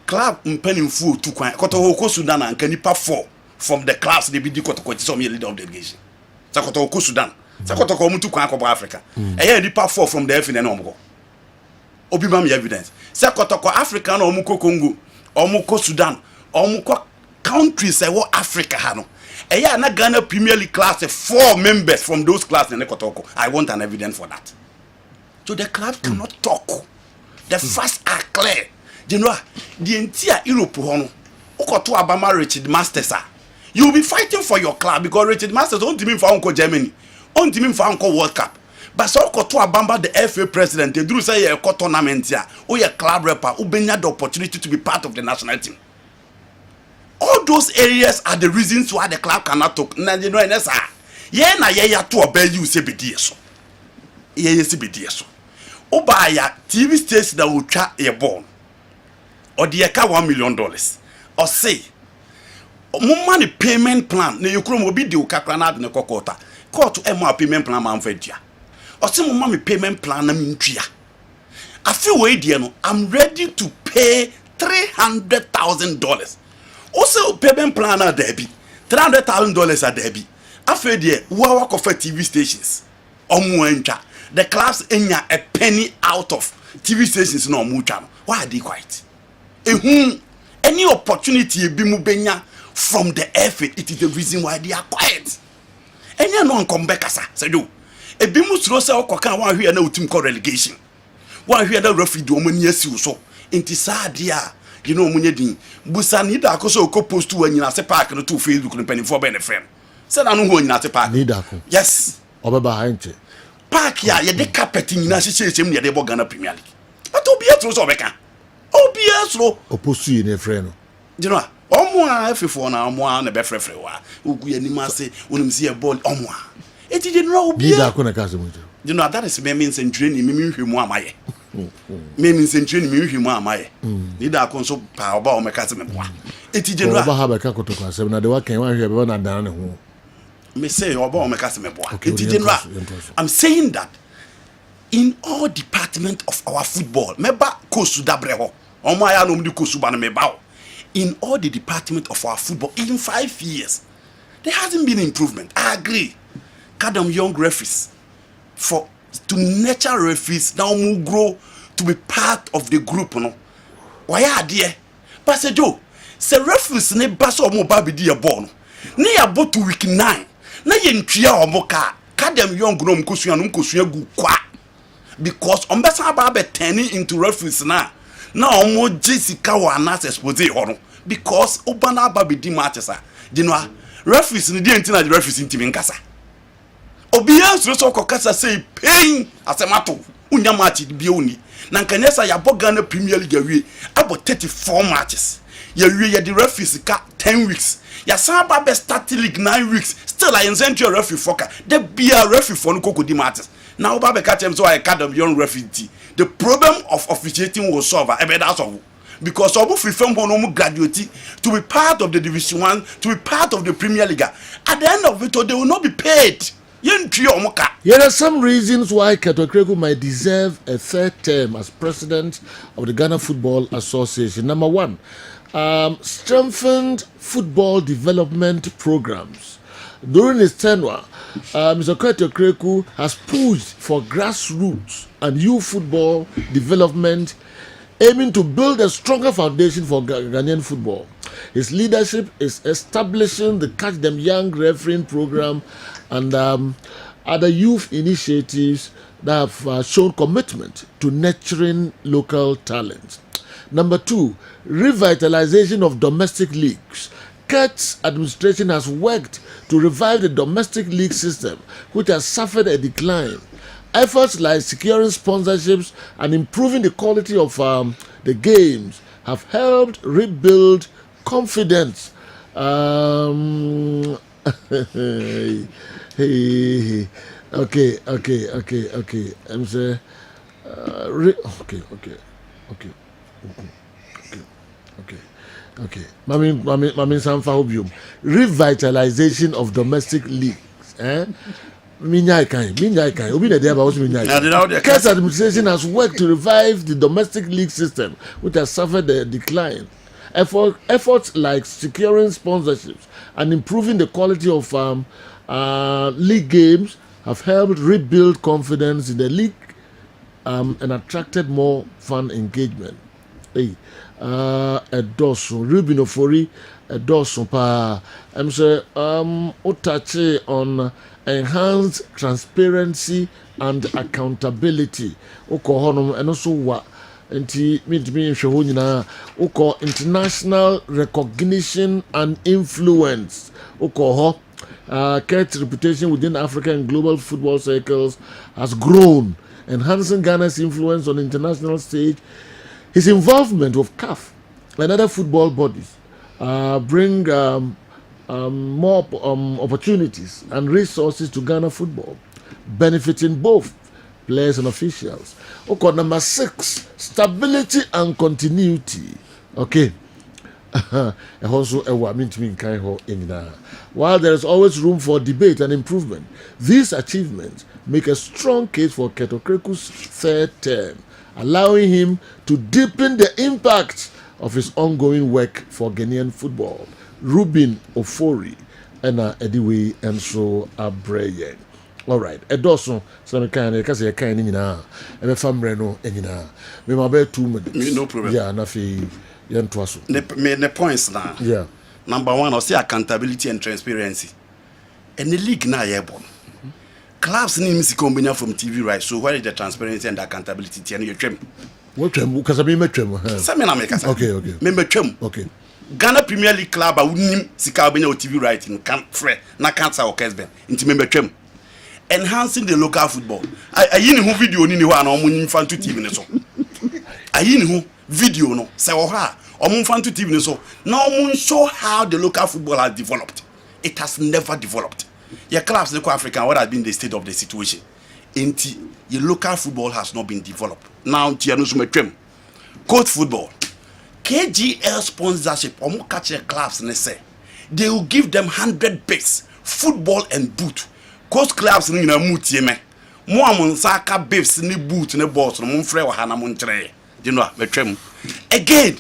Club mpanimfo to kwan kotoko Sudan and kanipa 4 from the clubs they be di kotoko some leader of delegation. Sakotoko Sudan. Sakotoko omu to kwan ko Africa. E nipa 4 from the FA na omu obi mam evidence. Sakotoko Africa na omu ko Congo, omu ko Sudan, omu ko countries e wo Africa ha no. E na Ghana Premier League class 4 members from those classes in Kotoko. I want an evidence for that. So the club cannot talk. The facts are clear. You know, the entire Europe hono. Ukoto Abama Richard Masters. You will be fighting for your club because Richard Masters don't mean for Uncle Germany. Don't mean for Uncle World Cup. But so Ukoto Abamba the FA president, they do say a tournament here. Or your club rapper who been the opportunity to be part of the national team. All those areas are the reasons why the club cannot talk. Na you know NSA. Yeah na yeah to obey you say be so. Yeah say be so. Obaya TV station that will try a ball or the aka $1 million or say money payment plan na you will be the kakra na the kokota court to payment plan man fedia or say money payment plan na mintua I feel way there no I'm ready to pay $300,000 also payment plan na debi $300,000 a debi I feel there wa work of TV stations omuencha the clubs enya a penny out of TV stations no mucha. Why are they quiet? Any opportunity be mubenya from the FA, it is the reason why they are quiet. Enya no come back asa. Say do. E bi mu suro say okoka wan hwe na utim ko relegation. Wan hwe na referee do omani asi so. Enti sa dia you know munye din busa ni da ko so ko post to anyina se park no to Facebook no penny for be ne friend say na no ho anyina se park ni da ko yes obeba ha nche park ya ye de carpet nyina hyehyem ne de bo Ghana Premier League but obi etro so obeka obi etro opostu yi ne friend no you know omo a efefo na omo a na be frefre wa ogu anima se onim se e ball omo a eti general obi ni da ko na ka se mo you know that is me means training me hwemu amaye me means training me hwemu amaye ni da ko so pa oba o meka se me boa eti general oba ha be ka kotoko asem na de wa kan wa hwe be na dan ne ho me say oba o meka se me boa eti general I'm saying that in all department of our football meba kosu dabre ho omo aya no mdi kosu ba no meba o in all the department of our football in 5 years there hasn't been improvement. I agree. Kadam young referees to nurture referees now will grow to be part of the group no why are there Pastor Joe say referees ne baso mo ba bi di ball no ne ya bo to week 9 na ye ntwia omo ka Kadam young no mkosua gu kwa because ombesa ba be turning into referees na omo jisika wa anas expose ho because obana ba bi di matches a dinwa referees ni dey ntina the referees ntimi nkasa obian so kokasa say pain asemato unya match bi oni na nkanesa ya Ghana Premier League awie abo 34 matches ya wie ya the referees ka 10 weeks ya saba be start league 9 weeks still I send you referee foka the be a referee for no kokodi matches now ba be catch them so I academy young referee the problem of officiating was solved that's all because obu free from no graduate to be part of the Division 1 to be part of the Premier League at the end of it they will not be paid. Here are some reasons why Ketokreku might deserve a third term as president of the Ghana Football Association. Number one, strengthened football development programs. During his tenure, Mr. Ketokreku has pushed for grassroots and youth football development, aiming to build a stronger foundation for Ghanaian football. His leadership is establishing the Catch Them Young refereeing program and other youth initiatives that have shown commitment to nurturing local talent. Number two, revitalization of domestic leagues. KET's administration has worked to revive the domestic league system, which has suffered a decline. Efforts like securing sponsorships and improving the quality of the games have helped rebuild confidence. Okay. I'm saying, okay. Mami Sanfa Obium. Revitalization of domestic leagues. KET's administration has worked to revive the domestic league system, which has suffered a decline. Efforts like securing sponsorships and improving the quality of league games have helped rebuild confidence in the league and attracted more fan engagement. Edosun Ruben Ofori Edosun pa I'm say otache on enhanced transparency and accountability oko honom eno so wa nti mitimi nhwe ho nyina oko international recognition and influence oko ho KET's reputation within African and global football circles has grown, enhancing Ghana's influence on the international stage. His involvement with CAF and other football bodies bring more opportunities and resources to Ghana football, benefiting both players and officials. Okay, number 6, stability and continuity. Okay. While there is always room for debate and improvement, these achievements make a strong case for Ketokreku's third term, allowing him to deepen the impact of his ongoing work for Ghanaian football. Ruben Ofori and Ediwe and so Abreye. All right, Edoson, so I can't say I can't in now. And if I'm Reno, and in now, we might be 2 minutes. No problem. Yeah, nothing. The points now. Yeah. Number 1, I say accountability and transparency. And the league now, yeah, clubs need to combine from TV rights. So where is the transparency and accountability? And you dream. What because I mean metwem. Same na make. Okay. Me metwem. Okay. Ghana Premier League club a wonim sika obenya o TV writing can frɛ na cancer or Kessben. Nti me metwem. Enhancing the local football. Ayi ni ho video ni ho ana omo nyimfa nto TV ne so. Ayi ni ho video no se wo ha omo mfa nto TV ne so. Na omo show how the local football has developed. It has never developed. Your clubs in Africa, what has been the state of the situation? Inti, your local football has not been developed. Now, coach football. KGL sponsorship, omo catch your clubs and say they will give them 100 base, football and boot. Coach clubs in a muti me. Mo amon saka babes ni boot ni balls no mon frɛ wa hana mon kyerɛ. You know, metwem. Again,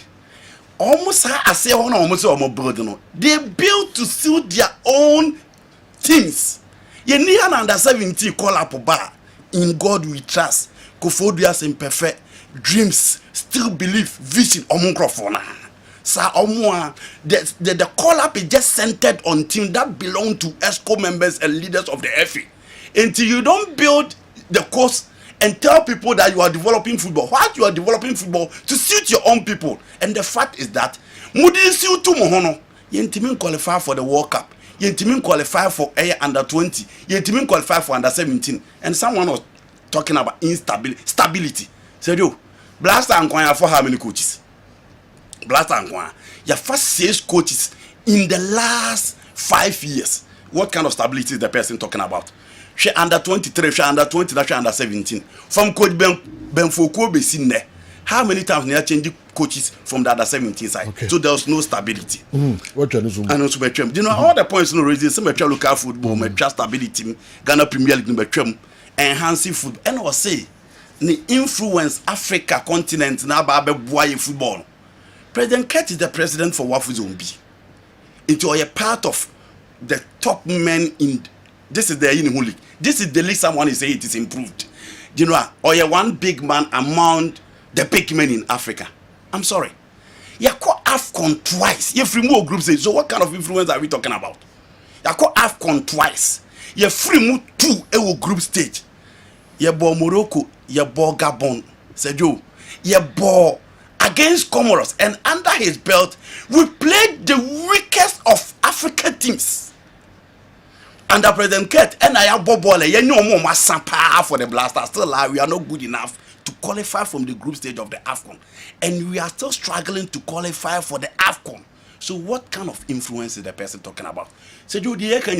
almost I say on almost build no. They build to suit their own teams. You need an under 17 call up bar. In God we trust. Kofodias imperfect. Dreams, still believe, vision, omuncrophone. Sir Omwa, the call up is just centered on teams that belong to ESCO members and leaders of the FA. Until you don't build the course and tell people that you are developing football. Why you are developing football to suit your own people? And the fact is that Moody suit to Mohono. Yentimin qualify for the World Cup. Yentimin qualify for under 20. Yentimin qualify for under 17. And someone was talking about stability. Said you, Blaster and Kwanya for how many coaches? Blaster and Kwanya. Your first 6 coaches in the last 5 years. What kind of stability is the person talking about? She under 23, she under 20, she under 17. From Coach Ben Foucault Bessin there. How many times they are changing coaches from the under 17 side? Okay. So there was no stability. What you know? You know all the points no raising some local football, stability, Ghana Premier League, enhancing football. And I was say the influence Africa continent now by football. President Kett is the president for Wafu Zombi. It was a part of the top men in this is the league. This is the league someone is saying it is improved. You know, or you one big man among the big men in Africa. I'm sorry. You call AFCON twice. You free more groups. So what kind of influence are we talking about? You call AFCON twice. You free more 2 group stage. You bought Morocco. You bought Gabon. Sergio. You bought against Comoros. And under his belt, we played the weakest of African teams. Under President Kett, and I have Bobole, you know more Sampa for the Blasters. Still, we are not good enough to qualify from the group stage of the AFCON. And we are still struggling to qualify for the AFCON. So, what kind of influence is the person talking about? So, you can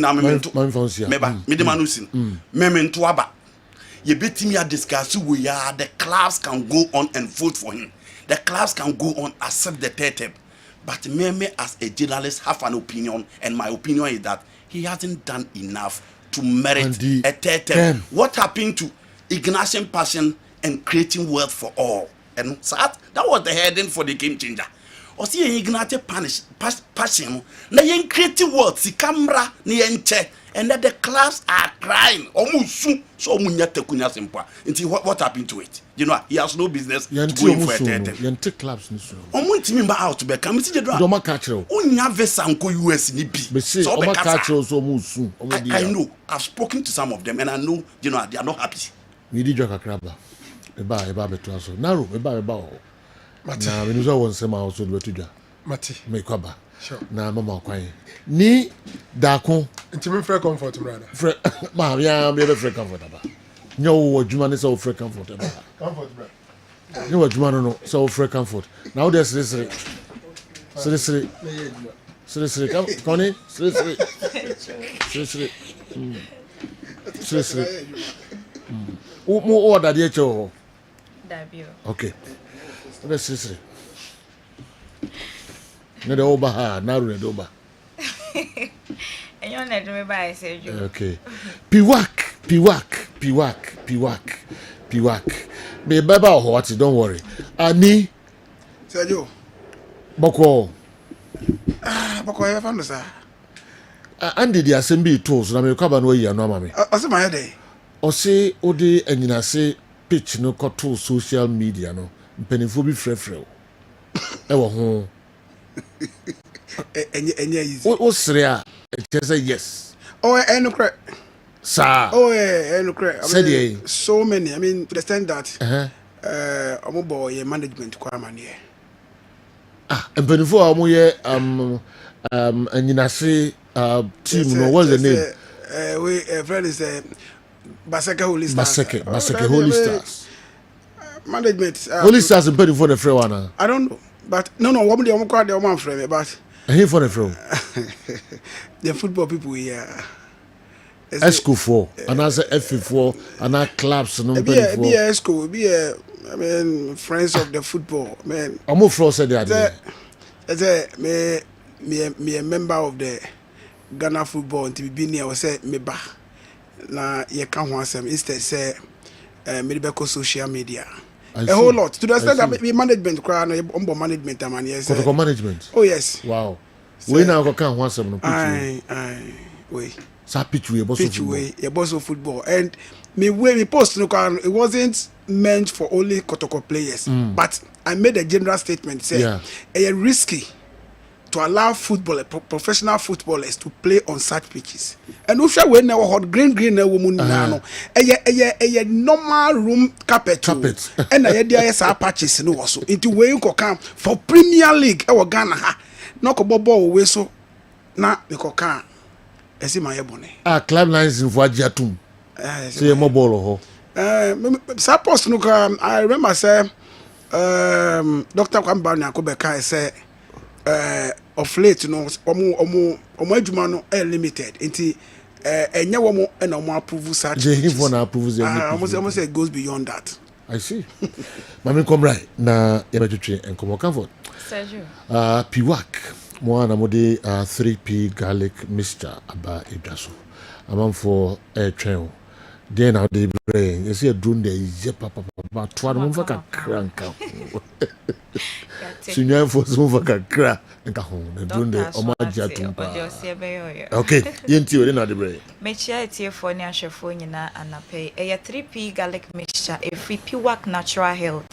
you bet me at discuss who we are. The clubs can go on and vote for him. The clubs can go on accept the third. But me as a journalist have an opinion, and my opinion is that he hasn't done enough to merit a third term. What happened to Ignition Passion and creating wealth for all? And so that was the heading for the game changer. Or see Ignition Passion, na yen creating wealth, si camera ni enche, and that the clubs are crying. So until what happened to it? You know, he has no business to go in for a third term. Yente clubs ni so. Out to be come see the draw. Doma catch you. Unya vesa nko US ni bi. So Oma catch you so musu. I know. I've spoken to some of them and I know, you know, they are not happy. We did joke akraba. Eba beto aso. Naru eba o. Na we nuzo won sema also do tuja. Mati. Me kwaba. Sure. Na mama kwan. Ni dakon. Intimi free comfort brother. Free ma ya be free comfort aba. Nyo wo adwuma ne so free comfort aba. Comfort brother. You know what no so free comfort. Now there's this come Connie mo order the cho okay let's see ne de oba ha na ru ne de oba enyo na de me ba say jo okay piwak me baba what don't worry ani Sergio boko ya fando sa andi di assembly tools na me kwaba no yi ano ama me ose ma yede ose odi anyinase pitch no koto social media no mpenifo bi frefre e wo ho enye easy o sere a say yes enukre sir enukre said so many I mean to the extent that omo boy management kwa manie. Mpanifo a omo ye anyinase team no, what's the name? We friend is Baseke Holy Stars. Baseke Holy Stars. Management. Holy Stars mpanifo the free one. I don't know, but no, omo dey omo kwa dey omo frame, but he for the free. The football people here. Esco for, and as F4, and clubs no. Be Esco, I mean, friends of the football, man. I'm more for said that. Me a member of the Ghana football until be near was say me ba. Na ye can't want some instead say me be social media. A whole lot. To the extent that me management cry no umbo management man yes. Protocol management. Oh yes. Wow. We now can't want some no pitch. Aye. We. Sa pitch we boss of football and me post no can it wasn't meant for only Kotoko players, but I made a general statement saying it's risky to allow professional footballers to play on such pitches. And if you when now hot green woman no a normal room carpet and I there are patches no also into where you can for Premier League or Ghana no ko bobo we so na me ko kan esi my ebony. Club lines in Vajatum. Say a mobile suppose no I remember say Dr. Kwambani Akobeka say of late no omo adwuma no limited nti enye womo na omo approve such je na approve almost say it goes beyond that. I see. Mami come right na yebetwe enkomo comfort Sergio piwak mo na mo de 3p garlic mixture aba edwaso amam for train then now they bring you see a drone there is papa to no mfa kakranka sinya for so mfa kakra nka ho na drone there o ma dia tumpa okay yenti we na de bring me chia etiefo ni ahwefo nyina anape e 3p garlic mixture e free piwak natural health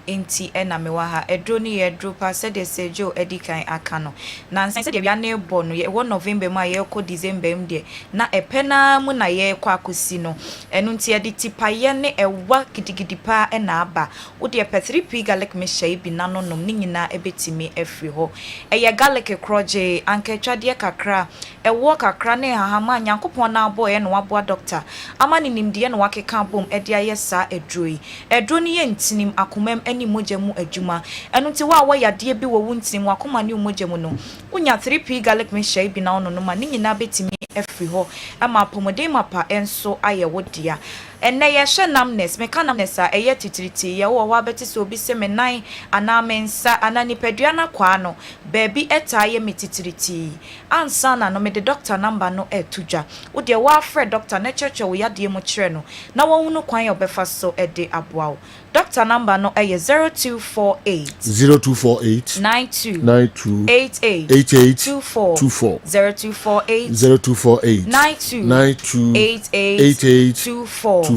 enti ena me wa ha edro ni edro pa se de sejo edikan aka no na se de bia na ebo no ye 1 November ma ye ko December m de na epena mu na ye kwa akosi no enu nti edi tipa ye ne ewa gidigidi pa ena aba wo de pe 3p garlic mixture bi na no nom ni nyina ebetimi afri ho eye garlic kroje anketwade kakra ewo kakra ne hahama nyankopon na abo ye no wabo doctor amani nimde ye no wakeka bom edi ayesa edroi edro ni ye ntinim akomam ni mojamu adwuma enu nti wa yade bi wo wuntim wakoma ne mojamu no unya 3p garlic mixture bi na ono no ma ni nyina betimi afri ho ama pomode mapa enso aye wodia enne ye hwe namness meka namness a eye titiriti ye wo wa beti so obi se menan ana mensa ana nipadua na kwa no baby eta ye metitiriti ansa na no me de doctor number no etudwa wo de wa frɛ doctor na cheche wo yade mu kire no na wo hunu kwan ye obefa so ede aboa doctor number no eye 0248 92 88 24 0248 92 24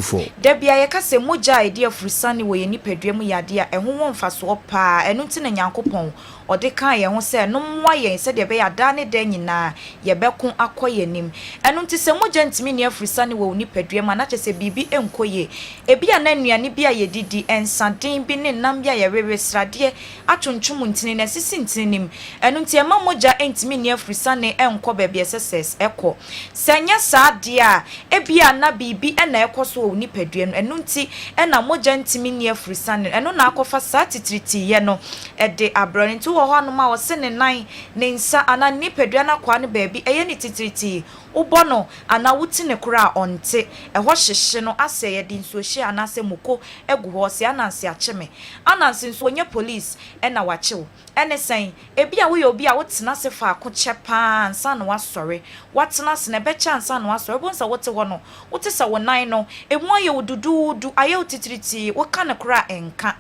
Debia ye kase moja idea frusani wo ye nipadua mu yade a eho won faso pa enu nti na Nyankopon ode kan ye ho se no mwa ye se de be ya da ne da nyina ye beko akoye nim enu nti se moja ntimi ne frusani wo nipadua ma na chese bibi enkoye ebi ana nuane bi a ye didi ensaden bi ne nam bia ye rewesrade atwonchum ntini na sisi ntini nim enu nti e ma moja ntimi ne frusani enko ba bia sses eko senya saade a ebi ana bibi na ekoso nipadua no enu nti na moja ntimi ne afrisane enu na akofa sa titiriti ye no ede abroni nti wo ho anoma wo se ne nan ne nsa ana nipadua na kwa ne baabi eye ne titiriti ubono ana wuti ne kura onte eho hyehye no ase ye din so hye ana se moko egu ho se ananse acheme ananse nso onye police na wachew ene sen ebi a wo ye obi a wotena se fa akoche pa ansa na wasore watena se ne be chance na wasore bonsa wote ho no wote sa wonan no emu aye wodududu aye otitiriti wo ka ne kura enka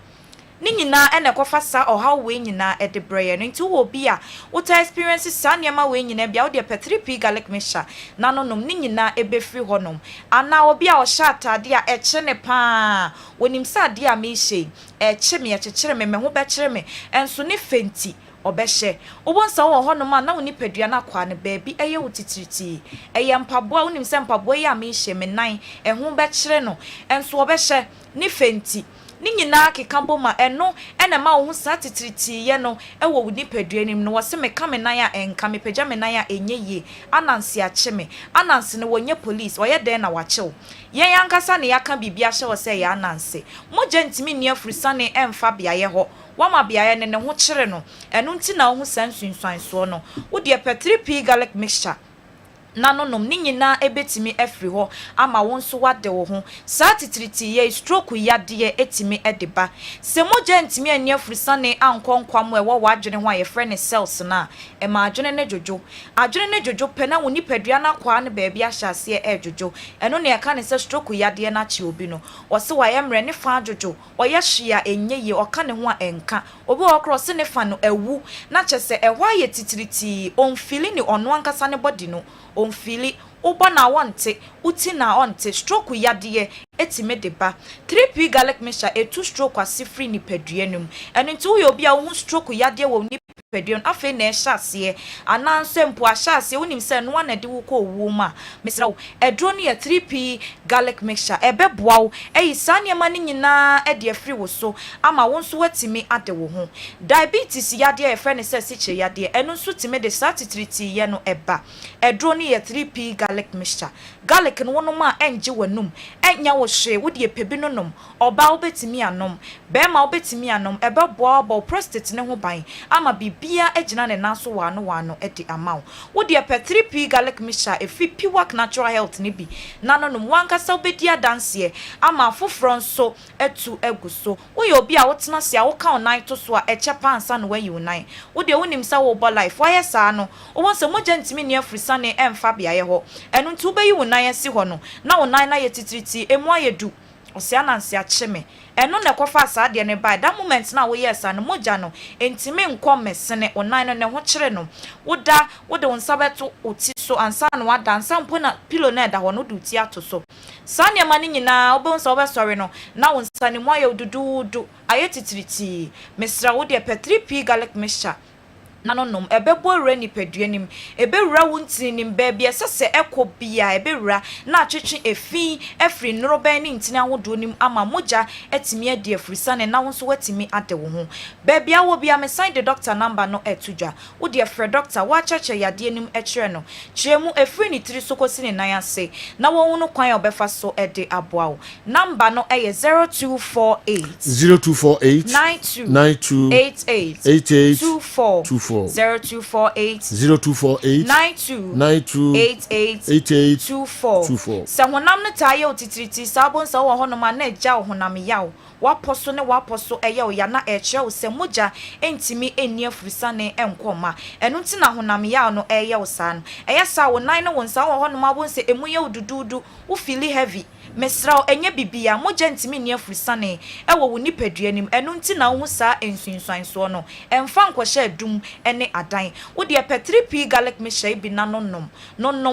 ni nyina ene kofa sa oha we nyina edebreye no nti wo bi a what experience sa niema we nyina bia wo de pe 3p garlic mixture na no nom ni nyina ebefri honom ana obi a o sha atade a eche ne pa wonim sa ade a me hye eche me echechere me ho be kere me enso ne fenti obehye obonsa wo honom na woni padua na kwa ne baabi eye wotitiriti eye mpaboa wonim se mpaboa ya me hye me nan eho be kere no enso obehye ne fenti ni nyina keka boma eno ena ma wo sa titiriti ye no ewo wudi peduanim no wose me ka me nan a enka me pagya me nan a enye ye anansi acheme anansi ne wonye police oye den na wachew ye yankasa ne yaka bibia hye wo se ya anansi moje ntimi ne afurusane emfa bia ye ho wama bia ye ne ho kyere no eno nti na wo sansunsuan so no wo de pe 3p garlic mixture nanonom ni nyina ebetimi afri ho ama wonso wade wo ho saa titiriti ye stroke yade etimi edeba se moja ntimi ani afrisane ankonkwam ewo wadwene ho aye frɛ ne cells na e ma adwene ne jojo pena woni padua na kwa ne baabi ahyase jojo eno ne aka ne se stroke yade na chi obi no wose waye mre ne fa jojo oye hwea enye ye oka ne ho a enka obi wo cross ne fa no ewu na kyese ehwa ye titiriti on feeling ni ono ankasa ne body no on fili uba na wante uti na onte stroke yade etime deba 3p garlic mixture etu stroke asifri ni peduanum eno nti wo ye obi a wo stroke yade wo ni peduan afi na ehase ananse mpo ahase wonim se no na de wo ko owu ma misra edro ne 3p garlic mixture ebeboa wo eyi sane ma ni nyina ede afri wo so ama wo nso watimi ade wo ho diabetes yade e frɛ ne se siche yade eno nso time de satitriti ye no eba edro ne 3p garlic mixture garlic no wono ma enje wanum enya wo hwe wo de pebi no nom oba wo betimi anom be ma wo betimi anom ebeboa oba prostate ne ho ban ama bibia egina ne naso wano edi amaw wo de pe 3p garlic mixture efi piwak natural health ne bi nanonom wankasa obedi adanse ama afoforo nso etu eguso wo ye obi a wotena se a wo ka onan to so a eche pansa no wayi onan wo de wonim sa wo bo life wo ye sa no wo won se moja ntimi ne afrisane emfa bia ye ho eno ntu bayi wonan asi ho no na wonan na ye titiriti emu ayedu ose anansi acheme eno ne kofa asa de ne bai that moment na wo yes an moja no entime nkom mesene onan no ne ho kyere no woda wode wonsa beto oti so ansa no wada ansa mpo na pillow na da ho no do ti ato so sane ma ni nyina obo nsa obe sorry no na wonsa ne mo aye odududu aye titiriti mesra wo de pe 3p garlic mixture nanonom ebebo wura ni peduanim ebewura wuntinim baabia sese ekobia ebewura na atwetwe efi efri nroban ni ntini ahodonim ama moja etimi ade afrisane na wonso watimi ade wo ho baabia wo bia me sign the doctor number no etudwa wo de efre doctor wa cheche yade nim ekire no chiremu efri ni tiri sokosi ni nan ase na wo wono kwan obefa so ede aboawo number no eye 0248 92 24 0248 928824 se honam ne taye otitriti sabon sa wo hono ma na eja honam yawo waposo ne waposo eye o ya na eche o se moja entimi eni afrisane enkoma enu nti na honam yawo no eye o san eye sa wo nan ne wonsa wo hono ma bon se emu ye odududu wo feel heavy mesra enye bibia moja ntimi ni afrisane ewo wo nipaduanim enu nti na wo sa ensunsuan so no emfa nkwhye adum ene adan wo de pe 3p garlic mixture bi na nonnom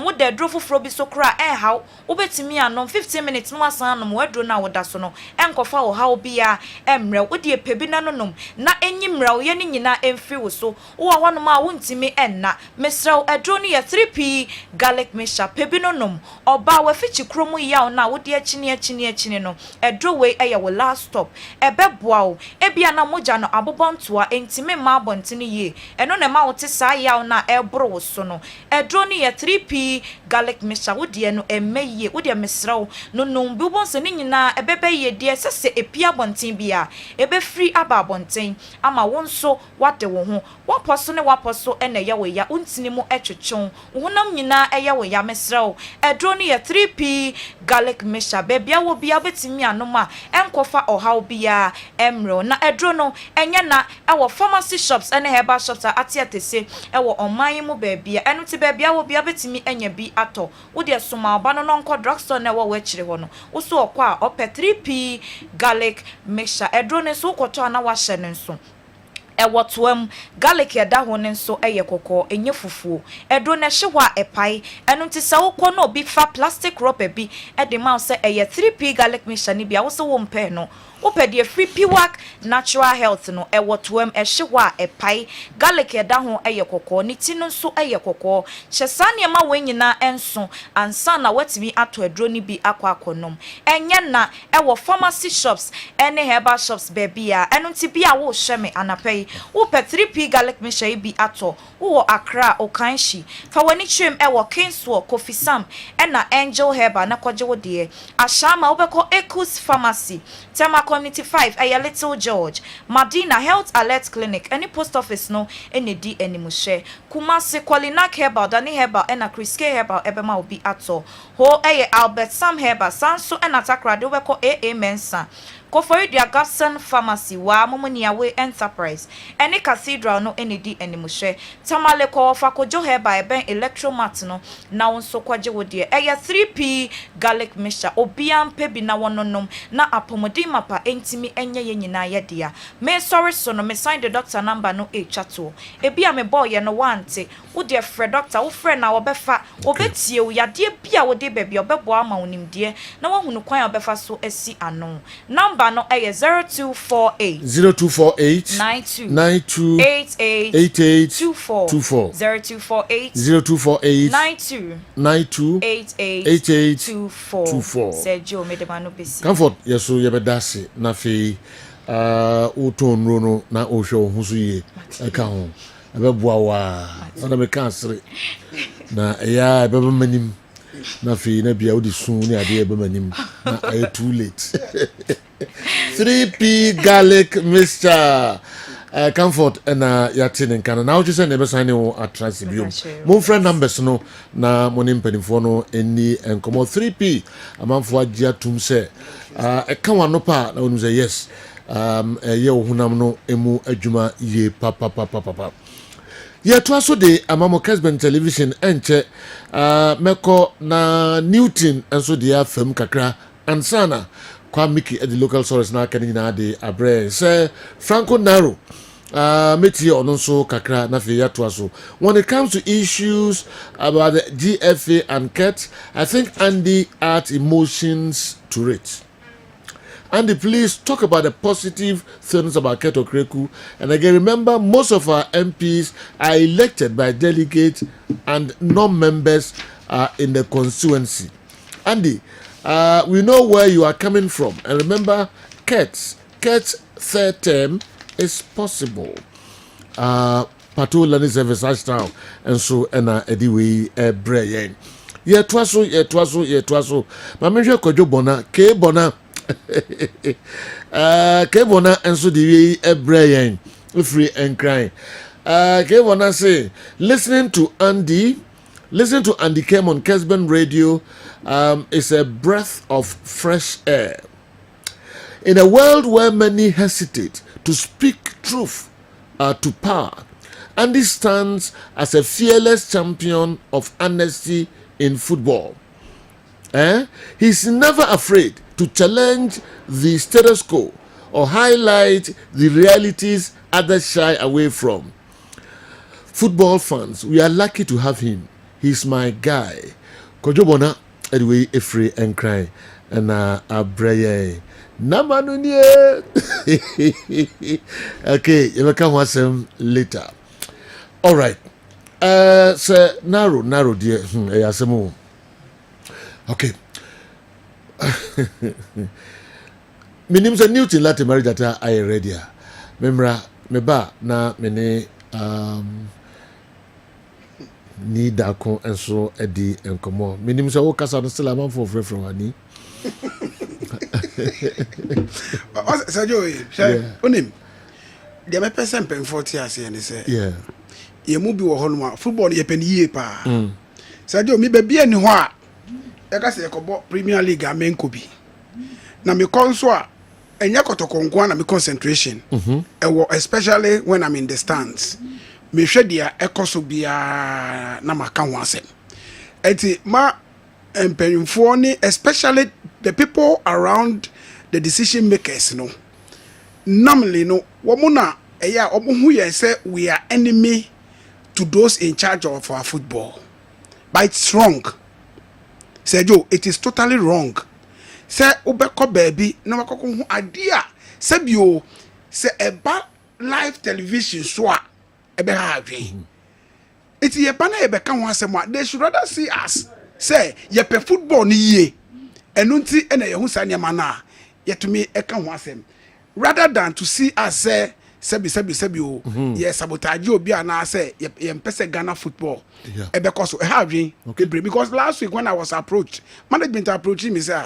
wo de dro foforo bi so kra haw wo betimi anom 15 minutes no asan anom wadro na woda so no enkofa wo haw bia emre wo de pe bi na nonnom na enyimra wo ye ni nyina emfri wo so wo honom a wo ntimi enna mesra adro no ye 3p garlic mixture pe bi nonnom oba wa fichi kromu yaw na wo de achini no edro we eye wo last stop ebeboa wo ebia na moja no abobontoa entimi ma abontini ye eno na ma wote saa yaw na ebro wo so no edro no ye 3p garlic mixture wo de no emeye wo de mesrawo no bi bonso ni nyina ebebe ye de sese epia bonten bia ebe free aba bonten ama wonso wade wo ho waposo ne waposo ene ye wo ya untini mu etwetwon wo nam nyina eye wo ya mesrawo edro no ye 3p garlic mixture bebia wo bia betimi anoma enkofa ohaw bia emro na edro no enye na ewo pharmacy shops ene herbal shops atiatese ewo oman mu bebia enu ti bebia wo bia betimi enye bi ato wo de soma oba no nko drugstore na wo wachire ho no wo so okwa ope 3p garlic mixture edro ne so koto na wa hye ne nso ewotoam garlic eda ho ne nso eye kokko enye fufuo edo ne hyewa epai enu nti sa wokọ na obi fa plastic rubber bi ede ma se eye 3p garlic mixture ni bia wo so wo mpe no wopɛ de free piwak natural health no ɛwɔ toam ɛhye hɔ a ɛpai garlic ɛda ho ɛyɛ kɔkɔɔ ne ti no nso ɛyɛ kɔkɔɔ hyɛ saa nneɛma wɔ nyinaa ɛnso ansa na watumi ato aduro no bi akɔ akɔnom ɛnyɛ na ɛwɔ pharmacy shops ɛne herbal shops baabi a ɛno nti bi a wohyɛ me anapɛ yi wopɛ 3p garlic mixture bi atɔ wowɔ Accra Okanshi fa wani twem ɛwɔ Kingswell Kofi Sam ɛna Angel Herbal na kɔgye wo deɛ ahyama wobɛkɔ Ekus Pharmacy Tema Community 5 ɛyɛ Little George Madina Health Alert Clinic ɛne post office no ɛne di animuhye Kumasi Kwalinak Herbal Dani Herbal ɛna Chris K Herbal ɛbɛma obi atɔ ho ɛyɛ Albert Sam Herbal sanso ɛna takrade wobɛkɔ AA Mensa Kofori dia Gapson Pharmacy wa Momonia We Enterprise Any Cathedral no any di animushe Tamale ko fakojo hereby ben electromat no na wonso kwaje wo de 3p garlic mixture obiam pebi na wononom na apomodi mapa entimi enye ye nyina ye dia me sorry so no me sign the doctor number no chato ebia me boy ye no wante wo de frɛ doctor wo frɛ na wo befa obetie wo yade bia wo de baabi obebo ama wonimde na wo hunu kwan obefa so asi ano number no 0248 92 88 24 0248 92 88 24 Sergio Medemano Bisi comfort yeso yebedase na fe uton rono na ohwe ohuso ye aka ho ebeboa wa na me kansere na ya ebeba manim na fe na bia odi sun ni ade ebeba manim na too late 3p garlic mixture comfort na yatin nkan na wo say na be sign o atransibium mo friend numbers no na mo nimpanifo no eni enkomo 3p amanfo agia tum say eka wano pa na wonu say yes ye ohunam no emu adwuma ye papa ye to aso de amamo Kessben television enche meko na Newton enso de afam kakra ansana kwa Mickey at the local source na kan nyina de abre say Franco Naro metie ono so kakra na fe yato aso when it comes to issues about the GFA and CAT. I think Andy add emotions to it. Andy, please talk about the positive things about Keto Kreku. And again, remember, most of our MPs are elected by delegates and non-members in the constituency. Andy, we know where you are coming from. And remember, Ket's third term is possible. Pato Lani Service Ashtown. And so, anyway, Brian. Ye twaso. Mamesha Kojo Bona, K Bona. Kebona enso di Brian free and crying. Kebona say listening to Andy came on Kessben Radio is a breath of fresh air. In a world where many hesitate to speak truth to power, Andy stands as a fearless champion of honesty in football. He's never afraid to challenge the status quo or highlight the realities others shy away from. Football fans, we are lucky to have him. He's my guy. Kojobona, anyway, free and cry. And Abreye. Namanunie. Okay, you will come watch him later. All right. Sir, narrow, dear. Okay. Minim se Newton lati marriage ata I ready. Memra meba na mene ni da kon enso edi enkomo. Minim se wo kasa no still am for from ani. Sajo onim. Dia me person pen 40 ase ne se. Yeah. Ye mu bi wo hono football ye pen yie pa. Sajo mi be bia ni ho a eka se ekobo Premier League amenko bi na me konso a enya kotokonko na me concentration ewo especially when I'm in the stands me hwe dia ekoso bia na maka ho asem enti ma empenfo ni especially the people around the decision makers no normally no womo na eya omo hu say we are enemy to those in charge of our football, but it's wrong. Sergio, it is totally wrong. Say ubeko baby no makoko hu idea sebio se eba live television so a ebe ha adwen eti ye ba na ye be ka ho asem a they should rather see us say ye pe football ni yie enu nti ena ye hu sa niam na ye tumi e ka ho asem rather than to see us say sebi o ye sabotage obi ana say ye mpese Ghana football ebe koso e ha adwen okay because last week when I was approached management approaching me say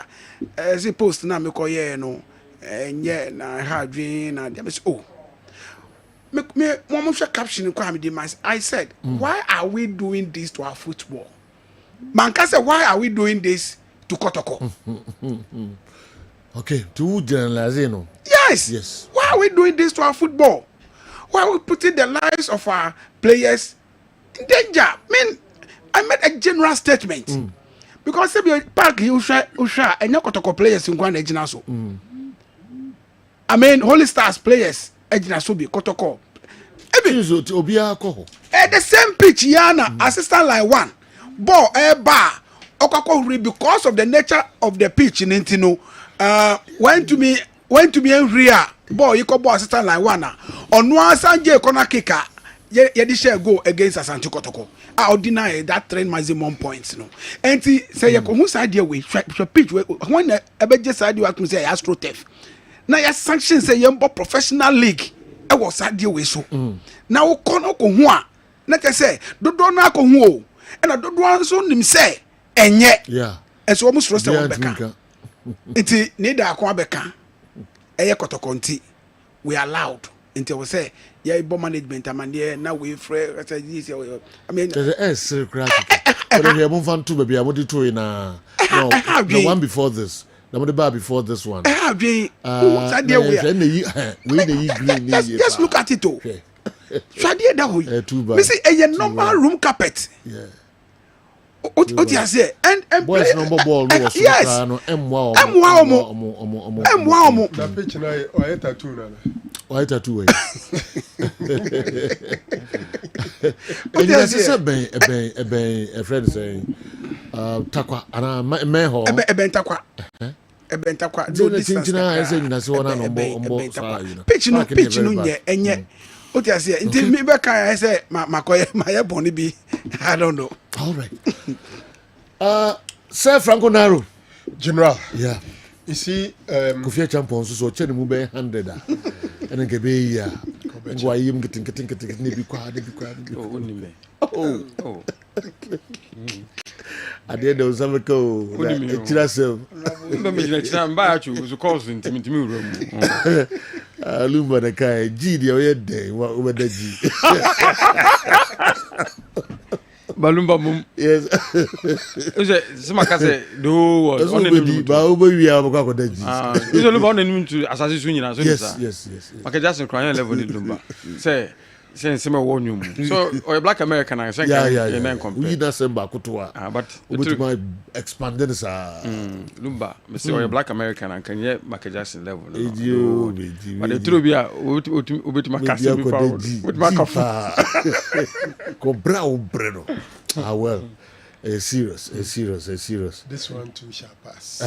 say post na me ko ye no enye na ha adwen na dem say oh me mom caption ko am I said why are we doing this to our football man can say why are we doing this to Kotoko okay to generalize no yes why are we doing this to our football why are we putting the lives of our players in danger I made a general statement because if you park usha and Kotoko players in Gwan ejina so I mean Holy Stars players ejina so be Kotoko the same pitch yana assistant line 1 ball bar okako because of the nature of the pitch in Intino went to me in rear ball you ball assistant line 1 on one sanje corner kicker ye share go against Asante Kotoko I deny that train maximum points no enti say who side there we pitch when ebeje side you ask say astro tef na ya sanction say yembo professional league e was side there we so na wo kono ko ho a na ke say dodo na ko ho o e na dodo anso nim say enye enso mo sro say wo beka enti ni da ko abeka eye Kotoko nti we allowed until we say yeah bo management amane na we free I mean there's a crack but we move on to baby I want to na no the one before this the bar before this one just look at it oh Shadi da hoy me say a normal room carpet what you say and boys number ball no was no emwa that pitch na o eta two na why tattoo eh and yes is a friend saying takwa ana me ho eben takwa do distance na say na so na no pitch no nye enye what you say nti me be kan say makoye maye boni bi I don't know all right Sir Franco Naro general yeah you see Kofi champion so che ne mu be 100 and ke be ya ngwa yim gitin ne bi kwa oh ni me oh ade de uzameko tira se mba me jina tira mba achu so cause ntimi uro mu lumba na kai ji de o de wa da ji balumba mum yes se makase do on the ba o wi a ko da ji so lumba on nim to asase su nyina so nisa yes makase crying level ni lumba say since me wo nyum so or black American I think yeah compare we that same ba kutoa but with my expanded sa lumba me say or black American and can ye makase level no but the true be obeti makase be forward with my coffee ko bra o breno well serious this one too shall pass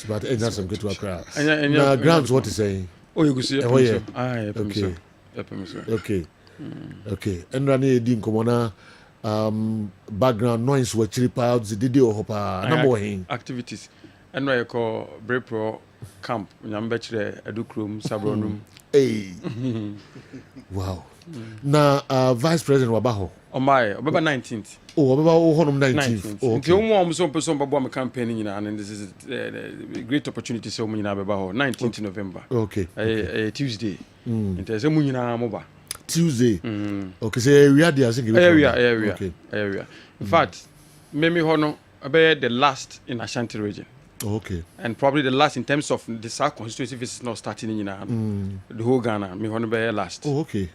but it has some good work now Grant what is saying oh you go see okay and rani di nkomona background noise wa chiri pa didi o hopa na mo hin activities and we call Brepro camp nyamba chire adukrom sabronum wow na vice president wabaho my obeba 19th obeba honum 19th okay um so person babo am campaign nyina and this is a great opportunity so mu nyina beba ho 19th November okay Tuesday inte se mu nyina mo ba Tuesday okay say area dey asing area in fact me ho no be the last in Ashanti region okay and probably the last in terms of the South constituency if it's not starting in the whole Ghana me ho no be last okay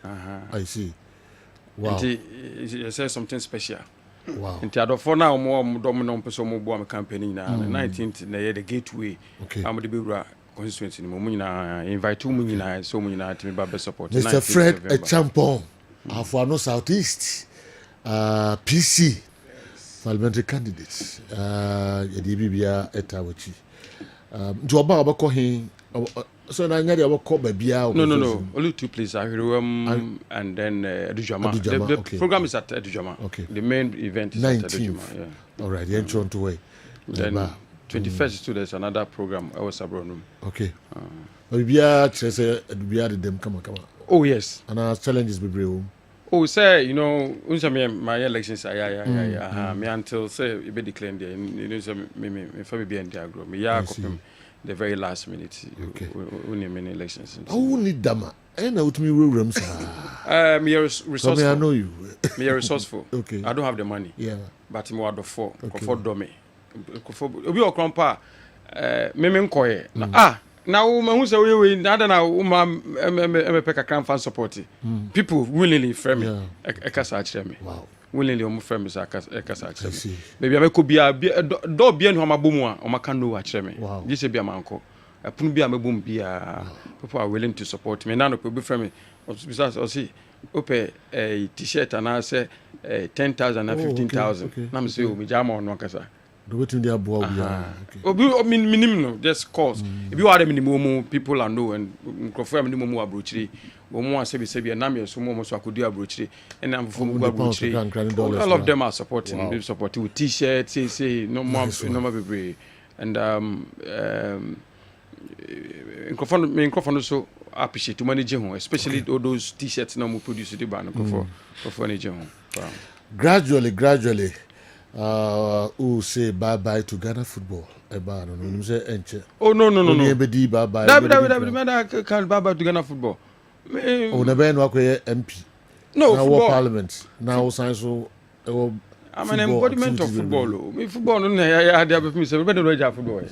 I see wow it says something special wow nti adofo na omo dom no peso mo bo am campaign na 19th na the gateway am de bewura constituency ni mo nyina invite mo nyina so mo nyina timi ba be support Mr. Fred Echampon afọ no southeast PC parliamentary candidates yedi bibia etawachi nti oba obako hin So now you have call baby. No. Only 2 places. Ahiruam and then Adujama. The program is at Adujama. Okay. The main event is 19th. at Adujama. Yeah. All right. You're in Toronto way. Then 21st too. There's another program. I was abroad. Okay. Baby, I say baby them come on. Oh yes. And our challenges be brave. Oh, say, you know, my elections are me until say you be declared there. You know, say me if I be in the agro, me the very last minute. Okay. Only many elections. Oh, need dama. And out me rooms. Me resourceful. I know you. Me resourceful. Okay. I don't have the money. Yeah. But me wado for domi. Obi okrampa me nkoye. Now, my who's away, nada na peka cram fan support. People willingly frame me. Ekasa achire me. Wow. Willingly frame me ekasa achire me. Baby, I could be a do bien ho mabomu a o makando achire me. Wow. This be amanko. Punu bi amebum bi a people are willing to support me. Now no people frame me. Besides, I see ope a t-shirt and I say 10,000 and 15,000. Na me say o me jama on wakasa. The waiting there boy. Minimum no just cause. If you are the minimum people are know and confirm minimum abrochiri. Omo asebi na me so mo so akodi abrochiri. And am for abrochiri. All of them are supporting. They supporting with t-shirts, say no more be. And microphone so appreciate to manage home, especially all those t-shirts now we produce the band for manage home. Gradually. Who say bye to Ghana football? Oh no. Bye. That can't bye to Ghana football. Oh, never MP. No, now Parliament. Now science. I'm an embodiment of football. Me football no I had me say we don't know football.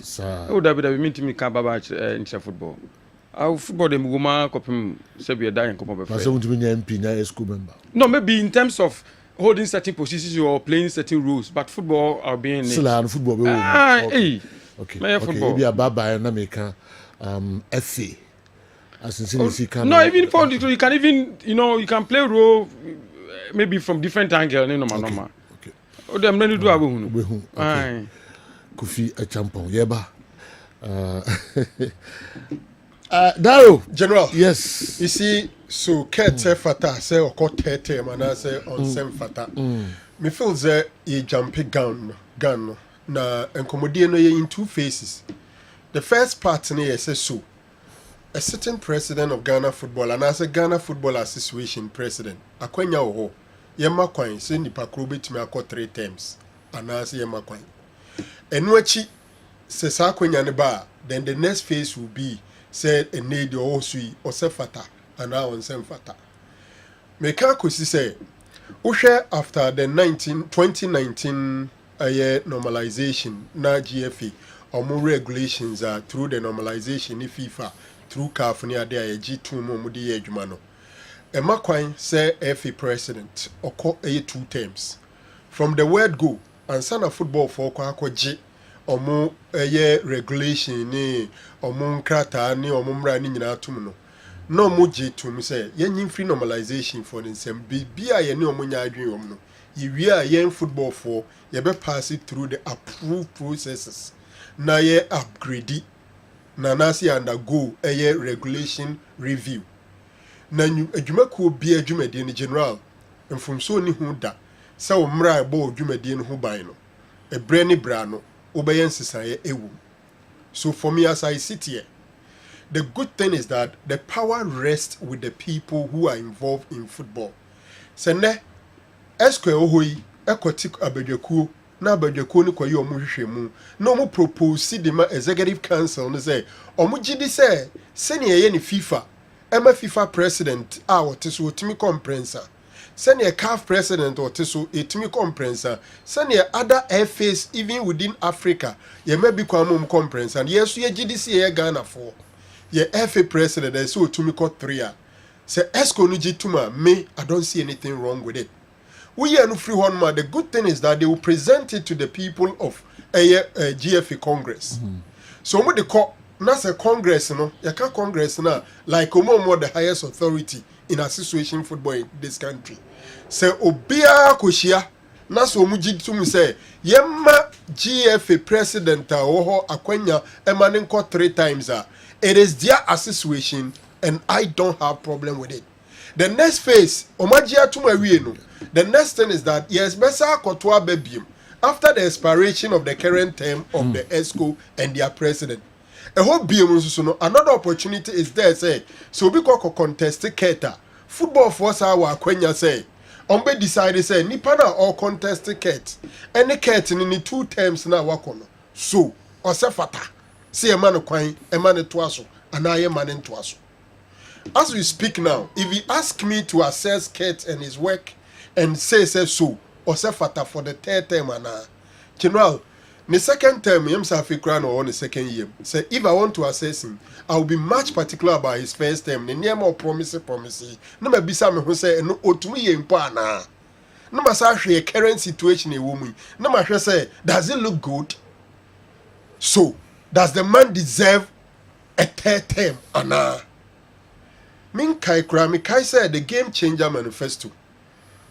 Oh, that mean to me can baba in football. Our football dem go ma kopim say be die come be. But say want to be MP na school member. No, maybe in terms of holding certain positions or playing certain rules, but football are being still football. Okay. Maybe a baba na make FA. As in can. No, even for you can even you can play role maybe from different angle. No. Okay. Oh, them no do abu. Okay. Kofi a champion. Yeba. Daro General. Yes. You see, so Kete Fata say or Kotete man say on Sem Fata. Me feel that ye jumpy gun na enkomodie no ye in two phases. The first part ne say so. A certain president of Ghana football and as a Ghana Football Association president. Akwanya oho. Yema kwan say nipa kro betimi akọ 3 terms. Anase yema kwan. Enu achi se sa akwanya ne ba, then the next phase will be said a need or sui or sefata and now on semfata. Meka kosi say ushe after the 2019 year normalization na GFA or more regulations are through the normalization in FIFA through CAF near there G2 mo mudi adwuma no. Emma Kwan say FA president or 2 terms. From the word go and sana football for kwa G omo regulation ni omo nkrata ni omo mra ni nyina atum no no mo je tum say yen free normalization for the same bia ye ne omo nya adwen om no ye a yen football for ye be pass it through the approved processes na ye upgrade na si undergo regulation review na adwumako bia adwumade ni general mfomso ni hu da say o mra e bo adwumade ni hu ban no e bre ni bra no so for me as I sit here, the good thing is that the power rests with the people who are involved in football. Sene esko ohoi ekoti abadwakuo na abadwakuo ni kwayi omo hwehwemu na omo propose the executive council no say omo gidi say sene ye ni FIFA FIFA president a wote so otimi comprensa senior CAF president or teso etimi comprensa senior other FAs even within Africa ye may be kwamum comprensa and yes ye GDC ye Ghana for ye FA president and so tumi ko 3 say esco no gituma me I don't see anything wrong with it we are no free one man. The good thing is that they will present it to the people of a GFA Congress so mo de call na say Congress no ya ka Congress na like omo the highest authority in association football in this country. Say obia koshia na so mujitum say yemma GFA president oho akwanya emane nko 3 times It is their association, and I don't have problem with it. The next phase, Omajia Tumawieno. The next thing is that yes, Besa Kotwa Bebium, after the expiration of the current term of the ESCO and their president. A whole biom, another opportunity is there, say, so we go contest Keta. Football force our Quenya say. Ombe decided say Nipana or contest Ket. Any Ket in the 2 terms now wakono. So, Osefata. See a man of coin, a man at Twasso, and I am man in Twasso. As we speak now, if he ask me to assess Kate and his work and say so, or say fata for the 3rd term and General, the 2nd term, himself a crown or on the 2nd year. Say if I want to assess him, I will be much particular about his 1st term. The name of promise. No me bisa me who say no otumi impana. No matter a current situation a woman. No matter say does it look good? So does the man deserve a 3rd term and Minkai Kramikai said the game changer manifesto.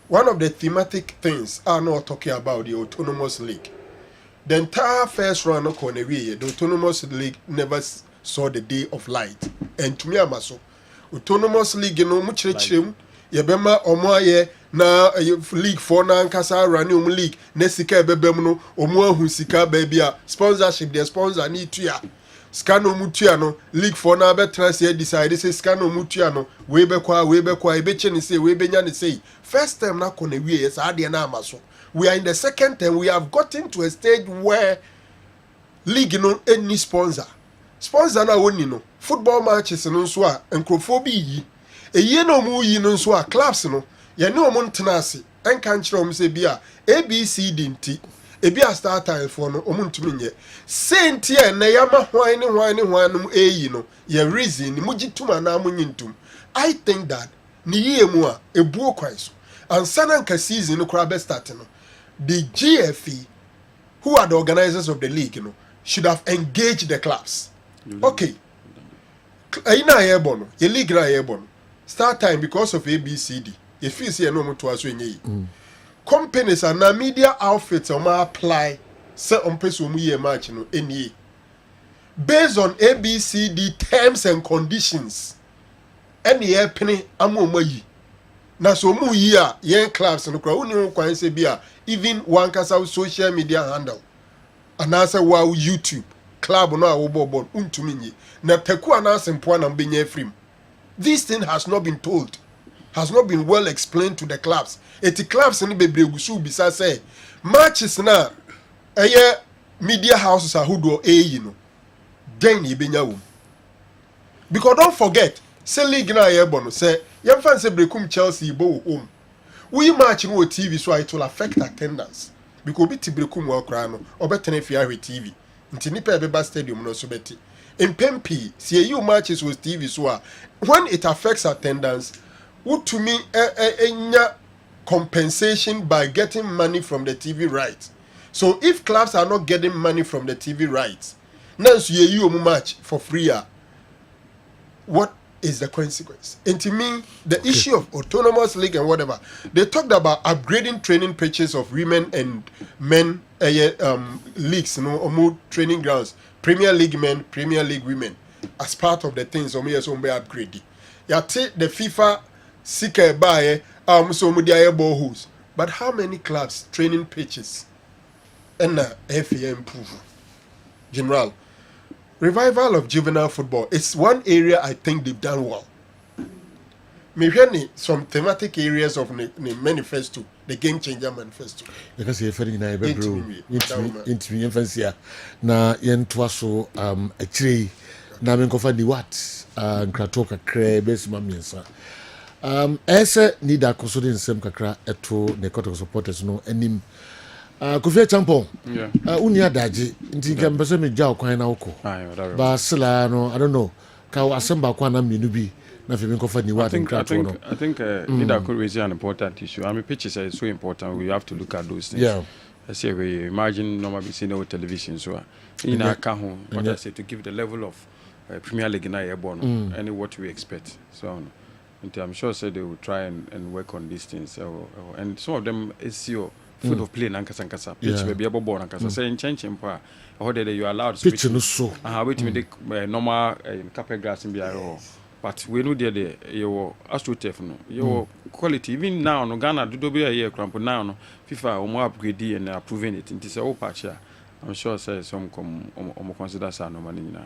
One of the thematic things are not talking about the autonomous league. The entire first round of Konewe, the autonomous league never saw the day of light. And to me, Amaso, autonomous league, you know, much chim, Yabema Omoye, na league for na Nkasa Ranium League, Nesika Bebemuno, Omo Husika Babia, sponsorship, their sponsor need to ya. Scano Mutiano, League for na betrans here decided say Scano Mutiano, Webekwa, Ebechen say, Webenyan say, first time na Konewe, yes, Adiana Amaso. We are in the 2nd term. We have gotten to a stage where league no any sponsor. Sponsor na woni no. Football matches no so a encrophobia yi. Eye no mu yi no so a clubs no. Ye ne omo ntena ase. Enka nkyere omo se bia ABCD nti. Ebi a start time for no omo ntumi nye. Senti e na yama hwan no eyi no. Ye reason ni mugituma na amunyintum. I think that ni ye mu a ebuo kwan so. And sananka season no crab start no. The GFE, who are the organizers of the league, should have engaged the clubs. Okay. Ina airborne, your league na airborne. Start time because of ABCD. If you see a normal to us when companies and now media outfits apply say on person we match any based on ABCD terms and conditions. Any penny amomayi. Na so mu yi a yen clubs no kra woni kwan se bia even one kasa social media handle anasa wa YouTube club no a wo bobo untumi nyi na taku anasa mpo na mbenya free. This thing has not been told, has not been well explained to the clubs. Eti clubs ni bebre gusu bisa say matches na eye media houses ahodo eyi no den ye benya wo. Because don't forget say league na ye bono say yem fan say brekum Chelsea bo home. We match no TV so it will affect attendance. Because bi tibrekum wa kra no obetene fia hwe TV. Nti nipa beba stadium no so beti. In Pempi, see you matches with TV so when it affects attendance, what to me compensation by getting money from the TV rights. So if clubs are not getting money from the TV rights, now so you match for free. What is the consequence? And to me, the issue of autonomous league and whatever, they talked about upgrading training pitches of women and men leagues, or more training grounds, Premier League men, Premier League women, as part of the things upgrade. You take the FIFA seeker by holes. But how many clubs training pitches and FA improve? General. Revival of juvenile football is one area I think they've done well. Maybe some thematic areas of the manifesto, the game changer manifesto. Because you're referring to into infancy na yentwaso a tree na menkofa di what nkratoka kre besima miensa. Ese need a consulting nsem kakra eto ne court of supporters no enim. Kofia Champon. Yeah. Unia daji nti kempese me gya okwan na woko. Ba sila no I don't know. Ka asemba kwa na minu bi na fe menkofa ni what nkrato no. I think Nida could raise an important issue. I mean pitches are so important. We have to look at those things. Yeah. I say we imagine normally seeing no television so in our home what I say to give the level of Premier League na airborne and what we expect. So I'm sure say they will try and work on these things. And some of them is field of play nankasa pitch be able ball nankasa say nchenchen pa how there you allowed pitch no so wait me the normal carpet grass in biaro but we know there you astroturf no you quality even now no Ghana do be a year cramp now no FIFA omo upgrade and approving it into say oh patch I'm sure say some come consider say no money na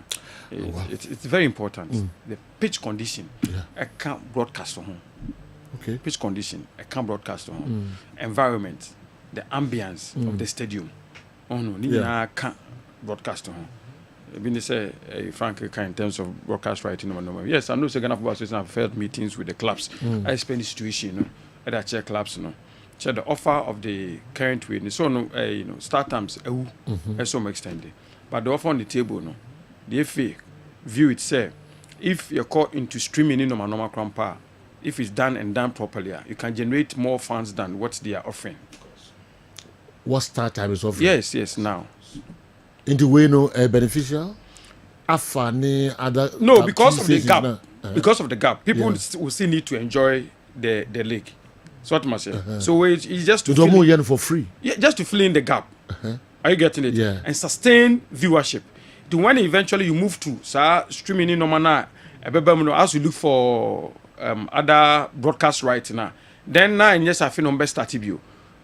it's very important the pitch condition I can't broadcast on home. Okay. Pitch condition, I can't broadcast on environment, the ambience of the stadium. Oh no, I can't broadcast on. Been say Frank in terms of broadcast writing no. Yes, I know Ghana Football Association have held meetings with the clubs. I explain the situation, at that check clubs, check the offer of the current way. So no, start times at some extent, but the offer on the table, the FA view it say if you're caught into streaming in normal crampa. If it's done and done properly, you can generate more funds than what they are offering. What start time is offering? Yes, now. In the way beneficial? Other no, because of the gap. Because of the gap, people will still need to enjoy the league. So what must say? So it's just to fill in for free. Yeah, just to fill in the gap. Are you getting it? Yeah. And sustain viewership. To when eventually you move to streaming in Nomana, as you look for other broadcast rights now. Then now yes I feel on best start you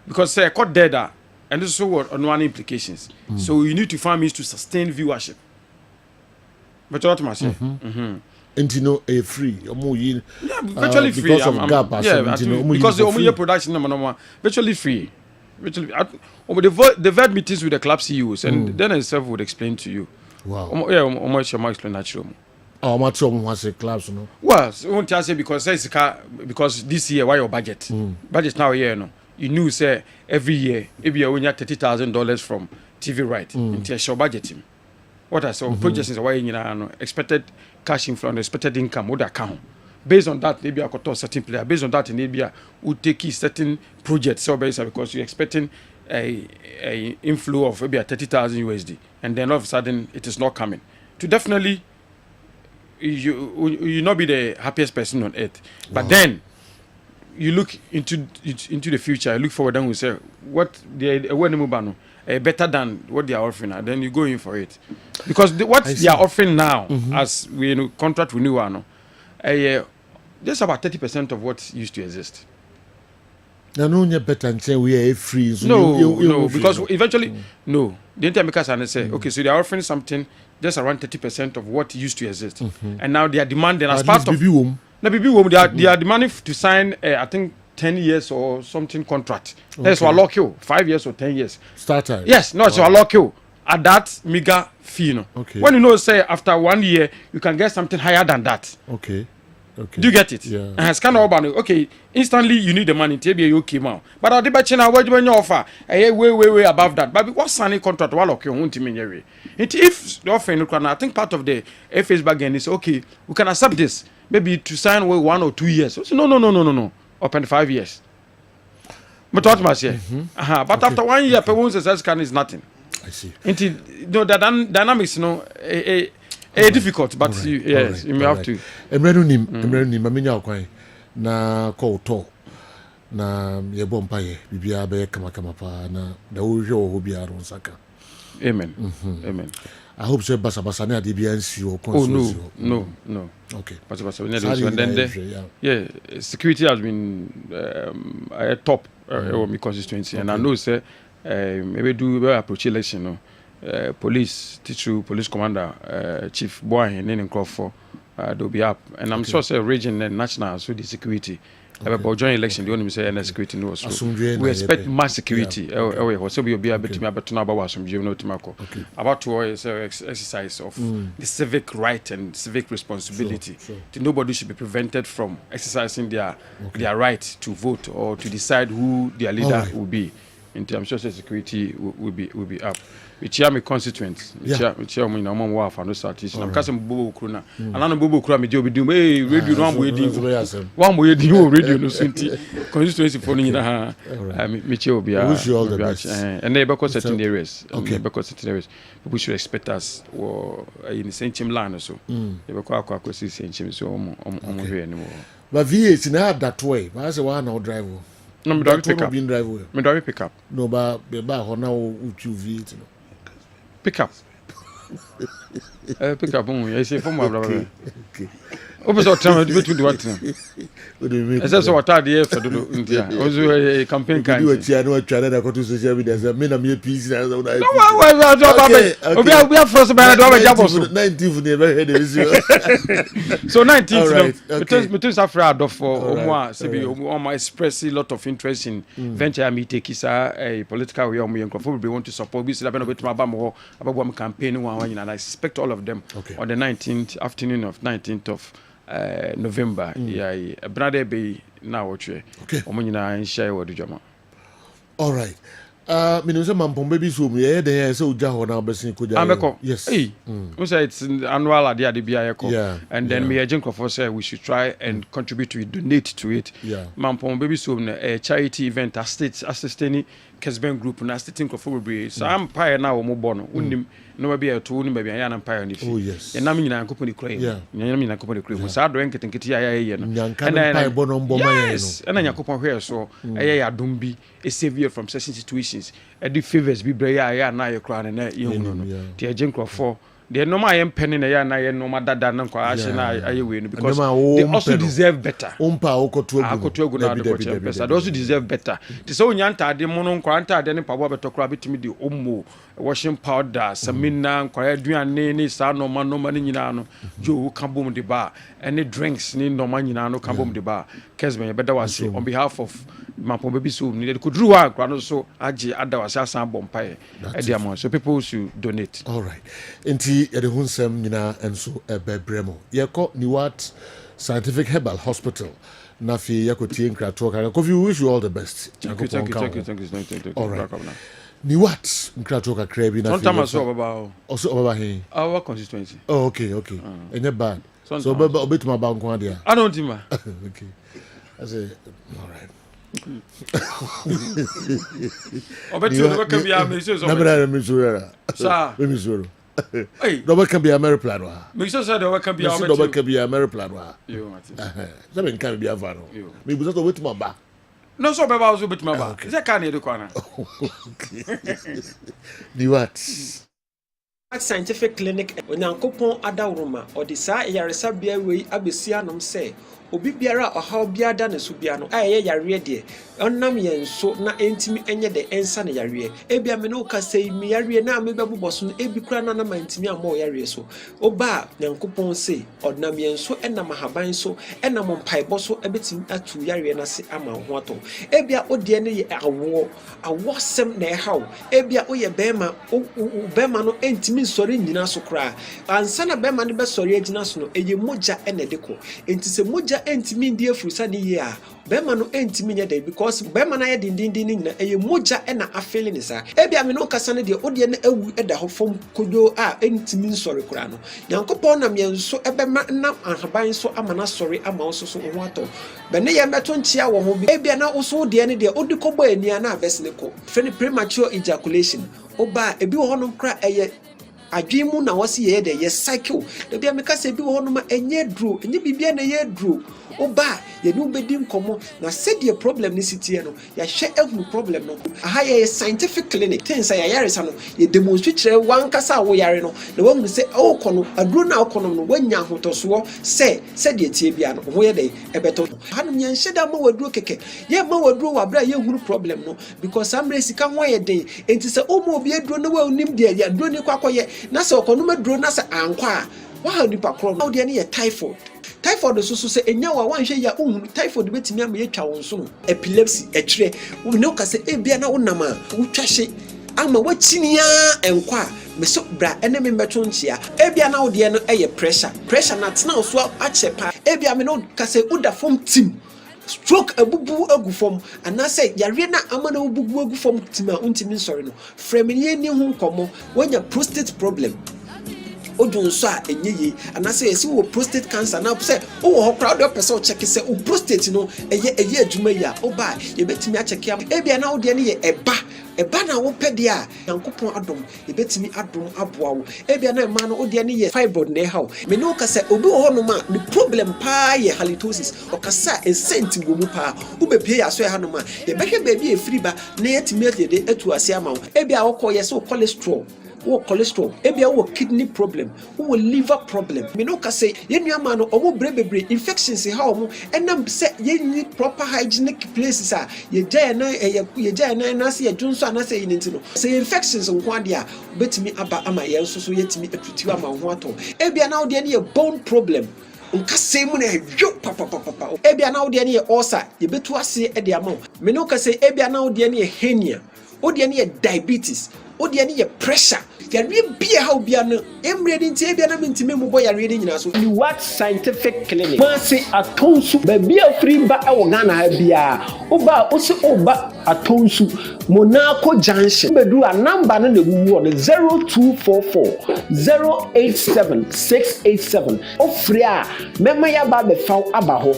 because say caught data and this is what on one implications. So you need to find means to sustain viewership. But what must say? And a free virtually free because of gap because the only production number virtually free. The VED meetings with the club CEOs and then itself would explain to you. Wow. Almost explain natural. Oh, much was a class, no. Well, won't I say because this year why your budget? Budget now you knew say every year if you only $30,000 from TV right into your budget him. What I saw projections why expected cash inflow and expected income would account. Based on that, maybe I could talk certain player. Based on that, maybe I would take certain projects so based because you're expecting a inflow of maybe $30,000 USD, and then all of a sudden it is not coming. To definitely you not be the happiest person on earth, but then you look into the future. You look forward and we say what better than what they are offering, and then you go in for it because what they are offering now as we contract renewal, just about 30% of what used to exist. No, better and say we are free. So no, because eventually no. The intermakers and say okay, so they are offering something just around 30% of what used to exist, and now they are demanding as part of they are demanding to sign I think 10 years or something contract. That's what lock you 5 years or 10 years. Start time. Yes, no, so lock you at that mega fee. Okay. When you know say after 1 year you can get something higher than that. Okay. Do you get it? Yeah. And it's kind of okay. Instantly you need the money to be okay now. But I'll debate now what you offer. Way above that. But what signing contract while okay won't mean your if the offer I think part of the FA's bargain is okay. We can accept this. Maybe to sign 1 or 2 years. So, no. Open 5 years. But what must say? But after 1 year, people say scan is nothing. I see. The dynamics, difficult, but right. You may have to. Emrenunim, mamenya okwan na call to na ye bompa ye bibia be kama pa na da wo hwe wo bia ron saka. Amen. Amen. I hope so basa na de bia nsi o no. Okay. Basa and then security has been a top my constituency, and I know say maybe do approach election police police commander chief boy and then for they'll be up, and I'm sure say region and national so the security about joint election the only say and security no so we expect mass security so we be able to about some about to exercise of the civic right and civic responsibility. Nobody should be prevented from exercising their right to vote or to decide who their leader will be. In terms of security will be up. Which are my constituents. Which are my normal wife and no statistics. I'm casting Bobo Kruna. And I'm Bobo Kruna. Me job do. Hey, radio one way do. One way do radio no sunti. Constituency for ni na. Me will be. Wish you all the best. And they because certain areas. Okay. Because certain areas, people should expect us or in the same land or so. They because I see same so I'm here anymore. But V8 in that way. Why is the one now drive? No, me don't pick up. Me don't pick up. No, but now V8. Pick up. Pick up. I say for my brother. Okay. Open so time between the what? What do you mean? I said so what are the for do India. Also a campaign kind. You know try to go to social media. Say me na me PC na so that. No, we are first by do jabo so. 19th never heard this. So 19th. Me tell Safra do for omo say be omo express a lot of interest in venture me take is a political way omo yankofo be want to support be say be no bet ma ba mo about campaign one and I expect all of them on the 19th afternoon of 19th of November. Yeah, brother be now watch. Okay. Omo share what do jama. All right. Me no say mampom baby so me dey say uja ho na obesin ko ja. Yes. Hey. We say it's annual ade bia yeko. Yeah. And then me agent for say we should try and contribute to it, donate to it. Yeah. Mampom baby so a charity event assisting Kessben group na assisting Crofobri. So I'm pie now omo bono. Unim no be a to nim be an empire ni. Oh yes. And na me nyina company cry. Yeah. Nyina company cry. So do enketenkete ya no. And then bono mboma ya no. Yes. And na yakopon hwe so ya adom bi a savior from certain situations. E the favors bi bre ya na ye kra na ye hunu no. Ti agent for the normal I am penning na ya na ye normal dada na kwa ashe na aye we no because they also deserve better. Umpa okotu egu na de ko champions. They also deserve better. Ti so nya ntade mo no kwa ntade ne pabo beto kra bitimi di ommo washing powder samina kwa aduane ni sa normal ni nyina no jo ka bom de ba any drinks ni normal nyina no ka bom de ba Kessben ye beda wase on behalf of Mampom baby so ni could do one kwa no so agi adawase asan bompae e dia mo so people should donate. All right. Enti ye de hunsem nyina enso ebebremo. Ye ko Niwat Scientific Herbal Hospital. Nafi yakotie nkrato kan. Kofi, we wish you all the best. Thank you. All right. Niwat nkrato ka krabi na. Sometimes so about he. Our constituency. Oh, okay. Enye bad. So obetuma ba nko dia. I don't think ma. Okay. I say all right. Obetu can be a mission so. Nabra misura. Sir. We misura. Hey, Dobe can be a Mary plan wa. Mission said Dobe can be a Dobe can be a Mary plan wa. You Martin. Seven can be a vano. Me buza to wetuma ba. No so beba also betuma ba. Is that can e do kwana. Niwat Scientific Clinic onyankopon adawroma odi saa yaresa bia wei abesia nom se obi biara ohaw bia da ne so bia no ayeye yare de onnam yenso na entimi enye de ensa ne yare ebia me no ka sei mi yare na me bebuboso no ebi kura na na mantimi amo yare so oba nyankopon se onnam yenso enam haban so enam mpaibo so ebetim atu yare na se ama ho ato ebia odie ne ye awosem na ehaw ebia oye bema no entimi sori nyina so kra ansa na bema ne be sori agina so no eye moja ene de ko enti se moja entimi ndie furusa ne ye a bema no entimi nya de because bema na ye dindindin nyina eye moja ena afele ne sa ebia me no kasa ne de odie ne awu eda ho fom kodo a entimi nsori kra no yankopon na me nso ebema na ahaban so amana sori ama so so ho ato be ne ye meto nchia wo ho bi ebia na uso de ne de odi kobo ania na abesne ko feni premature ejaculation oba ebi wo honom kra eye adwemu na wasi ye de ye cycle de bia me kasa ebi wo honom enye dro enye bibia na ye dro oba ye no bedi nkomo na said the problem ni city no ya hwe ehunu problem no aha ye scientific clinic things ya yaresa no ye demonstrate wan kasa wo yare no na wahunu se o kono aduro na okono no wanya hotoso se said the tie bia no ho ye de ebeto hanum ye nheda ma waduro keke ye ma waduro wa bra ye hunu problem no because amre sika ho ye de enti se o mo obi aduro no wa onim de ya aduro ni kwakoye na se okono ma aduro na se ankwa wa ha nipa kro no de ne ye typhoid so se enya wa wanhwe ya ohunu typhoid betimi am ye twa wonso no epilepsy etwere wo ne ka se ebia na wonam a wotwahye ama wachinia enkwa me so bra ene me meto nchia ebia na wode no eye pressure na tena so achepa ebia me no ka se uda form team stroke abubu agufom ana say yare na amana obubu agufom tim a untimi sorry no frame ni hu nkomo wanya prostate problem odun so a enye ye anase yesi wo prostate cancer na say wo ho crowd up person check say o prostate no eye adwuma ya o ba ye betimi a check am e bia na wo de ne ye eba na wo pede a yankopon adom ye betimi adom aboa wo e bia na ma no wo de ne ye fibroid na hawo me no ka say obi wo no ma the problem pa ye halitosis o ka sa senti go mu pa wo be pie aso ha no ma ye behwe ba bi e free ba na yetimi de etu ase ama wo e bia wo ko ye so cholesterol ebia wo kidney problem wo liver problem me no ka say yenu ama no omo brebebre infections ha omo enam say yeni proper hygienic places a ye jaya na say adwunso ana say yinti no say infections nko ade a betimi aba ama ye nso so yetimi atutu ama ho ato ebia na wo de ne bone problem nka say mu na hwo papa ebia na wo de ne ulcer ye betu ase e de ama me no ka say ebia na wo de ne hernia wo de ne diabetes odi ani ye pressure yare bia ha obia no emre nti ebia na mentime mu boy yare nyina so the what scientific clinic ma se atonsu ba bia free ba e wo Ghana ha bia oba oba atonsu Monaco junction bedu a number no lewu on 0244 087 687 ofre a mema ya ba be fa aba ho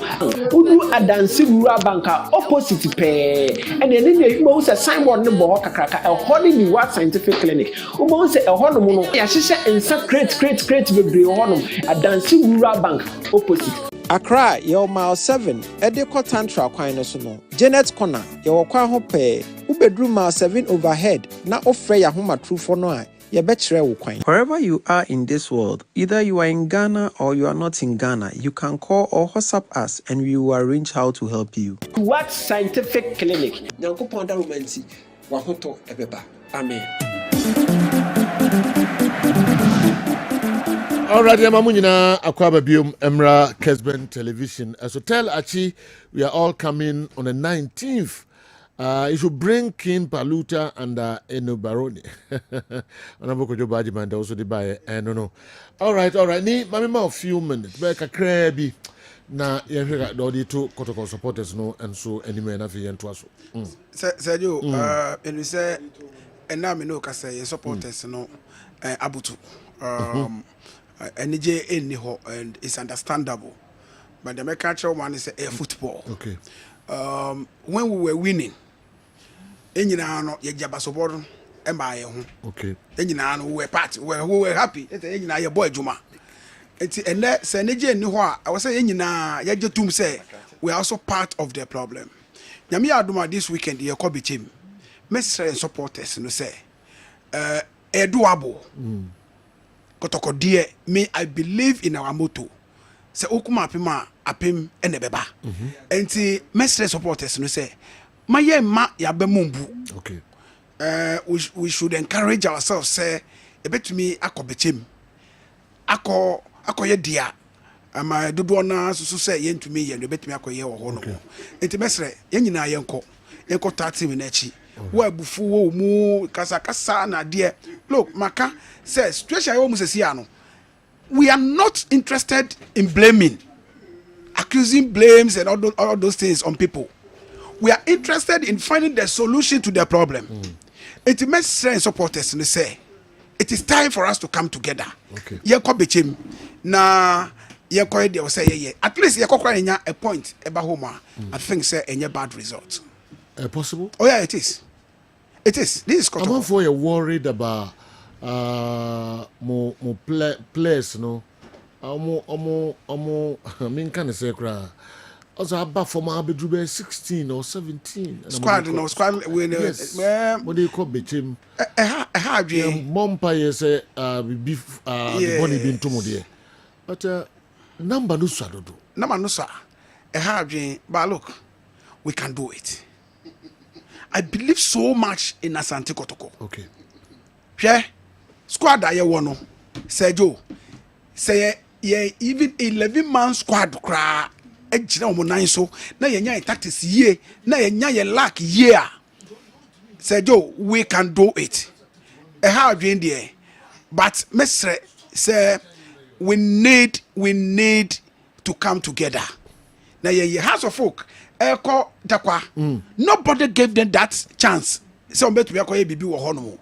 udu adansi rural banka opposite pe ene ne mo se signboard ne bo kakraka e holi the what scientific clinic ubo se e hono no ya hihye ensa crate bebre hono adansi rural bank opposite Accra, your mile 7, Edeko Tantra Quine no. Janet Corner, your kwa hope, Ubedru mile 7 overhead, na ofre ya homa true for no. Wherever you are in this world, either you are in Ghana or you are not in Ghana, you can call or WhatsApp us and we will arrange how to help you. What scientific clinic? Nyanko da romanti, wahoto ebeba. Amen. All right, Yamamunina Akwaba Bium Emra Kessben Television. So tell Achi we are all coming on the 19th. You should bring King Paluta and Eno Baroni. Anaboko Jobaji man also the buy no. All right. Ni mami a few minutes. Beka krebi na yehweka dodi to Kotoko supporters no and so anyway na fi yento aso. Sergio, and we say and now me no ka say supporters no abutu. NJ in ho and it's understandable. But the mechanical one is a football. Okay. When we were winning, enyina no ye jabasoboro e ma ye ho. Okay. Enyina no we part we were happy. Enyina ye boy juma. Enti ene se NJ ni ho a I was say enyina ye jetum say we are also part of the problem. Nyame adoma this weekend ye ko bechem. Mesre supporters no say doable. Kotoko dear me I believe in our motto. Se okuma apim enebeba. Enti mesre supporters no say maye ma ya be mumbu. Okay. We should encourage ourselves say ebetumi akobechem. Ako ye dia. Ama dodo na susu say yentumi ye no ebetumi akoye wo ho no. Enti mesre ye nyina yenko 30 minutes. Wa bufu wo mu kasa na de look maka says situation wo mu sesi ano we are not interested in blaming accusing blames and all those things on people. We are interested in finding the solution to the problem. It makes sense supporters and say it is time for us to come together. Okay. Ye ko bechem na ye ko dey say ye at least ye ko nya a point eba home. I think say any bad result. Possible? Oh yeah, it is. This is I'm not for you worried about players no. I mean can say cry. Also about for my bedroom 16 or 17. Squad we yes. What do you call between Mompire say beef the money being too much. But number no sa do. Number no sa. But look, we can do it. I believe so much in Asante Kotoko. Okay. Yeah. Squad that you want no. Sergio. Say yeah, even 11-man squad cry. Ejina omo nine so na yenya tactics ye na yenya ye lack ye. Sergio, we can do it. How adwen there. But Mesre say we need to come together. Now ye house of folk Eko Dakwa. Nobody gave them that chance. So bet we are bibi wo hono.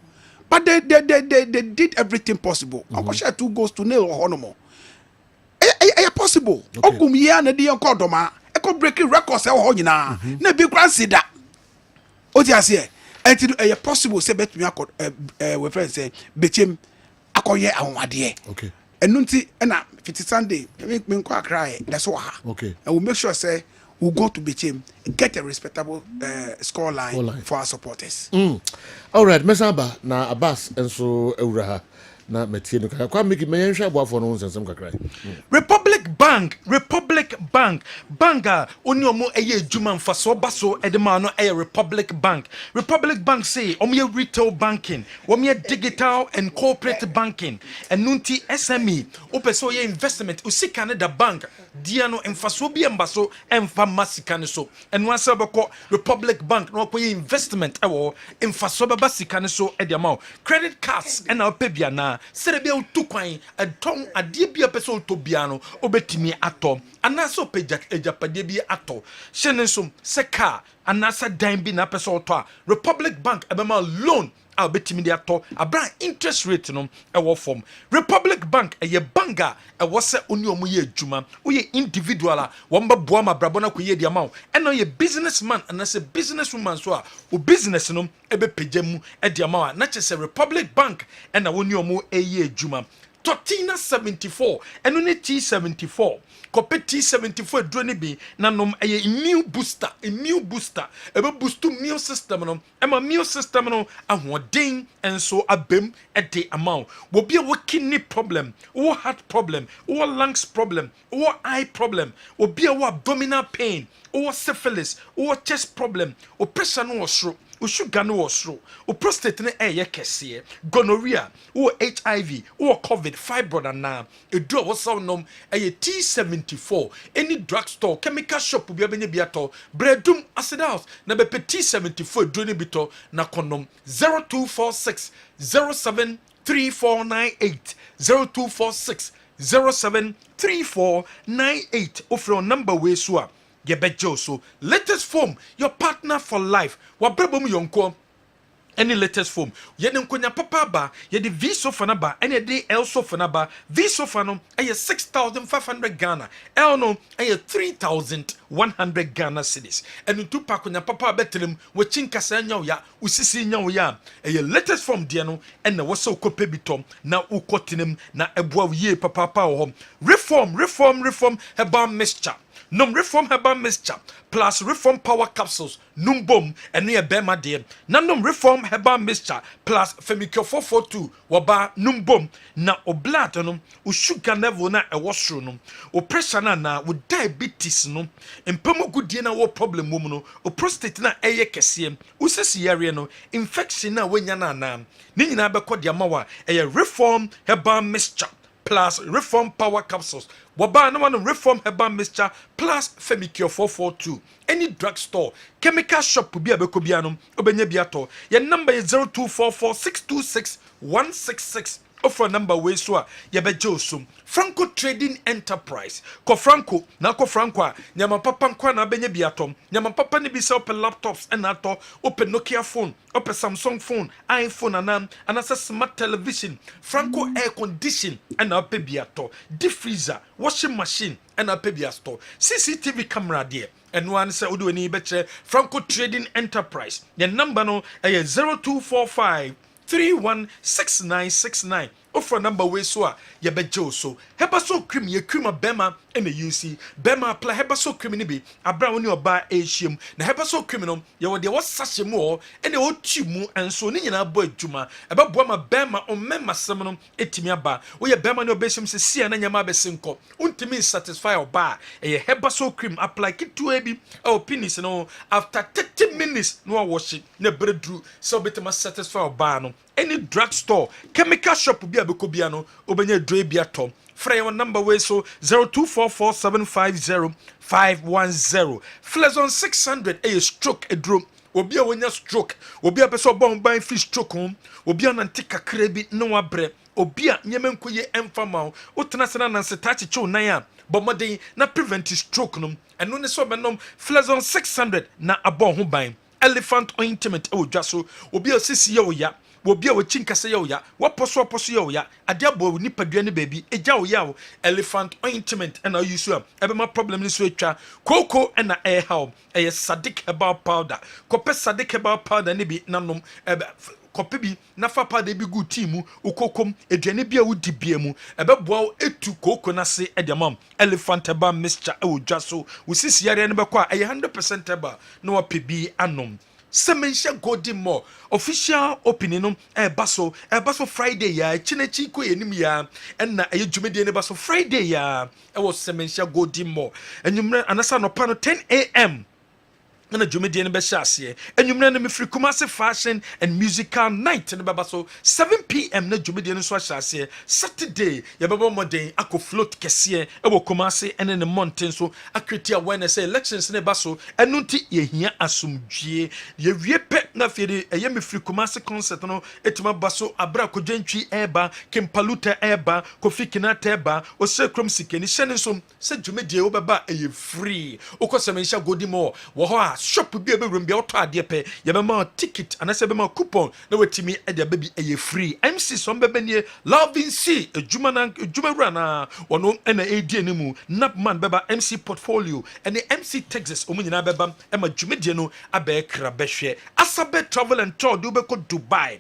but they did everything possible. Uncle share 2 goals to nil or honomo. Possible. Ogum ya na di yanko doma. Eko breaking records e ho nyina. Na bi kwan sida. O ti ase e possible say betumi akọ we friend say bechem akoye ahwade. Okay. Enunti na fiti Sunday me nko akra e that's why. Okay. And we make sure say we go to Bechem get a respectable score line for our supporters. All right, Mesaba na Abbas enso ewura na metie no kaka kwa miki menhwa aboafo no nsensem kakra. Republic Bank Banga oni omo eye adwuma mfaso baso edema no eye Republic Bank say omo ye retail banking, omo ye digital and corporate banking, enunti SME opeso ye investment usika ne da bank dia no mfaso bi embaso emfa masika ne so enu asa beko Republic Bank no ko ye investment ewo mfaso baba sika ne so edema credit cards ena opebia na serebia utukwan edon ade bia peso utobia no obetimi atom anaso pejak ejapade bi ato hyene nso seka anasa dan bi na peso to a Republic Bank ebema loan a betimi de ato abran interest rate no ewo form Republic Bank eye banga ewo se oni omo ye adwuma oye individual a womba boa ma brabo na koye de amaw eno ye businessman anase businesswoman so a o business no ebe pejam e de amaw na chese Republic Bank ena woni omo eye adwuma Totina 74 eno ne T74 kope T74 dro ne bi nanom eye immune booster ebe boost immune system no ema immune system no ahoden enso abem ede amount wo bia wo kidney problem wo heart problem wo lungs problem wo eye problem wo bia wo abdominal pain wo syphilis wo chest problem wo pressure no wo sro o sugar no osro o prostate ne eye kese gonorrhea o HIV o covid fibroid na edu wo saw nom eye T74 any drugstore chemical shop bi abenye biato bredum acid house na be T74 edu ne bito na konom 0246 073498 0246 073498 offer number we so a Gebejo so latest form your partner for life wabrabom yonko any latest form yene nkonya papa ba yede V sofa na ba ene de L sofa na ba V sofa no eye 6500 Ghana L no eye 3100 Ghana cedis enu tu pa konya papa betelem we chinkasa nyawo ya usisi nyawo ya eye latest form de no ene wo so kope bitom na ukotinem na eboa ye papa pa wo reform herbal mixture Num reform herbal mixture plus reform power capsules numbom and near bema de nanum reform herbal mixture plus femicure 442 waba numbom na o blood no o sugar level na e washro no o pressure na o diabetes no empemo gudie na wo problem mum no o prostate na eye kese o sisi yare no infection na wenya na ni nyina be kɔ de amawa eye reform herbal mixture plus reform power capsules waba no one reform herbal mixture plus femicure 442 any drugstore chemical shop bi abeko bia no obenya biato your number is 0244626166 offer number we so a yebeje osum Franco Trading Enterprise ko Franco na ko Franco a nyama papa nkwa na benye biatom nyama papa ne bi se open laptops and ato open Nokia phone open Samsung phone iPhone anasa smart television Franco air condition and open biato deep freezer washing machine and open biasto CCTV camera there and one say odo ni beche Franco Trading Enterprise the number no 0245 316969 offer number we so a yebejo so hebaso cream ye cream bema ene UC bema apply hebaso cream ni bi abra woni oba ehiem na hebaso cream no ye wo de wo sashe mu ene wo timu enso ni nyina bo adwuma ebe bo ma bema o memma sem no etimi aba wo ye bema ni obeshim se sia na nyama besenko untimi satisfy oba ye hebaso cream apply kitu ebi o penis no after 30 minutes no wash na bredru so betima satisfy oba no any drugstore chemical shop bi abeko bia no obenya dre bia tom free your number we so 0244750510 Flezon 600 a stroke a drum obi a wonya stroke obi a person born by fish stroke home obi a nante kakra bi no wabre obi a nyemenkoye emfama utena sana na setachi cho nan ya bomodin na prevent stroke no eno ne so benom Flezon 600 na abon ho ban elephant ointment o dwaso obi a sisi ye oya wo bia wo chinkase ye wo ya wo poso ye wo ya ade abo nipadua ne baby eja wo ya wo elephant ointment and you so ebe ma problem ni so atwa koko na how eye sadik herbal powder kope sadik herbal powder ne bi nanom ebe kope bi na fa powder bi gu team ukokom eduane bia wo dibia mu ebe boa etu koko na se edemam elephant herbal mixture e wo dwa so wo sisi yare ne be kwa eye 100% herbal no wa pebi anom Semensha Golden More official opening no baso Friday ya chinechi ko yenim ya na eye dwumede ne baso Friday ya was Semensha Golden More enwumre anasa no pa no 10 a.m. na dwumede ne be hyase enwumre na me free Kumasi fashion and musical night ne baba so 7 p.m. na dwumede ne so hyase Saturday ya baba modern akọ float kese wo Kumasi ene ne mountain so akreti awareness elections ne baso enunti ye hia asumdwie ye wie pe na fere eye me free Kumasi concert no etima baso abra ko dwantwi eba kempaluta eba kofi kinata eba o se krom sikeni hyene so se dwumede wo baba eye free ukosemensha godimo wo ho a shop bi ebe room bi auto ade pe ye be ma ticket anase be ma coupon na wetimi e de baby eye free MC so be nie loving see ejuma wura na wono na edi animu napman beba MC portfolio and the MC Texas omunyina beba e ma dwumede no abe kra behwe asabe travel and tour do be ko Dubai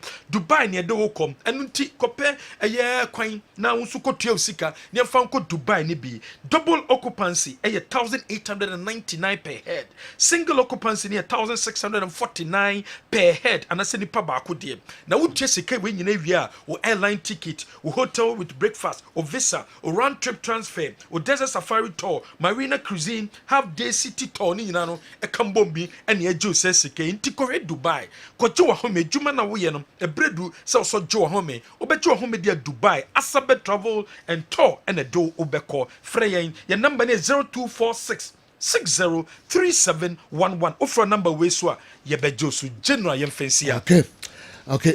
ne de wo kom enunti kope eye kwan na unsu ko tua usika ne fa ko Dubai ne bi double occupancy eye 1899 per head single occupancy near 1649 per head and as any pabako de na wotie sika we nyina wi o airline ticket o hotel with breakfast o visa o round trip transfer o desert safari tour marina cruising half day city tour ni nyina no e kambombi ene ajo se sika nti ko Dubai ko je wa home djuma na wo ye no e bredu se so je wa home o be je wa home dia Dubai asabe travel and tour ene do obeko freyen your number is 0246 603711 offer number we so ye bejosu general yem fancy okay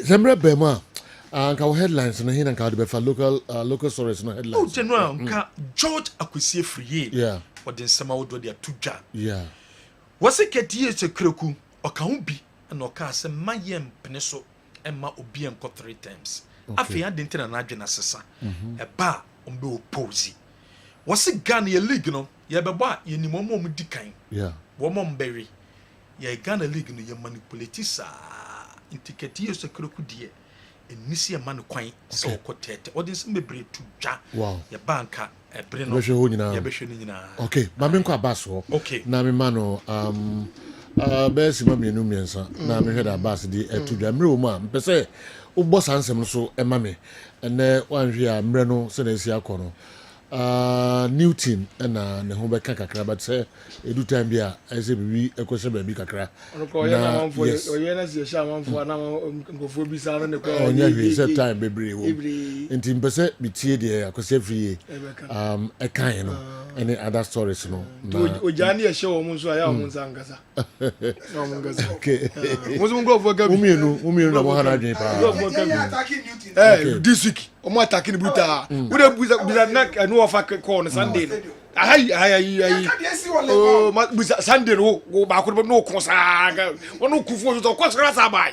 zemre bema anka headlines no hina ka de befa local stories no headlines oh general nka George Akusie free yeah what den sama wodo de atudwa yeah wase ketie se kreku oka hu bi na oka se mayem pene so emma obi enko 3 times afi adentina na adwena sesa eba ombe oppose wase Ghana ye league no ye beba ye ni momo mu dikan yeah wo mom berry ye Ghana league no ye manipulate sa intiketi ye se kreku die enisi ye man kwan so okotete odin mebre tudwa ye banka ebre no ye behwe ni nyina okay ma me nkwa abaso okay na me ma no besi ma mienu miensa na me hweda abas di etudwa mre wo ma mpese ubbo sansem so ema me ene wanhwe a mre no se na esi akono new team na ne ho be kakra but say edu time bia ese bibi ekose ba bi kakra na oye na se sha manfo na ngofo bi sa ne ko onye se time bebre wo enti mpese bitie de akose free e kan no any other stories no ojani e show mo nso aya mo nzangasa no mo ngasa okay mo ngofo gabi umienu na mo hana adwen pa this week omo attacking bruta we dey buza na no of call on Sunday ai oh buza Sunday no go ba ko no ko sa wono kufu so ko kra sa bai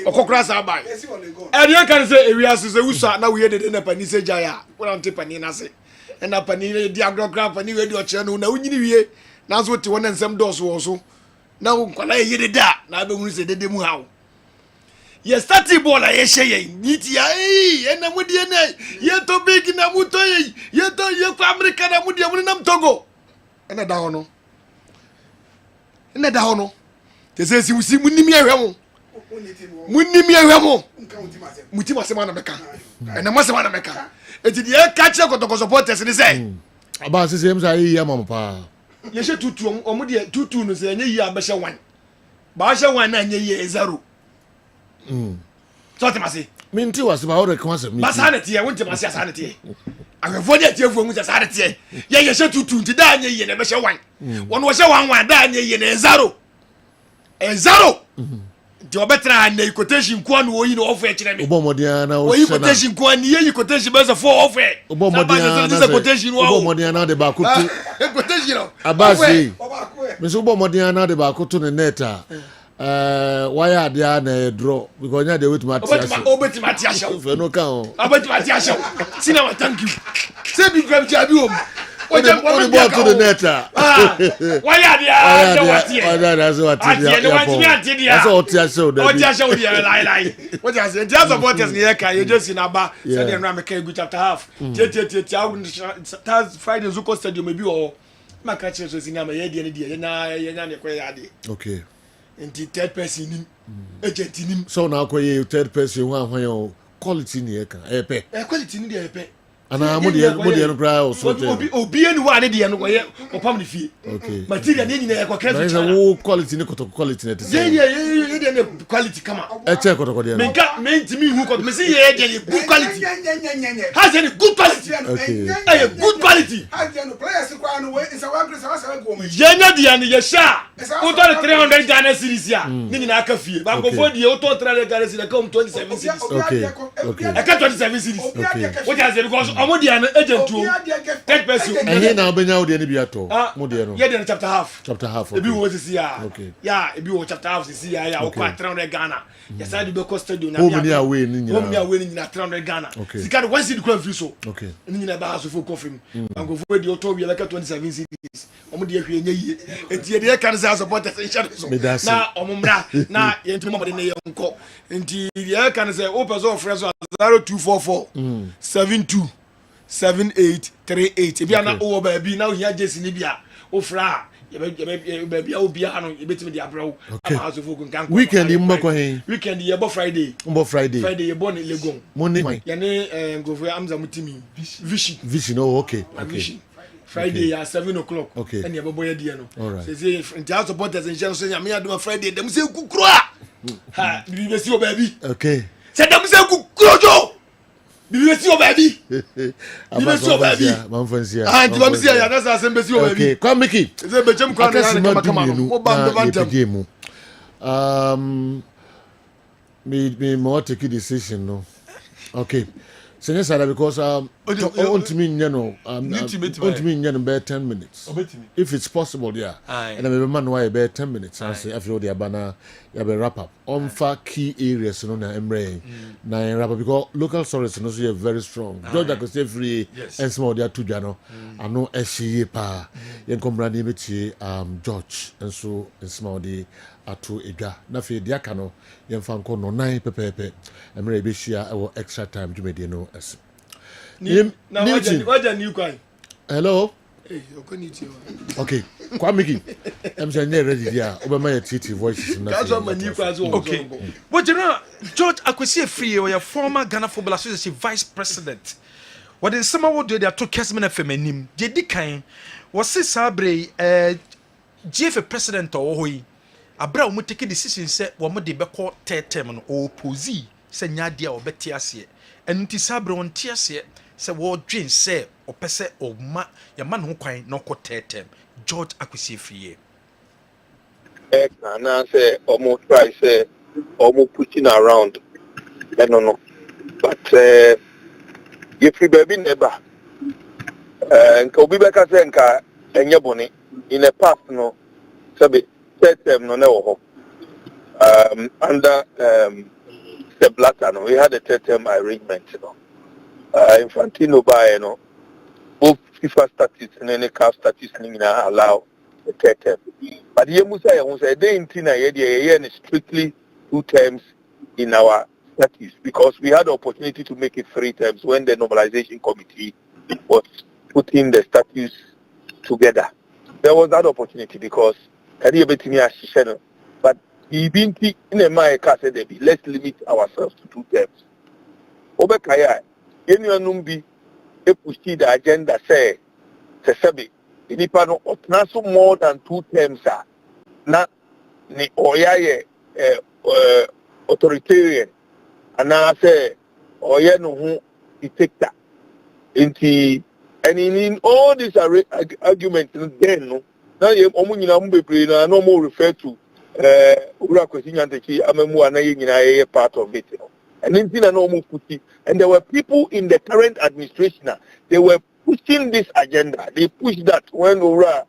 okokra sa bai e dey kan say area se usa na we dey na pani se jaya wona nte pani na se na pani dey agrogra pani we dey o kire no na unyini wie na so te wona nsem dos wo so na kwala ye dey da na be hunu se dede mu hawo ye starti bola ye sheye niti ya ena mudi ene ye to big na muto ye to ye ko America na mudi amuni nam Togo ena da hono te se si musi munimi ehwe mo muti masema na meka ena masema na meka eti ye catch ko supporters ni say aba se sem sa yi ya mama pa ye she tutu omudi tutu no se enye yi abehye wan ba hye wan na enye yi 0 so temase minti was ba ore kan asem ba sanete ye wonte mase sanete ye agafo de atiefo mu sanete ye ye she tutu nti da anye ye na be hye wan wono wo hye wan da anye ye na 0 nti obetra na quotation ko no oyi no ofo e kire me obomodian na oyi quotation ko ni ye quotation be so for ofo obomodian na quotation de ba kutu quotation abasi me so obomodian na de ba kutu ne neta why are they na draw because now they wait to obeti matia show if no can obeti matia show cinema thank you say big grab jabi om the ball to the net why are they that's what lie what you say just supporters here can you just in aba say dem na make good chapter half Thursday Friday Zuko stadium maybe or ma catch so cinema ye die na ne kwa ya de okay and the third person agent him so now kwa third person one quality ni eka epe quality ni dey epe ana mo de no cry o so obi enu wa ne de no ye opam ne fie okay material ni nyina e kwa credit na wo quality ni kotoko quality na tese ye de quality kama e check kotoko de no me ka me ntimi hu ko me say ye de good quality has any good quality okay a good quality has any players kwa no we is a one place asa go me ye nya de ani ye sha o to 300 Ghana cedis ya ni nyina aka fie ba ko fo de o to 300 Ghana cedis ka 27 cedis okay I got 27 cedis what has because Omodian agent to third person. And here now, Benya, the NBA to Modiano. Yeah, then chapter half. Chapter half. If you want to see, okay. Yeah, if you want chapter half, to see, yeah, or 300 Ghana. Yes, I do because stadium. Home near winning. Home near winning at 300 Ghana. Okay. See, got one seed club so. Okay. And in the bar for coffee. And go for the auto, we like 27 CDs. Omodia, and the can say supporters in shadows. Now, Omumra, now, into Mommy uncle. And the can say, Opus of Friends 0244 72 7838 ebi ana o baby now here just ni bia o fra baby o bia no e betimi dia brawo ama so fogun kan weekend mo ko hen weekend ye bo Friday Friday ye bo ni Legon money ye ne go for amza mutimi vision oh okay Friday ya 7 o'clock okay and ye bo ye dia no say say in the supporters in Chelsea ya me ado Friday dem say kukura ha bi si o baby okay say dem say kukura jo Bibi si o baby. Bibi si o baby. Manfonsia. Ah, ti bam si ya na sa sembe si o baby. Okay, come Mickey. Ze be chem kwa na kama. Mo bam do bantem. Me more take a decision no. Okay. Senior side because ultimately no ultimately no be 10 minutes. If it's possible yeah. And I man why be 10 minutes I say after the abana ya be wrap up. On fa key areas no na emre na wrap up because local stories no so very strong. George that say free and small dia to no. I know ehye pa. Yen kombrani beti George and so small di ato edwa na fe dia ka no yemfa nko no nan pepepe emre be hia e wo extra time dwumedie no as na waja new kwan hello okoniti okay kwa miki em say near ready dia obema ya titi voices na that's what my new kwan okay but you know George Akwesi Free or your former Ghana Football Association vice president what in some would do they to Kessben feminim je di kan was sabre GF president or hoyi abra wo take decision say wo mo de beko third term no opposi say nya dia obeti ase enti sabre won tie ase say wo dwen say opese o ma ya ma no kwan no ko third term George Akwesi Free na say almost try say almost pushing around no but if you baby never nka obi beka say nka enye boni in the past no sabe third term no never under the Laka no we had a third term arrangement you know Infantino by you know both FIFA statutes and any CAF statutes allow the third term but here Musa ya say they intina ye strictly 2 terms in our statutes because we had the opportunity to make it 3 terms when the normalization committee was putting the statutes together. There was that opportunity because but he been in a my case let's limit ourselves to 2 terms. Obekaya, anyone be a push the agenda say Sesabi, Nipano Otnaso more than 2 terms are not ni oya authoritarian and I say oya no who dictator. And in all these arguments then no now you no more refer to Ura Kwesinyanteki Amemu and part of it. And and there were people in the current administration they were pushing this agenda. They pushed that when Ura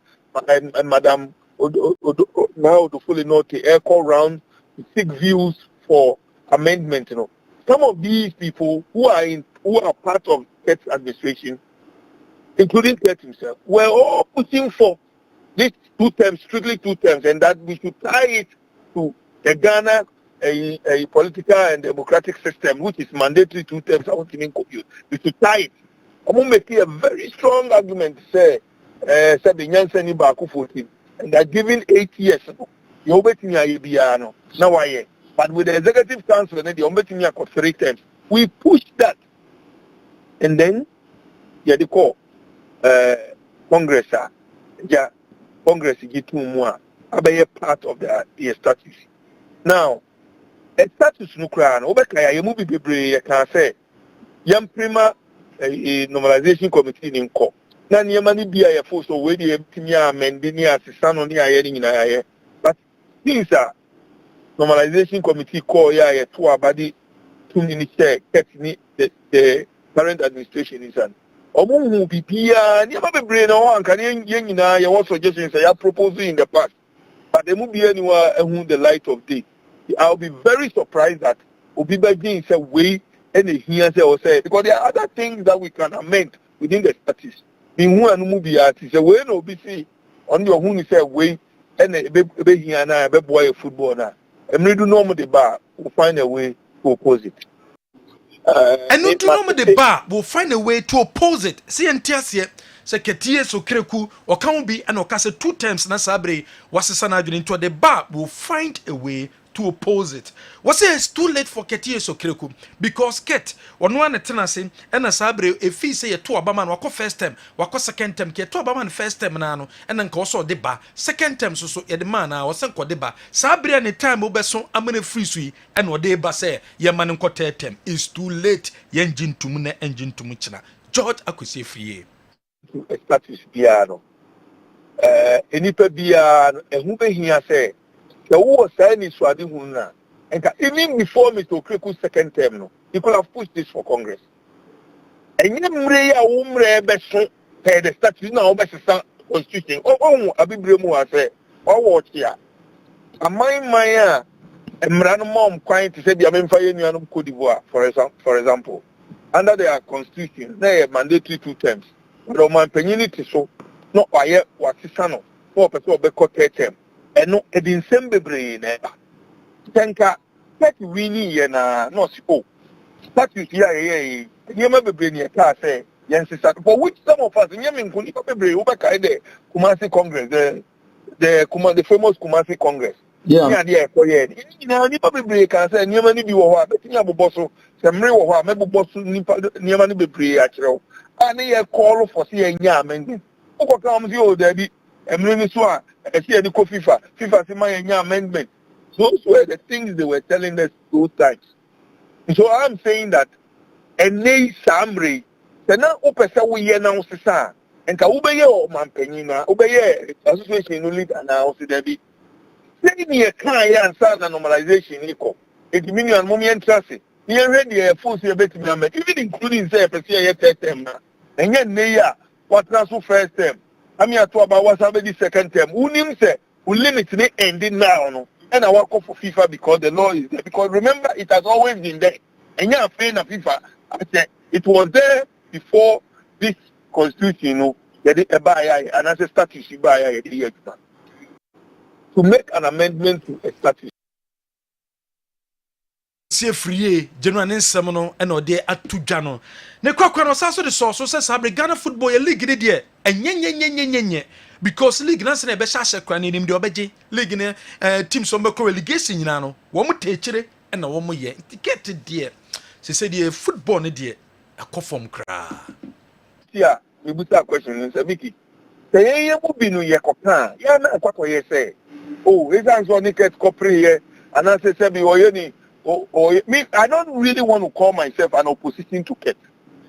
and Madam now the fully not the echo round to seek views for amendment. Some of these people who are part of Ket's administration, including Ket himself, were all pushing for these 2 terms, strictly 2 terms, and that we should tie it to the Ghana a political and democratic system, which is mandatory 2 terms. I want to compute. We should tie it. I'm going to make a very strong argument to say, the Nyansen Baku 14, and that given 8 years, you're betting now why? But with the executive council, you're betting 3 terms. We pushed that, and then they call Congress. Congress get 2 more. Be part of the status. Now, a status nukran. Obekaya you move be can say yam prima normalization committee in court. Na niamani bia ya force so we dey timia amendini asisano ni aye ni aye. But things are normalization committee call ya to abadi 2 minutes the current administration is an omo bibia niama bebre na ho anka ne nyina ya what suggestions ya proposing in the past. But they move be anywhere who the light of day. I'll be very surprised that Obiba Jin said way and he or say because there are other things that we can amend within the statutes. In who and movie artist, a way no BC on your who say way and a baby and a boy football now. And we do normal the bar will find a way to oppose it. And no do normal the bar will find a way to oppose it. See and Tiasia. Secretary so Kreku or can be an occasion 2 times na sabre was a son into the bar will find a way to oppose it. Was it it's too late for Ketia so Kreku because Ket on one tenancy and a sabre if he say a 2 Abaman wako first term, wako second term, ke 2 Abaman first term nano, and then also the bar, second term so the man was sent the bar. Sabre any time obeson amene free sui and what they say, ye man third term is too late, engine to mune engine to muchina. George Akusi free. A status piano. Enipa biano, and who be here say, the war sign is Swadi Huna. And even before Mr. Kriku's second term, no, he could have pushed this for Congress. And you umre beso pay the status now, best constitution. Oh, Abibremu has said, watch here. A my Emrano mom quiet to say the American Cote d'Ivoire, for example. Under their constitution, they are mandatory 2 terms. But my penalty so not by what is sano 4% be cut 3 and no edin sembe brain tenka that winning na no oh that you here you may be brain your car say yes for which some of us nyame nkuni be brain we kai the Kumasi Congress the famous Kumasi Congress there for here na ni be brain can say nyame ni bi wo ho abetinya boboso se mre wo ho ameboboso ni nyame ni be brain a kire and they call for see a amendment. Who comes you, Debbie, and Miniswa, and see any FIFA see my amendment. Those were the things they were telling us those times. So I'm saying that a nay samri, the now open we announce the son, and ka obey your man penina, obey association only announce Debbie. Say me a kind and southern normalization, Nico, a dominion moment trust. He already a full celebrity member, even including say a third term. And yet, Naya, what transfer first term? I mean, I talk about what's happening second term. Who names say, who limit the ending now? No? And I work for FIFA because the law is there. Because remember, it has always been there. And you're a fan of FIFA. I said, it was there before this constitution, you know, and as a statute, to make an amendment to a statute. See free general nsɛm no ɛna ɔde ato dwa no ne kwakwa no saso de so sɛ sabre Ghana football league ne de enyenyenyenyenyenye because league na se na ɛbɛhyɛ ahyɛ kra ne nim de ɔbɛgye league ne teams so mbɛkɔ relegation nyina no wɔn mo tekyire ɛna wɔn mo yɛ ticket de se de football ne de akɔ fam kra tia me buta question no say Vicky say yeye mo bi no ye kɔka ya na kwakɔ ye say oh reasons on ticket kɔpre ye and I say be oye ni me, I don't really want to call myself an opposition to Ket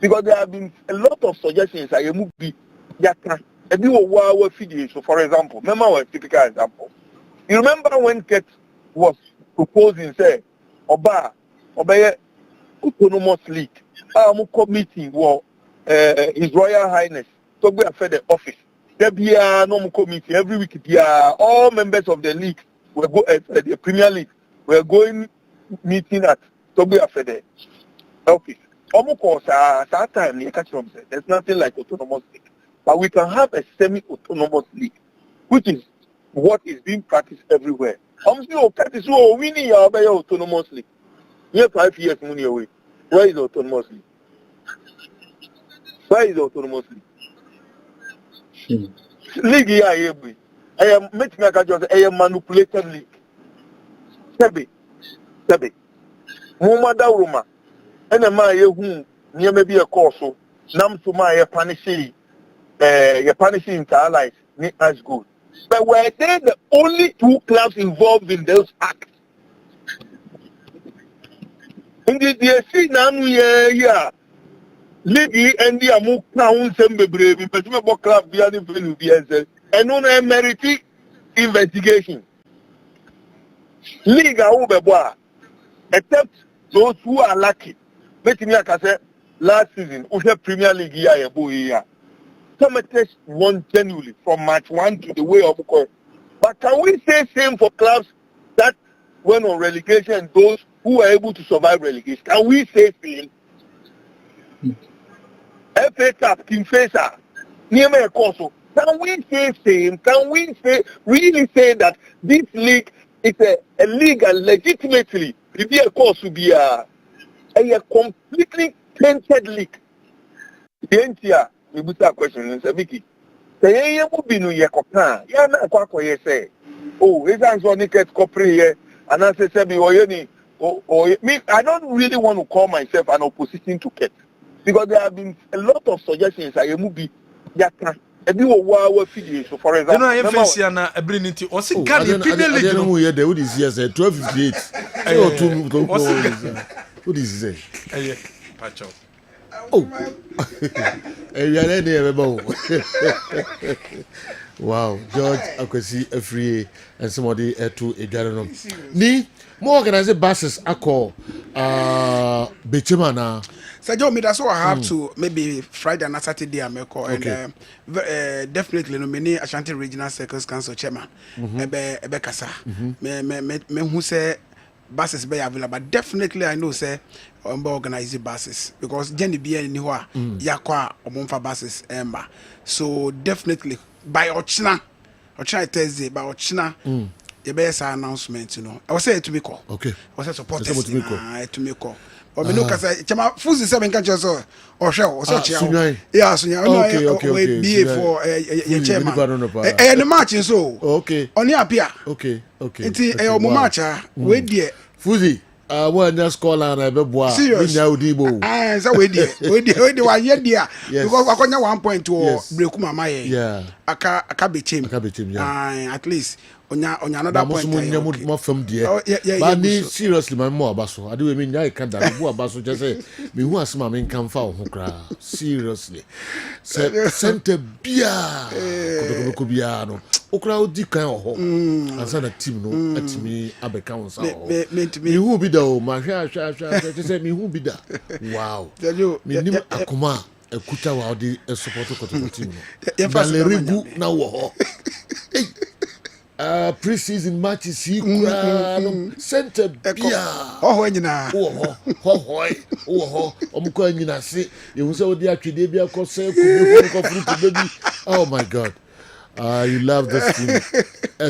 because there have been a lot of suggestions. I move be yaka. So, for example, remember a typical example. You remember when Ket was proposing, say, Obey autonomous league, committee, His Royal Highness, to be after the office. Debia no committee every week. All members of the league will go the Premier League. We're going meeting at Toby Afede office. Almost that time there's nothing like autonomous league, but we can have a semi-autonomous league, which is what is being practiced everywhere. So winning your autonomous league. Here 5 years money away. Where is autonomous league? Where is autonomous league? League here, I am making a manipulated league. Sebi. Mumada Roma. And a man who near maybe a course. Nam to my punishing allies, as good. But were they the only two clubs involved in those acts? In the DSC now, yeah. Lady and the Amu Crown Sembe but you club beyond the and on a merit investigation. Liga Ubeboa, except those who are lucky. Making me say last season, Usha Premier League here. Some tests won genuinely from match 1 to the way of course. But can we say same for clubs that went on relegation and those who were able to survive relegation? Can we say same? FA Cup, King Faisal, Niamey Koso. Can we say same? Can we really say that this league is a league and legitimately be a course to be a completely tainted league? The NTR, we put that question in Vicky. Say, you will be no Yakopan. Ya na kwa say. Oh, it's answer Niket Copri here. And I say, me, I don't really want to call myself an opposition to Ket. Because there have been a lot of suggestions. I movie Yaka. So for example, you know, I fancy na ability. Or see, can you Premier League? I don't know where the wood is here. 12:58. What is it? Pacho. Oh, wow, George Akwesi Efrie and somebody to a garden. Ni more organized buses I call Bechemana. So Joe, me that's what I have to maybe Friday and Saturday I may call and definitely nominate Ashanti Regional Circles Council chairman. Ebe kasa. Me who say buses be available, but definitely I know say organize buses because Jenny be anywhere yakwa omonfa buses emba. So definitely by Ochina Thursday by Ochina. The best announcement, you know. I was saying to me call. Okay. I was saying support to me call. But me no kasa chama fuzi seven can just or show or such. Yeah, so okay. Be for your chairman. And the match so. Okay. On your appear. Okay. It's a match wait there. Fuzi. When just call and I be boy. Serious. So wait there. Wait there. Why there? Because I got 1 point to break my yeah. Aka be team. Yeah. At least on another point. More from there. But me seriously, my more abaso. I do mean I can't that abaso just say me who has my main come for seriously. Center beer. Could be no. Okra odi kan ho. Ansa na team no at me abeka won sa ho. Me who be da o ma hwa just say me who be da. Wow. Me nim akoma ekuta wa odi support ko team no. Na le regu na wo ho. Pre-season matches he center beer. Oh, nyina. Omko nyina se. You say odi atwede bia ko say ko fruit baby. Oh my God. You love this team.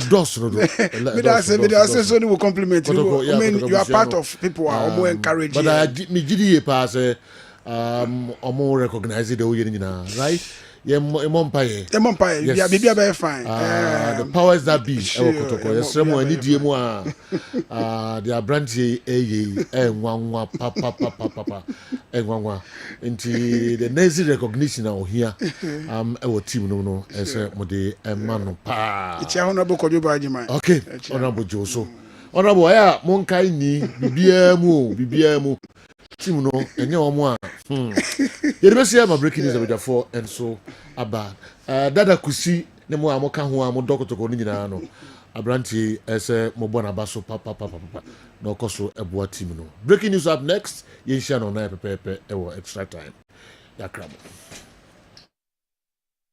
Dos no. Me say so we compliment you. I mean you are part of people who are more encouraging. But I me gidi pass omo recognize the way nyina, right? Yeah, Mompaye. Yeah, baby, very fine. The powers that be. Yes, they are brandy papa. Into the Nazi recognition out here. Our team no as a mode man pa. It's honorable Kojuba. Okay, honorable Joso. Honorable, yeah, Monkai ni BBM. Team no enye omo you be see my breaking news about 4 and so aba dada kusi ne mo amoka ho am dokotoko ni nyina no abranti ese mo bona baso papa na okoso eboa team no breaking news up next ye share no na pepe e wo extra time ya krabo.